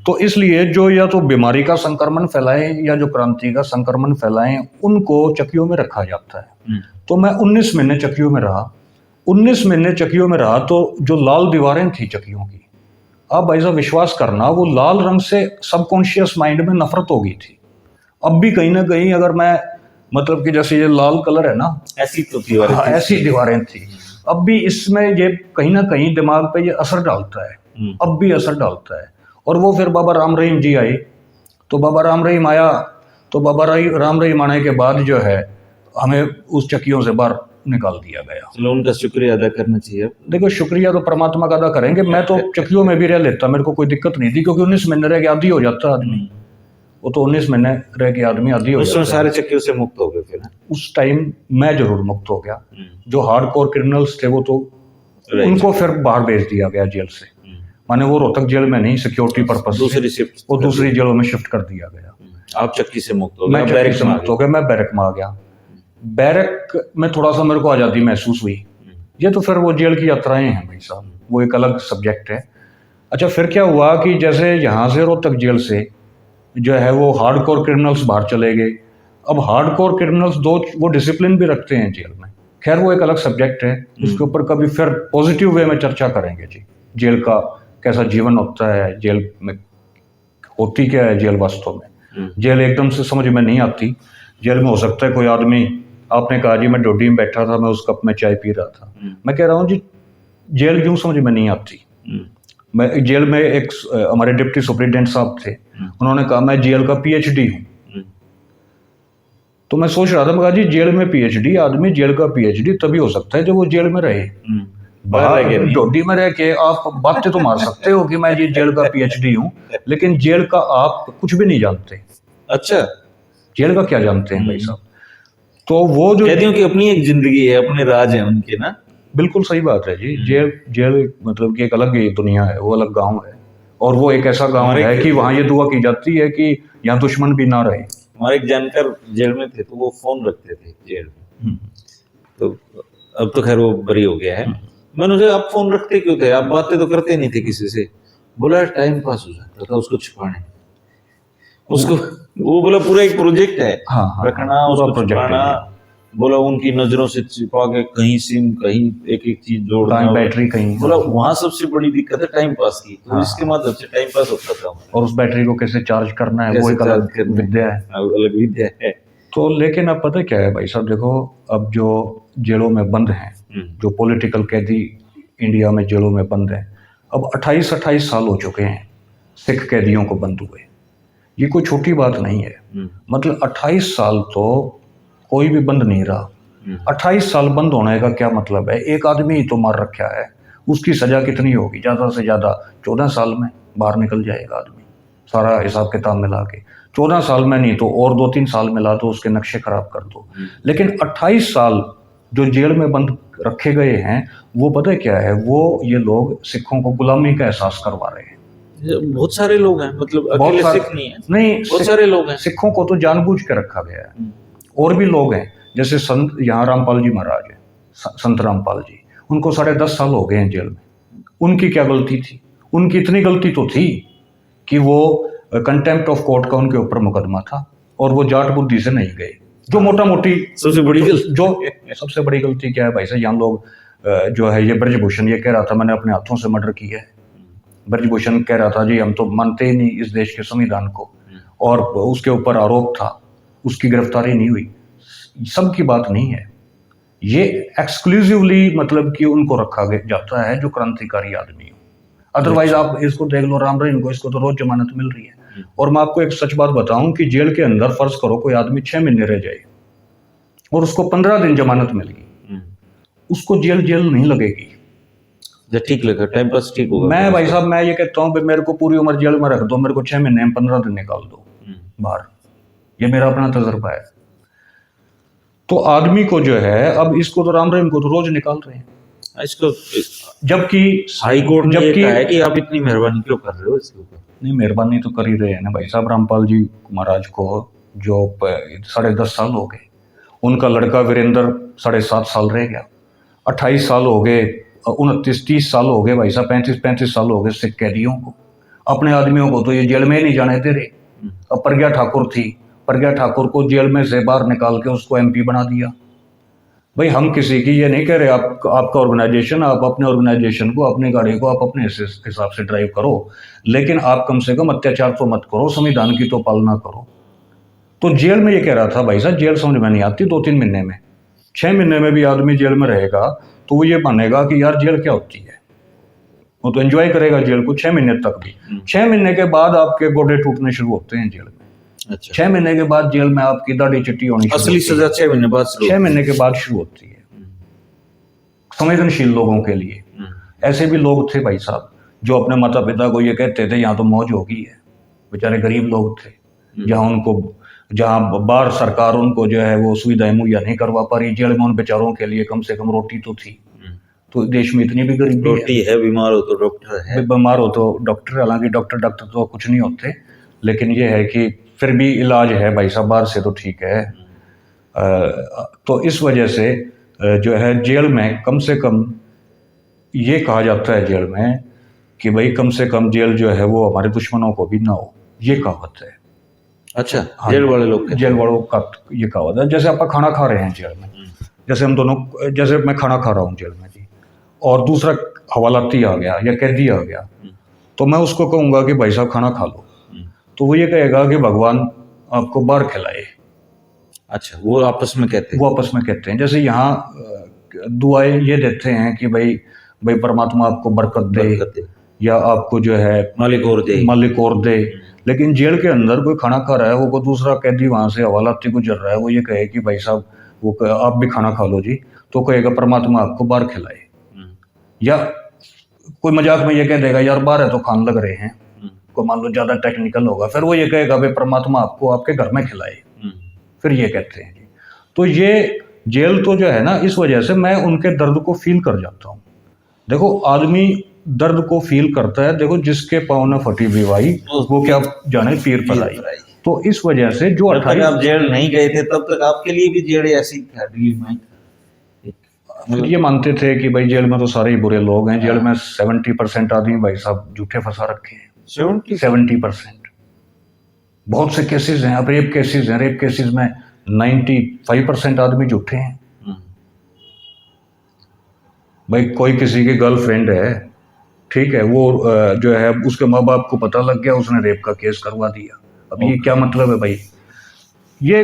तो इसलिए जो या तो बीमारी का संक्रमण फैलाएं या जो क्रांति का संक्रमण फैलाएं, उनको चक्कियों में रखा जाता है। तो मैं 19 महीने चक्कियों में रहा। 19 महीने चक्कियों में रहा तो जो लाल दीवारें थी चक्कियों की, आप भाई साहब विश्वास करना, वो लाल रंग से सबकॉन्शियस माइंड में नफरत हो गई थी। अब भी कहीं ना कहीं अगर मैं मतलब कि जैसे ये लाल कलर है ना, ऐसी तो दीवारें हाँ, ऐसी दीवारें थी। अब भी इसमें ये कहीं ना कहीं दिमाग पे ये असर डालता है, अब भी असर डालता है। और वो फिर बाबा राम रहीम जी आए, तो बाबा राम रहीम आया, तो बाबा राम रहीम आने के बाद जो है हमें उस चक्कियों से बाहर निकाल दिया गया। चलो उनका शुक्रिया अदा करना चाहिए। देखो शुक्रिया तो परमात्मा का अदा करेंगे। मैं तो चक्कियों में भी रह लेता, मेरे को कोई दिक्कत नहीं थी, क्योंकि 19 महीने रह के आदी हो जाता आदमी। वो तो 19 महीने रह के आदमी आदी हो जाता। सारे चक्कियों से मुक्त हो गए फिर? उस टाइम मैं जरूर मुक्त हो गया। जो हार्डकोर क्रिमिनल्स थे वो तो उनको फिर बाहर भेज दिया गया जेल से। माने वो रोहतक जेल में नहीं, सिक्योरिटी पर्पस दूसरी जेलों में शिफ्ट कर दिया गया। आप चक्की से मुक्त हो गए? मैं चक्की से मुक्त हो गया, मैं बैरक में आ गया। बैरक में थोड़ा सा मेरे को आज़ादी महसूस हुई। ये तो फिर वो जेल की यात्राएं हैं भाई साहब, वो एक अलग सब्जेक्ट है। अच्छा, फिर क्या हुआ कि जैसे यहाँ से रोहतक जेल से जो है वो हार्डकोर क्रिमिनल्स बाहर चले गए। अब हार्डकोर क्रिमिनल्स वो डिसिप्लिन भी रखते हैं जेल में, खैर वो एक अलग सब्जेक्ट है, उसके ऊपर कभी फिर पॉजिटिव वे में चर्चा करेंगे जी। जेल का कैसा जीवन होता है, जेल में होती क्या है जेल वास्तव में। जेल एकदम से समझ में नहीं आती। जेल में हो सकता है कोई आदमी, आपने कहा जी मैं डोडी में बैठा था, मैं उस कप में चाय पी रहा था। मैं कह रहा हूँ जी जेल क्यों समझ में नहीं आती। मैं जेल में एक हमारे डिप्टी सुपरिटेंडेंट साहब थे, उन्होंने कहा मैं जेल का पीएचडी हूँ। तो मैं सोच रहा था, मैं कहा जी जेल में पीएचडी, आदमी जेल का पीएचडी तभी हो सकता है जब वो जेल में रहे। बाहर डोडी में रह के आप बातें तो मार सकते हो कि मैं जी जेल का पीएचडी हूँ, लेकिन जेल का आप कुछ भी नहीं जानते। अच्छा, जेल का क्या जानते हैं भाई साहब। तो वो जो कैदियों की अपनी एक जिंदगी है, अपने राज है उनके ना। बिल्कुल सही बात है जी। जेल मतलब कि एक अलग ही दुनिया है, वो अलग गांव है। और वो एक ऐसा गांव है कि वहाँ ये दुआ की जाती है कि यहाँ दुश्मन भी ना रहे। हमारे एक जानकर जेल में थे, तो वो फोन रखते थे जेल में। तो अब तो खैर वो बरी हो गया है। मैंने उसे, आप फोन रखते क्यों थे, आप बातें तो करते नहीं थे किसी से। बोला टाइम पास हो जाता था उसको छिपाने। उसको वो बोला पूरा एक प्रोजेक्ट है रखना, उसको छिपाना। बोला उनकी नजरों से छिपा के कहीं सिम, कहीं एक एक चीज जोड़ना, बैटरी कहीं। बोला वहां सबसे बड़ी दिक्कत है टाइम पास की। तो इसके माध्यम से टाइम पास होता था। और उस बैटरी को कैसे चार्ज करना है, वो एक अलग विद्या है, अलग विद्या है। तो लेकिन अब पता क्या है भाई साहब, देखो अब जो जेलों में बंद हैं, जो पॉलिटिकल कैदी इंडिया में जेलों में बंद हैं, अब 28 साल हो चुके हैं सिख कैदियों को बंद हुए। ये कोई छोटी बात नहीं है। मतलब 28 साल तो कोई भी बंद नहीं रहा। 28 साल बंद होने का क्या मतलब है। एक आदमी ही तो मार रखा है, उसकी सजा कितनी होगी, ज़्यादा से ज़्यादा 14 साल में बाहर निकल जाएगा आदमी, सारा हिसाब किताब मिला के। 14 साल में नहीं तो और 2-3 साल मिला दो, उसके नक्शे खराब कर दो। लेकिन 28 साल जो जेल में बंद रखे गए हैं, वो पता है क्या है, वो ये लोग सिखों को गुलामी का एहसास करवा रहे हैं। बहुत सारे लोग हैं, मतलब अकेले सिख नहीं है, नहीं बहुत सारे लोग हैं। सिखों को तो जानबूझ के रखा गया है। और भी लोग हैं, जैसे संत यहाँ रामपाल जी महाराज है, संत रामपाल जी, उनको 10.5 साल हो गए हैं जेल में। उनकी क्या गलती थी। उनकी इतनी गलती तो थी कि वो कंटेम्प्ट ऑफ कोर्ट का उनके ऊपर मुकदमा था और वो जाट बुद्धि से नहीं गए। जो मोटा मोटी सबसे बड़ी गलती क्या है भाई साहब, यहाँ लोग जो है ये ब्रजभूषण ये कह रहा था मैंने अपने हाथों से मर्डर किया है। ब्रजभूषण कह रहा था जी हम तो मानते ही नहीं इस देश के संविधान को, और उसके ऊपर आरोप था, उसकी गिरफ्तारी नहीं हुई। सबकी बात नहीं है, ये एक्सक्लूसिवली मतलब कि उनको रखा जाता है जो क्रांतिकारी आदमी हो। अदरवाइज आप इसको देख लो राम रहीम को, इसको तो रोज जमानत मिल रही है। और मैं आपको एक सच बात बताऊं कि जेल के अंदर फर्ज करो कोई आदमी 6 महीने रह जाए और उसको 15 दिन जमानत मिल गई, उसको जेल नहीं लगेगी। ठीक लगा, टाइम पास ठीक होगा। मैं भाई साहब मैं ये कहता हूँ मेरे को पूरी उम्र जेल में रख दो, मेरे को 6 महीने में 15 दिन निकाल दो बाहर, ये मेरा अपना तजर्बा है। तो आदमी को जो है अब इसको तो राम रहीम को तो रोज निकाल रहे हैं, इसको जबकि हाई कोर्ट ने ये कहा है कि आप इतनी मेहरबानी क्यों कर रहे हो इसके ऊपर। नहीं मेहरबानी तो कर ही रहे हैं ना भाई साहब। रामपाल जी महाराज को जो 10.5 साल हो गए, उनका लड़का वीरेंद्र 7.5 साल रह गया, 28 साल हो गए, 29-30 साल हो गए भाई साहब, 35 साल हो गए सिख कैदियों को। अपने आदमियों को तो ये जेल में नहीं जाने दे रहे। अब प्रज्ञा ठाकुर थी, प्रज्ञा ठाकुर को जेल में से बाहर निकाल के उसको MP बना दिया। भाई हम किसी की ये नहीं कह रहे आपका ऑर्गेनाइजेशन, आप अपने ऑर्गेनाइजेशन को अपनी गाड़ी को आप अपने हिसाब से ड्राइव करो, लेकिन आप कम से कम अत्याचार तो मत करो, संविधान की तो पालना करो। तो जेल में ये कह रहा था भाई साहब जेल समझ में नहीं आती 2-3 महीने में, 6 महीने में भी आदमी जेल में रहेगा तो वो ये मानेगा कि यार जेल क्या होती है, वो तो एंजॉय करेगा जेल को 6 महीने तक भी। 6 महीने के बाद आपके गोडे टूटने शुरू होते हैं जेल में। अच्छा। 6 महीने के बाद जेल में आपकी दाढ़ी चिट्टी होनी शुरू असली सजा 6 महीने बाद 6 महीने के बाद शुरू होती है संवेदनशील लोगों के लिए। ऐसे भी लोग थे भाई साहब जो अपने माता पिता को ये कहते थे यहाँ तो मौज हो गई है, बेचारे गरीब लोग थे, जहाँ बाहर सरकार उनको जो है वो सुविधाएं मुहैया नहीं करवा पा रही, जेल में उन बेचारों के लिए कम से कम रोटी तो थी। तो देश में इतनी भी गरीबी रोटी है, बीमार हो तो डॉक्टर है, बीमार हो तो डॉक्टर, हालांकि डॉक्टर तो कुछ नहीं होते, लेकिन ये है कि फिर भी इलाज है भाई साहब, बाहर से तो ठीक है। तो इस वजह से जो है जेल में कम से कम ये कहा जाता है जेल में कि भाई कम से कम जेल जो है वो हमारे दुश्मनों को भी ना हो, ये कहावत है। अच्छा, जेल वाले लोग, जेल वालों का ये कहावत है। जैसे आप खाना खा रहे हैं जेल में, जैसे हम दोनों, जैसे मैं खाना खा रहा हूँ जेल में जी, और दूसरा हवालाती आ गया या कैदी आ गया, तो मैं उसको कहूँगा कि भाई साहब खाना खा लो, तो वो ये कहेगा कि भगवान आपको बाहर खिलाए। अच्छा, वो आपस में कहते हैं, वो आपस में कहते हैं। जैसे यहाँ दुआएं ये देते हैं कि भाई परमात्मा आपको बरकत दे या आपको जो है मालिक और दे। लेकिन जेल के अंदर कोई खाना खा रहा है, वो कोई दूसरा कैदी वहां से हवालाती गुजर रहा है, वो ये कहे कि भाई साहब वो आप भी खाना खा लो जी, तो कहेगा परमात्मा आपको बाहर खिलाए। या कोई मजाक में ये कह देगा यार बाहर है तो खान लग रहे हैं, को मान लो ज्यादा टेक्निकल होगा, फिर वो ये कहेगा भाई परमात्मा आपको आपके घर में खिलाए, फिर ये कहते हैं जी। तो ये जेल तो जो है ना, इस वजह से मैं उनके दर्द को फील कर जाता हूँ। देखो आदमी दर्द को फील करता है, देखो जिसके पाँव न फटी बीवाई वो क्या जाने पीर पलाई। तो इस वजह से जो जब तक आप जेल नहीं गए थे तब तक आपके लिए भी जेल ऐसी थी, फिर ये मानते थे कि भाई जेल में तो सारे ही बुरे लोग हैं। जेल में 70% आदमी भाई साहब झूठे फंसा रखे हैं, 70%। बहुत से केसेस हैं, अब रेप केसेस हैं, रेप केसेस में 95% आदमी झूठे हैं। भाई कोई किसी की गर्लफ्रेंड है, ठीक है, वो जो है उसके माँ बाप को पता लग गया, उसने रेप का केस करवा दिया। अब ये क्या मतलब है भाई? ये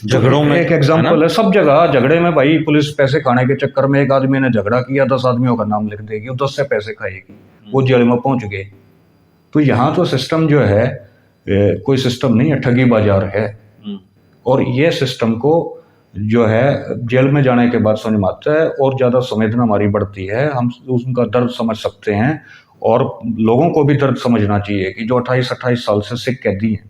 झगड़ों में एक एग्जाम्पल है, सब जगह झगड़े में भाई पुलिस पैसे खाने के चक्कर में एक आदमी ने झगड़ा किया, 10 आदमियों का नाम लिख देगी, वो 10 से पैसे खाएगी, वो जेल में पहुंच गए। तो यहाँ तो सिस्टम जो है कोई सिस्टम नहीं है, ठगी बाजार है। और ये सिस्टम को जो है जेल में जाने के बाद समझ में आता है, और ज़्यादा संवेदना हमारी बढ़ती है, हम उनका दर्द समझ सकते हैं। और लोगों को भी दर्द समझना चाहिए कि जो 28-28 साल से सिख कैदी हैं,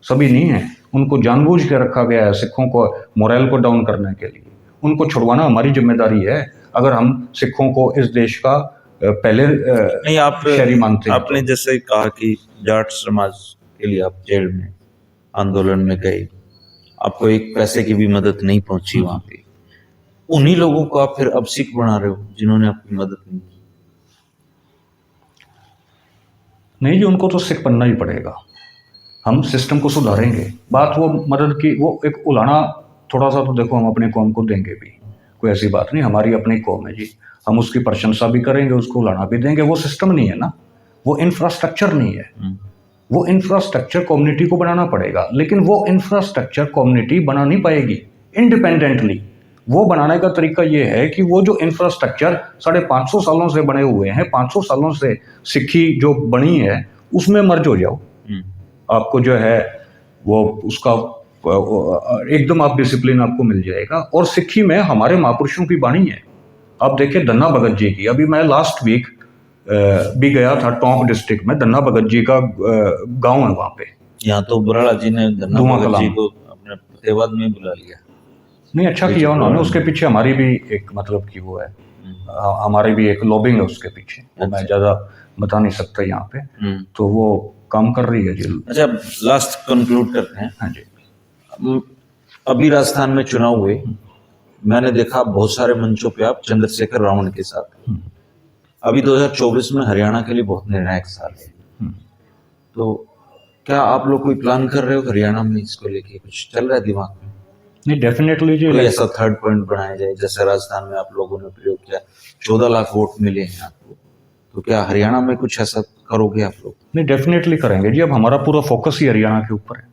सभी नहीं हैं, उनको जानबूझ के रखा गया है सिखों को मोरल को डाउन करने के लिए। उनको छुड़वाना हमारी जिम्मेदारी है, अगर हम सिखों को इस देश का पहले नहीं आप शहरी मानते हैं। आपने जैसे कहा कि जाट समाज के लिए आप जेल में आंदोलन में गए, आपको एक पैसे की भी मदद नहीं पहुंची वहां पे, उन्हीं लोगों को आप फिर अब सिख बना रहे हो जिन्होंने आपकी मदद नहीं की। नहीं जी, उनको तो सिख बनना ही पड़ेगा, हम सिस्टम को सुधारेंगे। बात वो मदद की, वो एक उलाना थोड़ा सा तो देखो हम अपने कौम को देंगे भी, कोई ऐसी बात नहीं, हमारी अपनी कौम है जी, हम उसकी प्रशंसा भी करेंगे, उसको लाना भी देंगे। वो सिस्टम नहीं है ना, वो इंफ्रास्ट्रक्चर नहीं है। वो इंफ्रास्ट्रक्चर कम्युनिटी को बनाना पड़ेगा, लेकिन वो इंफ्रास्ट्रक्चर कम्युनिटी बना नहीं पाएगी इंडिपेंडेंटली। वो बनाने का तरीका ये है कि वो जो इंफ्रास्ट्रक्चर 550 सालों से बने हुए हैं, 500 सालों से सिक्खी जो बनी है उसमें मर्ज हो जाओ। आपको जो है वो उसका एकदम आप डिसिप्लिन आपको मिल जाएगा। और सिक्खी में हमारे महापुरुषों की बाणी है। आप देखिए धन्ना भगत जी की, अभी मैं लास्ट वीक भी गया था टोंक डिस्ट्रिक्ट में। धन्ना भगत जी का गांव है वहाँ पे। यहाँ तो बराड़ा जी ने धन्ना धुआं भगत जी कलाम। को अपने फतेहाबाद में बुला लिया। नहीं, अच्छा किया उन्होंने। उसके पीछे हमारी भी एक मतलब की वो है, हमारी भी एक लॉबिंग है उसके पीछे। वो मैं ज़्यादा बता नहीं सकता यहाँ पे। तो वो काम कर रही है जी। अच्छा, लास्ट कंक्लूड करते हैं। हाँ जी। अभी राजस्थान में चुनाव हुए, मैंने देखा बहुत सारे मंचों पे आप चंद्रशेखर रावण के साथ। अभी 2024 में हरियाणा के लिए बहुत निर्णायक साल है। तो क्या आप लोग कोई प्लान कर रहे हो हरियाणा में, इसको लेके कुछ चल रहा है दिमाग में? नहीं, डेफिनेटली जी। कोई ऐसा थर्ड पॉइंट बनाया जाए, जैसे राजस्थान में आप लोगों ने प्रयोग किया, 14 लाख वोट मिले हैं आपको, तो क्या हरियाणा में कुछ ऐसा करोगे आप लोग? नहीं, डेफिनेटली करेंगे जी। अब हमारा पूरा फोकस ही हरियाणा के ऊपर है।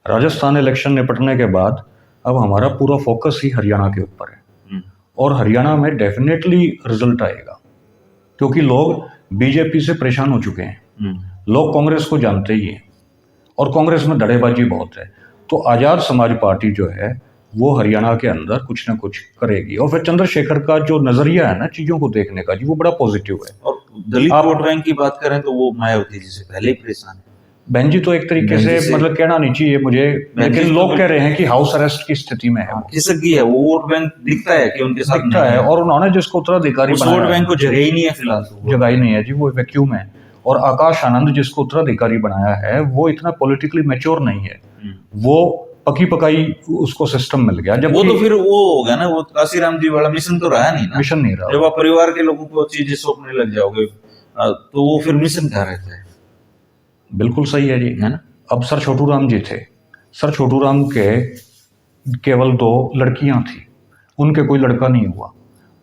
राजस्थान इलेक्शन निपटने के बाद अब हमारा पूरा फोकस ही हरियाणा के ऊपर है। और हरियाणा में डेफिनेटली रिजल्ट आएगा, क्योंकि लोग बीजेपी से परेशान हो चुके हैं। लोग कांग्रेस को जानते ही हैं, और कांग्रेस में धड़ेबाजी बहुत है। तो आज़ाद समाज पार्टी जो है वो हरियाणा के अंदर कुछ ना कुछ करेगी। और फिर चंद्रशेखर का जो नजरिया है ना चीजों को देखने का जी, वो बड़ा पॉजिटिव है। और दलित वोट बैंक की बात करें तो वो मायावती जी से पहले ही परेशान है। बहन जी तो एक तरीके से मतलब कहना नहीं चाहिए मुझे, लेकिन लोग कह रहे हैं कि हाउस अरेस्ट की स्थिति में है। खिसक गई है वो वोट बैंक, दिखता है कि उनके साथ दिखता है। और उन्होंने जिसको उत्तराधिकारी बनाया, वोट बैंक को जगह ही नहीं है फिलहाल, जगह ही नहीं है जी, वो वैक्यूम है। और आकाश आनंद जिसको उत्तराधिकारी बनाया है वो इतना पॉलिटिकली मैच्योर नहीं है। वो पकी पकाई उसको सिस्टम मिल गया। जब वो तो फिर वो होगा ना, वो काशीराम जी वाला मिशन तो रहा नहीं ना। मिशन नहीं रहा। जब आप परिवार के लोगों को चीजें सौंपने लग जाओगे तो वो फिर मिशन कहाँ रहता है? बिल्कुल सही है जी, है ना। अब सर छोटू राम जी थे। सर छोटू राम के केवल 2 लड़कियां थी, उनके कोई लड़का नहीं हुआ।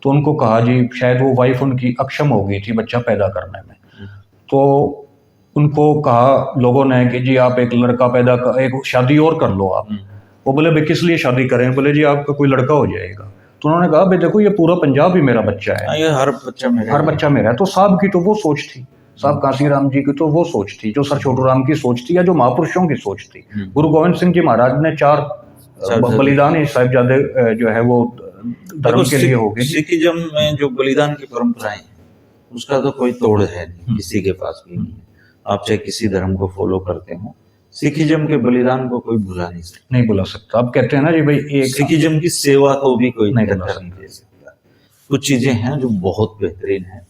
तो उनको कहा जी, शायद वो वाइफ उनकी अक्षम हो गई थी बच्चा पैदा करने में। तो उनको कहा लोगों ने कि जी आप एक लड़का पैदा कर, एक शादी और कर लो आप। वो बोले भाई किस लिए शादी करें? बोले जी आपका कोई लड़का हो जाएगा। तो उन्होंने कहा भाई देखो ये पूरा पंजाब ही मेरा बच्चा है, ये हर बच्चा मेरा है। तो साहब की तो वो सोच थी, साहब काशीराम जी की तो वो सोच थी, जो सर छोटू राम की सोच थी, या जो महापुरुषों की सोच थी। गुरु गोविंद सिंह जी महाराज ने 4 बलिदान ही साहिबजादे जो है वो धर्म के लिए हो गए। सिखिज्म में जो बलिदान की परंपराएं उसका तो कोई तोड़ है नहीं, किसी के पास भी नहीं। आप चाहे किसी धर्म को फॉलो करते हो, सिखिज्म के बलिदान को कोई भुला नहीं सकता। नहीं भुला सकता। आप कहते हैं ना जी भाई, एक सिखिज्म की सेवा को भी कोई नहीं दे सकता। कुछ चीजें हैं जो बहुत बेहतरीन है।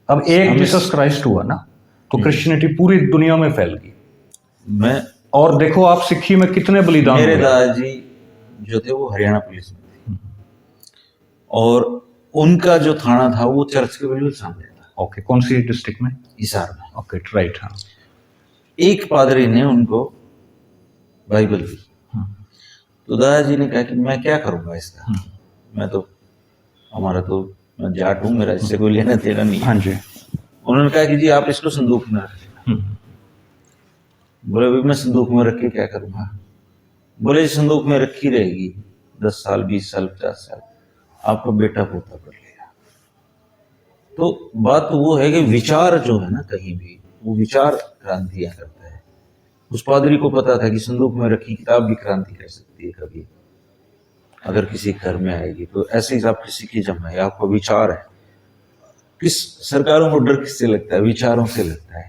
अब एक जीसस क्राइस्ट हुआ ना, तो क्रिश्चियनिटी पूरी दुनिया में फैल गई। और देखो आप सिक्खी में कितने बलिदान। मेरे दादाजी जो थे वो हरियाणा पुलिस में थे, और उनका जो थाना था वो चर्च के बिल्कुल सामने था। ओके, कौन सी डिस्ट्रिक्ट में? हिसार में। Okay, right. हाँ, एक पादरी ने उनको बाइबल दी। तो दादाजी ने कहा कि मैं क्या करूंगा इसका, मैं तो हमारा तो मैं जाट हूं, मेरा इससे कोई लेना देना नहीं। हाँ जी। उन्होंने कहा कि जी आप इसको संदूक में रखें। बोले भाई मैं संदूक में रख के क्या करूंगा? बोले संदूक में रखी रहेगी 10 साल 20 साल 50 साल, आपका बेटा पोता कर लेगा। तो बात तो वो है कि विचार जो है ना, कहीं भी वो विचार क्रांतियां करता है। उस पादरी को पता था कि संदूक में रखी किताब भी क्रांति कर सकती है कभी, अगर किसी घर में आएगी। तो ऐसे ही आप किसी की जमा है, आपका विचार है। किस सरकारों को डर किससे लगता है? विचारों से लगता है।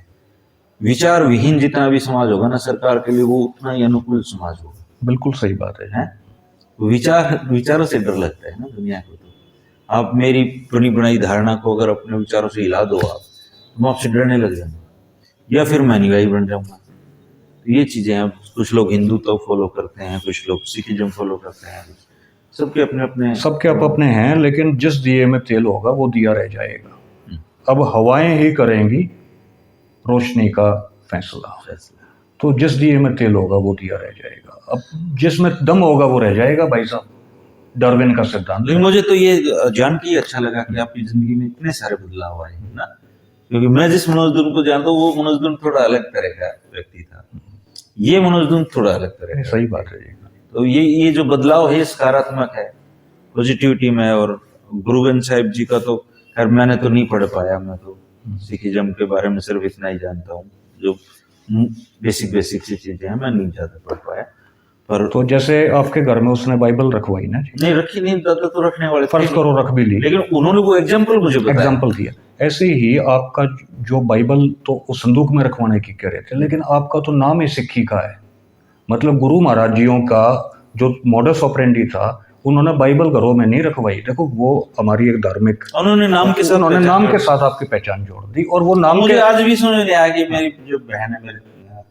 विचार विहीन जितना भी समाज होगा ना सरकार के लिए, वो उतना ही अनुकूल समाज होगा। बिल्कुल सही बात है। विचारों से डर लगता है ना दुनिया को। तो आप मेरी बनी बनाई धारणा को अगर अपने विचारों से हिला दो आप, तो मैं आपसे डरने लग जाऊंगा, या फिर मैं अनुयायी बन जाऊंगा। तो ये चीजें हैं। कुछ लोग हिंदुत्व फॉलो करते हैं, कुछ लोग सिखिज्म फॉलो करते हैं, सबके अपने अपने हैं। लेकिन जिस दिए में तेल होगा वो दिया रह जाएगा। अब हवाएं ही करेंगी रोशनी का फैसला। तो जिस दिए में तेल होगा वो दिया रह जाएगा। अब जिसमें दम होगा वो रह जाएगा भाई साहब। डार्विन का सिद्धांत। लेकिन मुझे तो ये जान के ही अच्छा लगा कि आपकी जिंदगी में इतने सारे बदलाव आए हैं ना, क्योंकि मैं जिस मनोज धून को जानता हूँ वो मनोज धून थोड़ा अलग तरह का व्यक्ति था, ये मनोज धून थोड़ा अलग तरह का। सही बात है जी। तो ये जो बदलाव है सकारात्मक है, पॉजिटिविटी में। और गुरु ग्रंथ साहिब जी का तो खैर मैंने तो नहीं पढ़ पाया, मैं तो सिखिज्म के बारे में सिर्फ इतना ही जानता हूँ, जो बेसिक सी चीजें हैं मैं नहीं ज्यादा पढ़ पाया। पर तो जैसे आपके घर में उसने बाइबल रखवाई ना जी, नहीं रखी, नहीं दादा तो रखने वाले थे, फर्ज करो रख भी ली, लेकिन उन्होंने वो एग्जाम्पल मुझे बताया। एग्जाम्पल दिया। ऐसे ही आपका जो बाइबल तो उस संदूक में रखवाने की कह रहे थे, लेकिन आपका तो नाम ही सिक्खी का है। मतलब गुरु महाराज जियों का जो मॉडस ऑपरेंडी था, उन्होंने बाइबल घरों में नहीं रखवाई। देखो वो हमारी एक धार्मिक, उन्होंने नाम के साथ आपकी पहचान जोड़ दी। और वो नाम मुझे आज भी समझ में आया कि मेरी जो बहन है, मेरे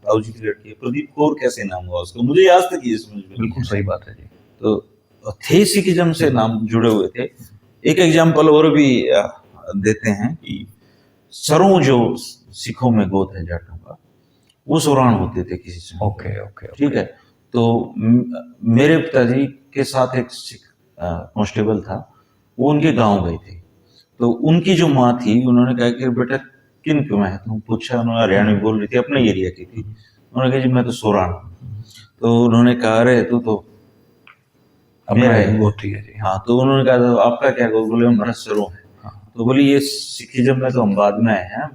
ताऊ जी की लड़की है, प्रदीप कौर कैसे नाम हुआ उसका, मुझे आज तक ये समझ में। बिल्कुल सही बात है जी। तो थे सिखिज्म से नाम जुड़े हुए थे। एक एग्जाम्पल और भी देते हैं कि सरों जो सिखों में गोत है जाटों का, वो सोराण होते थे किसी से। ओके। ठीक है। तो मेरे पिताजी के साथ एक सिख कांस्टेबल था, वो उनके गांव गए थे। तो उनकी जो माँ थी, उन्होंने कहा कि बेटा किन क्यों है तुम, पूछा, उन्होंने हरियाणवी बोल रही थी, अपने एरिया की थी। उन्होंने कहा जी मैं तो सोराण हूँ। तो उन्होंने कहा अरे तू तो मेरा है होती है जी। हाँ। तो उन्होंने कहा तो आपका क्या गोत्र? बोले हमारा सरों है। तो बोले ये सिखिज्म में तो हम बाद में आए हैं,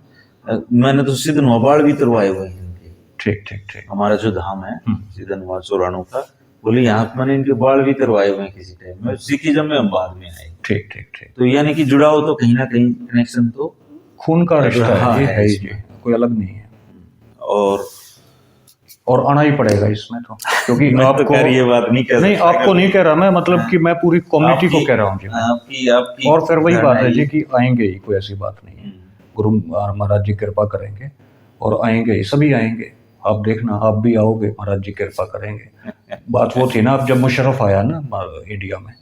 मैंने तो सिद्ध नौबाड़ भी तरवाए हुए हैं इनके। ठीक। हमारा जो धाम है सिद्ध नौबाड़ सोराणों का, बोले यहाँ मैंने इनके बाल भी तरवाए हुए हैं किसी टाइम में, सिखिज्म में हम बाद में आए। ठीक। तो यानी कि जुड़ाव तो कहीं ना कहीं कनेक्शन तो खून का रिश्ता हाँ, है ही जी, कोई अलग नहीं है। और आना ही पड़ेगा इसमें तो, क्योंकि आपको ये बात नहीं कह नहीं, आपको नहीं कह रहा मैं, मतलब कि मैं पूरी कम्युनिटी को कह रहा हूँ जी। आपकी और फिर वही बात है जी कि आएंगे ही, कोई ऐसी बात नहीं है। गुरु महाराज जी कृपा करेंगे और आएंगे ही, सभी आएंगे। आप देखना, आप भी आओगे, महाराज जी कृपा करेंगे। बात वो थी ना, अब जब मुशर्रफ आया ना इंडिया में,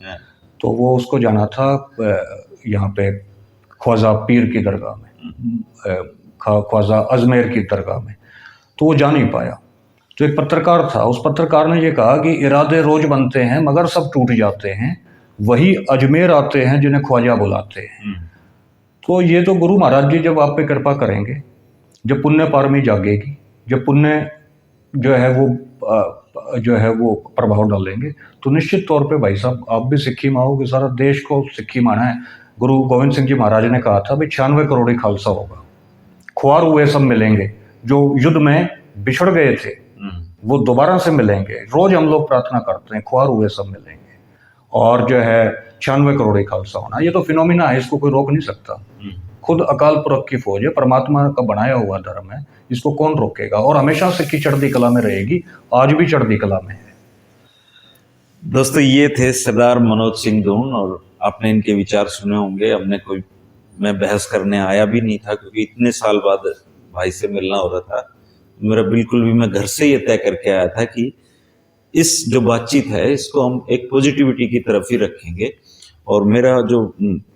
तो वो उसको जाना था यहाँ पे ख्वाजा पीर की दरगाह में, ख्वाजा अजमेर की दरगाह में, तो वो जा नहीं पाया। तो एक पत्रकार था, उस पत्रकार ने ये कहा कि इरादे रोज बनते हैं मगर सब टूट जाते हैं, वही अजमेर आते हैं जिन्हें ख्वाजा बुलाते हैं। तो ये तो गुरु महाराज जी जब आप पे कृपा करेंगे, जब पुण्य पारमी जागेगी, जब पुण्य जो है वो प्रभाव डालेंगे, तो निश्चित तौर पे भाई साहब आप भी सिक्खी में आओगे। सारा देश को सिक्खी माना है। गुरु गोविंद सिंह जी महाराज ने कहा था भाई 96 करोड़ी खालसा होगा, ख्वार हुए सब मिलेंगे, जो युद्ध में बिछड़ गए थे वो दोबारा से मिलेंगे। रोज हम लोग प्रार्थना करते हैं ख्वार हुए सब मिलेंगे, और जो है 96 करोड़ी खालसा होना, ये तो फिनोमिना है, इसको कोई रोक नहीं सकता। खुद अकाल पुरख की फौज है, परमात्मा का बनाया हुआ धर्म है, इसको कौन रोकेगा। और हमेशा सिक्खी चढ़ती कला में रहेगी, आज भी चढ़ती कला में है। दोस्तों ये थे सरदार मनोज सिंह धून, और आपने इनके विचार सुने होंगे। मैं बहस करने आया भी नहीं था, क्योंकि इतने साल बाद भाई से मिलना हो रहा था। मेरा बिल्कुल भी, मैं घर से ये तय करके आया था कि इस जो बातचीत है इसको हम एक पॉजिटिविटी की तरफ ही रखेंगे। और मेरा जो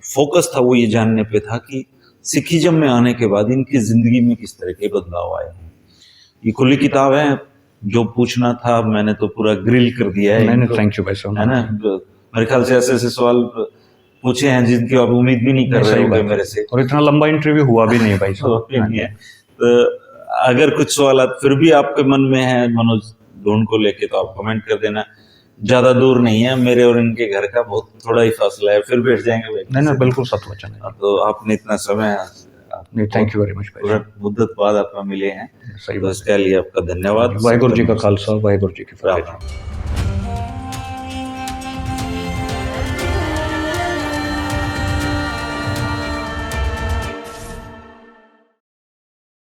फोकस था वो ये जानने पे था कि सिखिज्म में आने के बाद इनकी जिंदगी में किस तरह के बदलाव आए हैं। ये खुली किताब है, जो पूछना था मैंने तो पूरा ग्रिल कर दिया है। थैंक यू भाई साहब, है ना। मेरे ख्याल से ऐसे सवाल पूछे हैं जिनकी आप उम्मीद भी नहीं कर रहे होंगे मेरे से, और इतना लंबा इंटरव्यू हुआ भी नहीं भाई साहब। तो अगर कुछ सवाल फिर भी आपके मन में है मनोज धून को लेके, तो आप कमेंट कर देना। ज्यादा दूर नहीं है, मेरे और इनके घर का बहुत थोड़ा ही फासला है, फिर बैठ जाएंगे। नहीं, बिल्कुल सत वचन है। तो आपने इतना समय, थैंक यू वेरी मच, पूरा मुद्दत बाद आपका मिले हैं, सही तो इसके लिए आपका धन्यवाद। वाहिगुरु जी का खालसा, वाहिगुरु जी की फतेह।